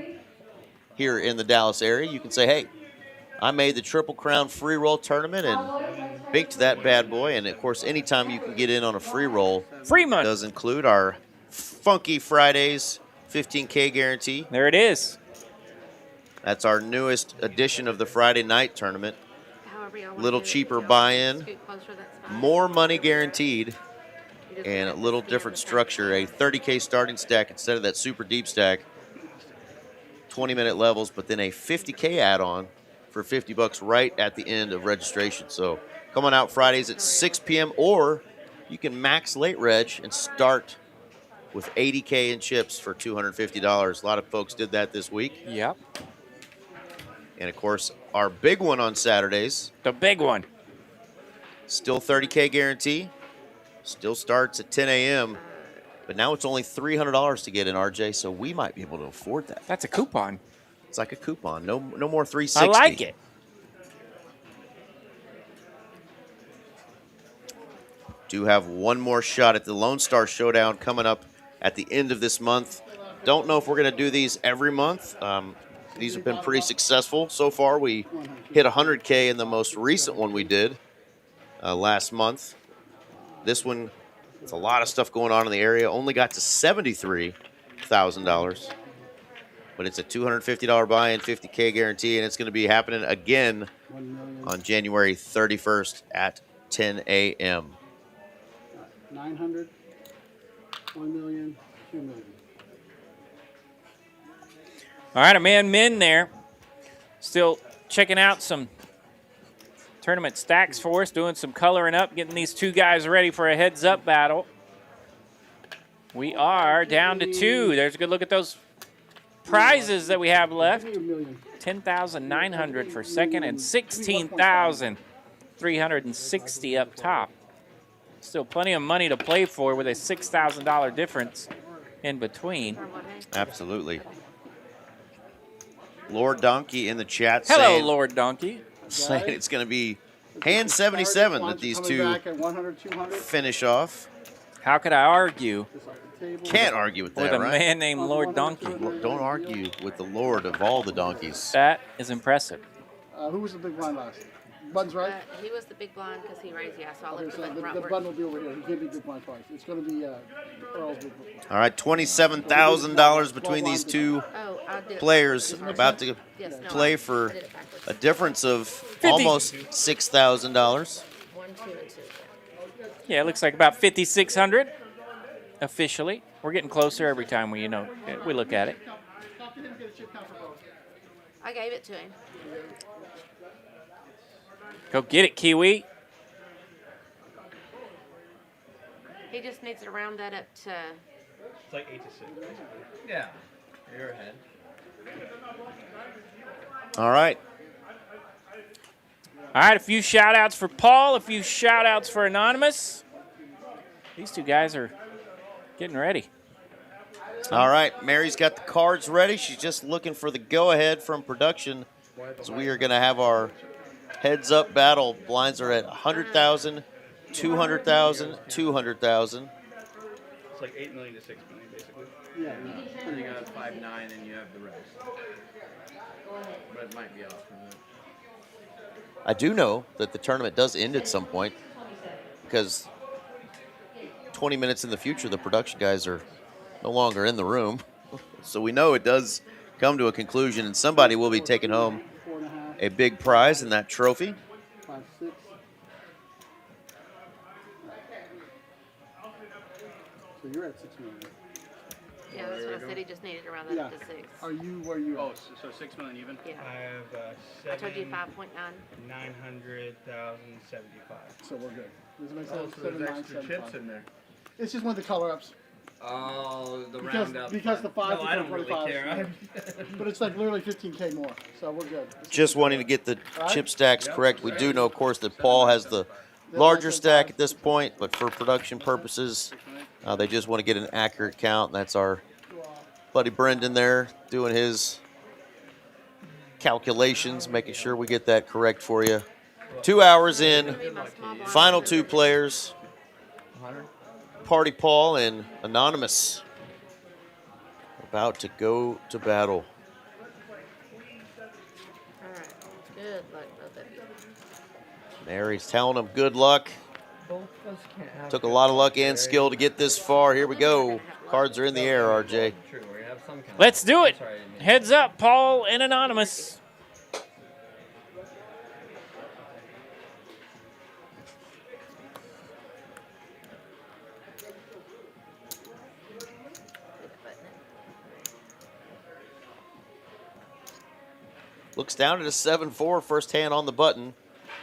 here in the Dallas area. You can say, hey, I made the Triple Crown free roll tournament and baked that bad boy. And, of course, anytime you can get in on a free roll, free money does include our Funky Fridays 15K guarantee. There it is. That's our newest edition of the Friday night tournament. Little cheaper buy-in, more money guaranteed, and a little different structure. A 30K starting stack instead of that super deep stack. 20-minute levels, but then a 50K add-on for $50 right at the end of registration. So come on out Fridays at 6 p.m. or you can max late reg and start with 80K in chips for $250. A lot of folks did that this week. Yep. And, of course, our big one on Saturdays. The big one. Still 30K guarantee. Still starts at 10 a.m. But now it's only $300 to get in, RJ, so we might be able to afford that. That's a coupon. It's like a coupon. No more 360. I like it. Do have one more shot at the Lone Star Showdown coming up at the end of this month. Don't know if we're going to do these every month. These have been pretty successful so far. We hit 100K in the most recent one we did last month. This one, it's a lot of stuff going on in the area. Only got to $73,000. But it's a $250 buy-in, 50K guarantee, and it's going to be happening again on January 31st at 10 a.m. 900, 1 million, 2 million. All right, a man Min there. Still checking out some tournament stacks for us, doing some coloring up, getting these two guys ready for a heads-up battle. We are down to 2. There's a good look at those prizes that we have left. 10,900 for second and 16,360 up top. Still plenty of money to play for with a $6,000 difference in between. Absolutely. Lord Donkey in the chat Hello, saying, Lord Donkey. Saying it's going to be hand 77 that these two finish off. How could I argue? Can't argue with that, with a right? man named Lord Donkey. Don't argue with the Lord of all the donkeys. That is impressive. Who was the big blind last? Bud's right? He was the big blind because he raised, yeah, so I'll look So at the Robert. Bud will be over here. He gave me big blind twice. It's going to be Earl's big blind. All right, $27,000 between these two players about to play for a difference of 50. almost $6,000. 1, 2, and 2. Yeah, it looks like about 5,600 officially. We're getting closer every time we look at it. I gave it to him. Go get it, Kiwi. He just needs to round that up to. It's like 8 to 6. Yeah, you're ahead. All right. All right, a few shout-outs for Paul, a few shout-outs for Anonymous. These two guys are getting ready. All right, Mary's got the cards ready. She's just looking for the go-ahead from production. So we are going to have our heads-up battle. Blinds are at 100,000, 200,000, 200,000. It's like 8 million to 6 million, basically. Yeah. You got 5-9 and you have the rest. But it might be off from that. I do know that the tournament does end at some point because 20 minutes in the future, the production guys are no longer in the room. So we know it does come to a conclusion, and somebody will be taking home a big prize in that trophy. 5, 6. So you're at 6 million. Yeah, that's what I said. He just needed to round that Yeah. up to 6. Are you where you Oh, are? so 6 million even? Yeah. I have I told you 5.9. 900,075. So we're good. Does it make Oh, sense? so there's 7, extra 9, chips 7, in there. It's just one of the color ups. Oh, the Because, roundup. because the 5 No, I don't really 25 care. but it's like literally 15K more. So we're good. Just wanting to get the All right. chip stacks correct. We do know, of course, that Paul has the larger stack at this point, but for production purposes, they just want to get an accurate count. And that's our buddy Brendan there doing his calculations, making sure we get that correct for you. 2 hours in, final 2 players, Party Paul and Anonymous, about to go to battle. All right. Good luck, both of you. Mary's telling him good luck. Both of us can't have Took a lot of luck and skill to get this far. Here we go. Cards are in the air, RJ. True, we're gonna have some kind Let's do it. Sorry, I didn't mean- Heads up, Paul and Anonymous. Looks down at a 7-4, first hand on the button.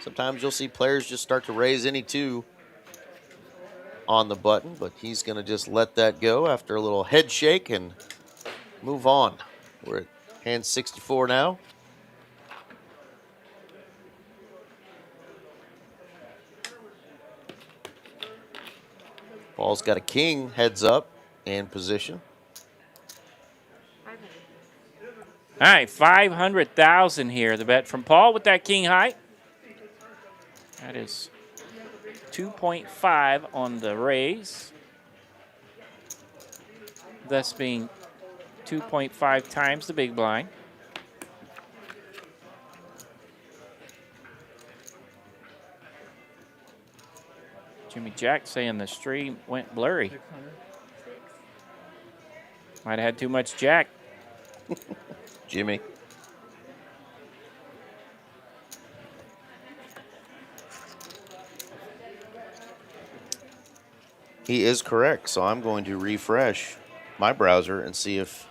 Sometimes you'll see players just start to raise any 2 on the button, but he's going to just let that go after a little head shake and move on. We're at hand 64 now. Paul's got a king heads up and position. All right, 500,000 here. The bet from Paul with that king high. That is 2.5 on the raise. Thus being 2.5 times the big blind. Jimmy Jack saying the stream went blurry. Might have had too much Jack. Jimmy. He is correct, so I'm going to refresh my browser and see if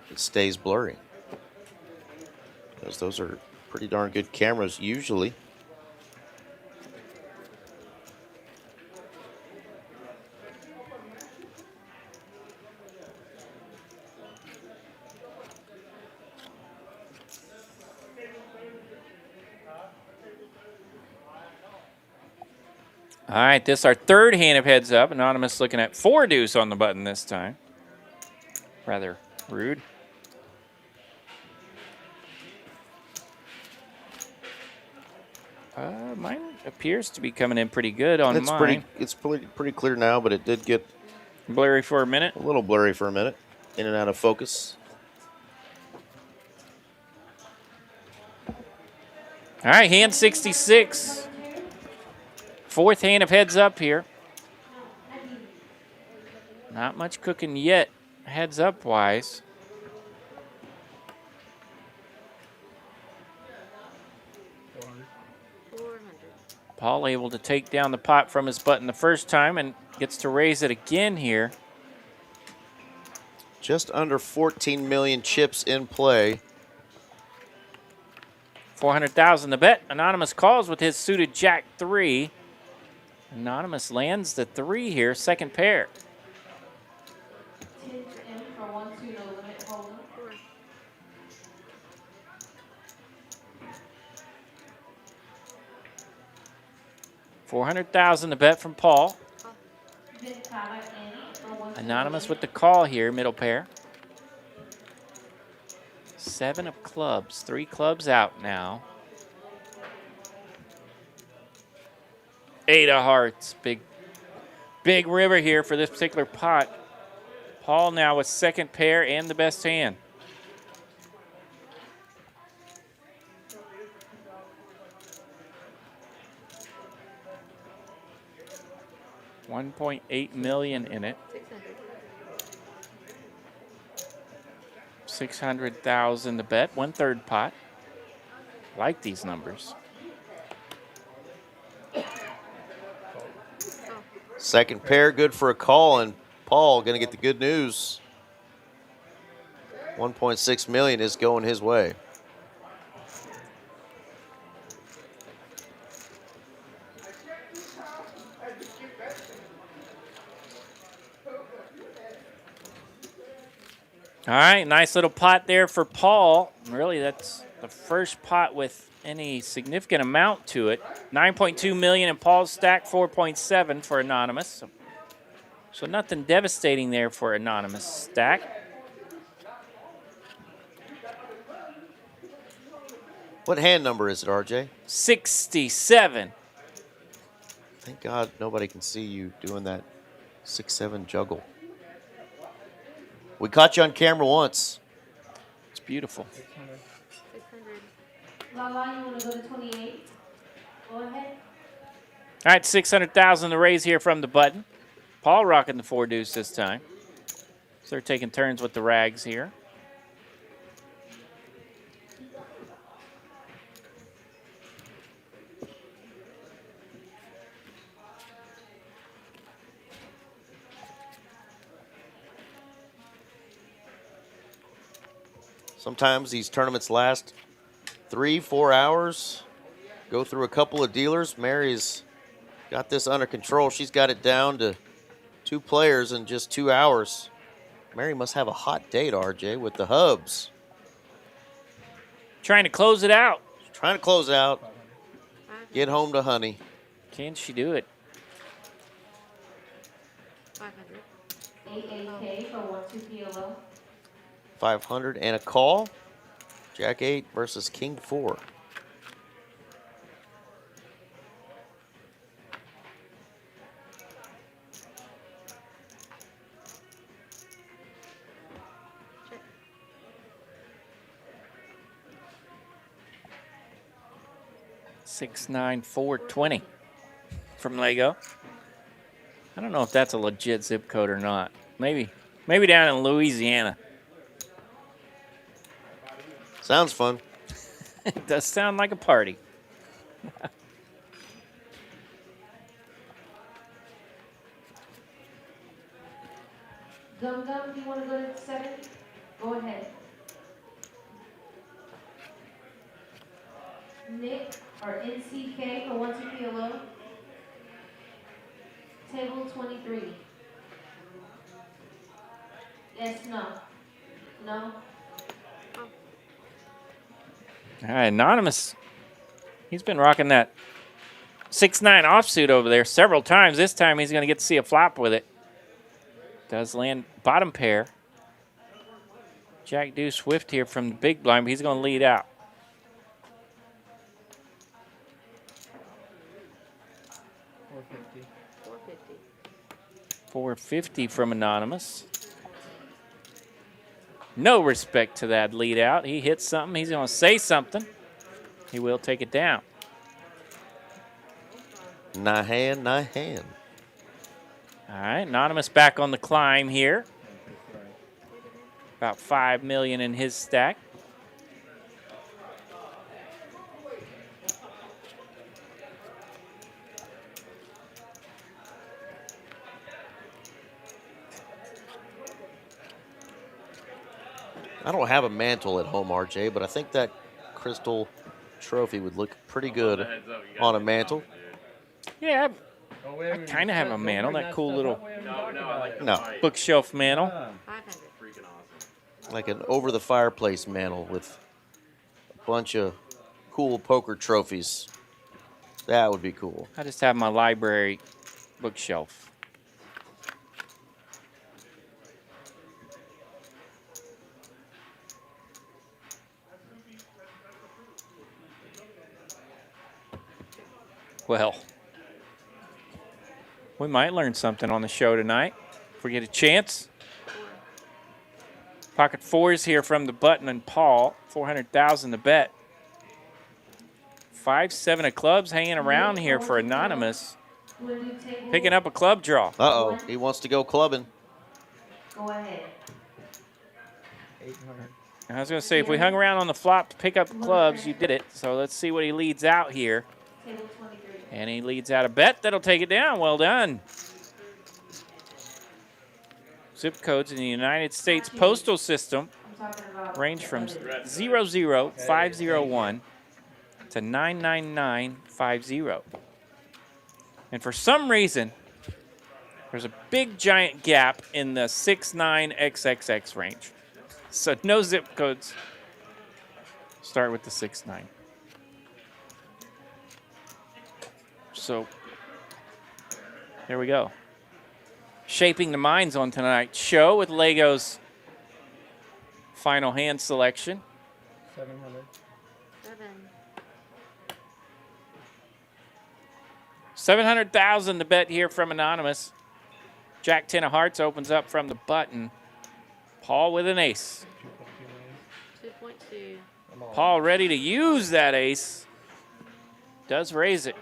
it stays blurry. Because those are pretty darn good cameras usually. All right, this is our third hand of heads up. Anonymous looking at 4 deuce on the button this time. Rather rude. Mine appears to be coming in pretty good on mine. It's pretty clear now, but it did get blurry for a minute. A little blurry for a minute. In and out of focus. All right, hand 66. Fourth hand of heads up here. Not much cooking yet, heads up wise. Paul able to take down the pot from his button the first time and gets to raise it again here. Just under 14 million chips in play. 400,000 to bet. Anonymous calls with his suited Jack 3. Anonymous lands the 3 here, second pair. $400,000 to bet from Paul. Anonymous with the call here, middle pair. 7 of clubs, 3 clubs out now. 8 of hearts, big river here for this particular pot. Paul now with second pair and the best hand. $1.8 million in it. 600,000 to bet. 1/3 pot. Like these numbers. Second pair, good for a call, and Paul going to get the good news. 1.6 million is going his way. All right, nice little pot there for Paul. Really, that's the first pot with any significant amount to it. 9.2 million in Paul's stack, 4.7 for Anonymous. So nothing devastating there for Anonymous stack. What hand number is it, RJ? 67. Thank God nobody can see you doing that 6-7 juggle. We caught you on camera once. It's beautiful. 600. Lala, you want to go to 28? Go ahead. All right, 600,000 to raise here from the button. Paul rocking the 4 deuce this time. So they're taking turns with the rags here. Sometimes these tournaments last 3-4 hours. Go through a couple of dealers. Mary's got this under control. She's got it down to 2 players in just 2 hours. Mary must have a hot date, RJ, with the hubs. Trying to close it out. Trying to close out. Get home to honey. Can she do it? 500. 88K for 1-2 PLO. 500 and a call. Jack 8 versus King 4. Check. 69420 from Lego. I don't know if that's a legit zip code or not. Maybe down in Louisiana. Sounds fun. It does sound like a party. Gum Gum, do you want to go to 7? Go ahead. Nick, or NCK for 1-2 PLO. Table 23. Yes, no. No? All right, Anonymous. He's been rocking that 6-9 offsuit over there several times. This time he's going to get to see a flop with it. Does land bottom pair. Jack Deuce Swift here from the big blind, but he's going to lead out. $450 from Anonymous. No respect to that lead out. He hits something. He's going to say something. He will take it down. Nahan. All right, Anonymous back on the climb here. About 5 million in his stack. I don't have a mantle at home, RJ, but I think that crystal trophy would look pretty good on a mantle. Yeah, I kind of have a mantle, that cool little No, bookshelf mantle. 500. like an over-the-fireplace mantle with a bunch of cool poker trophies. That would be cool. I just have my library bookshelf. Well, we might learn something on the show tonight if we get a chance. Pocket 4s here from the button and Paul. 400,000 to bet. 5-7 of clubs hanging around here for Anonymous. Picking up a club draw. Uh-oh, he wants to go clubbing. Go ahead. 800. I was going to say, if we hung around on the flop to pick up the clubs, you did it. So let's see what he leads out here. Table 23. And he leads out a bet that'll take it down. Well done. Zip codes in the United States postal system. I'm range from 00501 to 99950. And for some reason, there's a big giant gap in the 69XXX range. So no zip codes start with the 69. So there we go. Shaping the minds on tonight's show with Lego's final hand selection. 700. 700,000 to bet here from Anonymous. Jack 10 of hearts opens up from the button. Paul with an ace. 2.2. Paul ready to use that ace. Does raise it.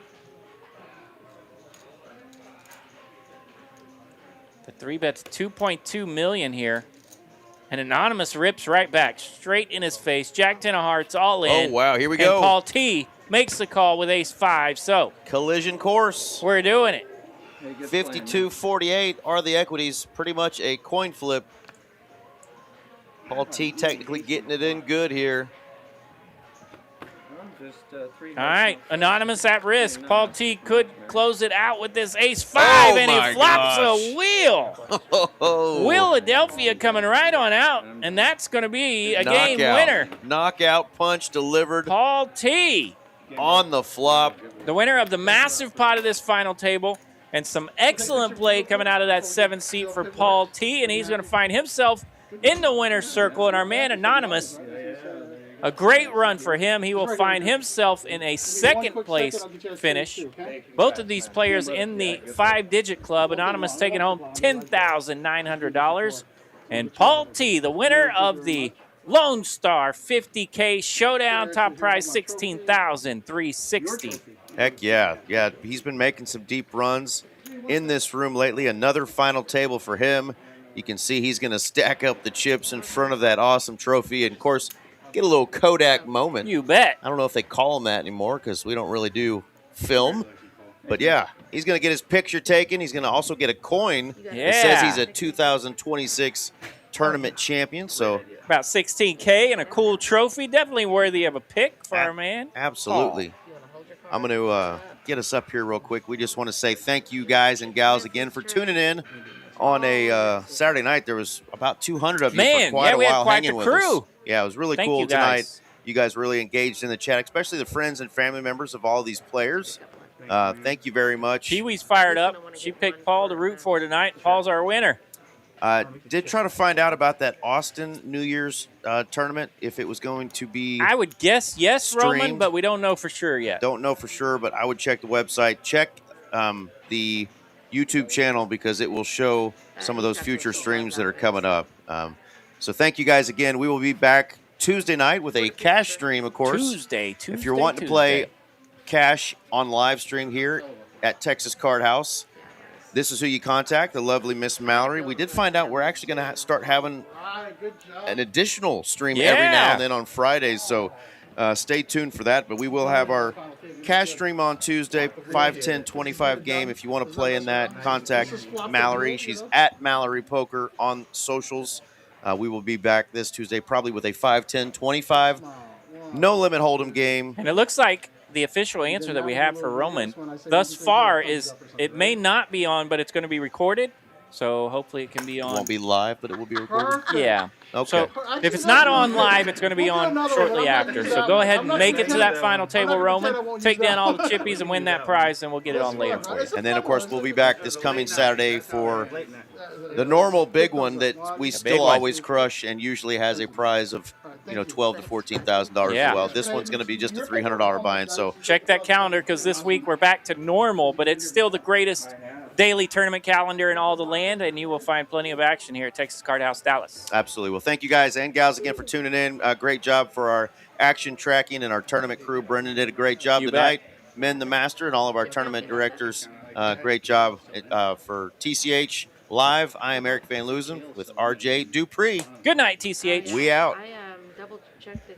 The 3-bet's 2.2 million here. And Anonymous rips right back, straight in his face. Jack 10 of hearts, all in. Oh, wow, here we and go. Paul T makes the call with ace 5. So collision course. We're doing it. 52-48 are the equities. Pretty much a coin flip. Paul T technically getting it in good here. All right, Anonymous at risk. Paul T could close it out with this ace 5, and he flops a wheel. Philadelphia coming right on out, and that's going to be a game winner. Knockout punch delivered. Paul T on the flop. The winner of the massive pot of this final table, and some excellent play coming out of that 7th seat for Paul T, and he's going to find himself in the winner's circle. And our man Anonymous, a great run for him. He will find himself in a 2nd place finish. Both of these players in the 5-digit club. Anonymous taking home $10,900. And Paul T, the winner of the Lone Star 50K Showdown, top prize $16,360. Heck yeah. Yeah, he's been making some deep runs in this room lately. Another final table for him. You can see he's going to stack up the chips in front of that awesome trophy. And, of course, get a little Kodak moment. You bet. I don't know if they call them that anymore because we don't really do film. But, yeah, he's going to get his picture taken. He's going to also get a coin that says he's a 2026 tournament champion. So about $16K and a cool trophy. Definitely worthy of a pick for our man. Absolutely. I'm going to get us up here real quick. We just want to say thank you guys and gals again for tuning in on a Saturday night. There was about 200 of you for quite a while hanging with us. Yeah, it was really cool tonight. You guys really engaged in the chat, especially the friends and family members of all these players. Thank you very much. Kiwi's fired up. She picked Paul to root for tonight. Paul's our winner. Did try to find out about that Austin New Year's tournament, if it was going to be I would guess yes, streamed. Roman, but we don't know for sure yet. Don't know for sure, but I would check the website. Check the YouTube channel because it will show some of those future streams that are coming up. So thank you guys again. We will be back Tuesday night with a cash stream, of course. Tuesday. If you're wanting to play cash on live stream here at Texas Card House, this is who you contact, the lovely Miss Mallory. We did find out we're actually going to start having an additional stream every now and then on Fridays, so stay tuned for that. But we will have our cash stream on Tuesday, 5, 10, 25 game. If you want to play in that, contact Mallory. She's at Mallory Poker on socials. We will be back this Tuesday probably with a 5, 10, 25 no-limit hold'em game. And it looks like the official answer that we have for Roman thus far is it may not be on, but it's going to be recorded. So hopefully it can be on. It won't be live, but it will be recorded? Yeah. Okay. So if it's not on live, it's going to be on shortly after. So go ahead and make it to that final table, Roman. Take down all the chippies and win that prize, and we'll get it on later for you. And then, of course, we'll be back this coming Saturday for the normal big one that we still always crush and usually has a prize of, $12,000 to $14,000 as well. This one's going to be just a $300 buy-in. So check that calendar because this week we're back to normal, but it's still the greatest daily tournament calendar in all the land, and you will find plenty of action here at Texas Card House Dallas. Absolutely. Well, thank you guys and gals again for tuning in. Great job for our action tracking and our tournament crew. Brendan did a great job tonight. Men the Master and all of our tournament directors. Great job for TCH Live. I am Eric Van Loozen with RJ Dupree. Good night, TCH. We out. I double checked the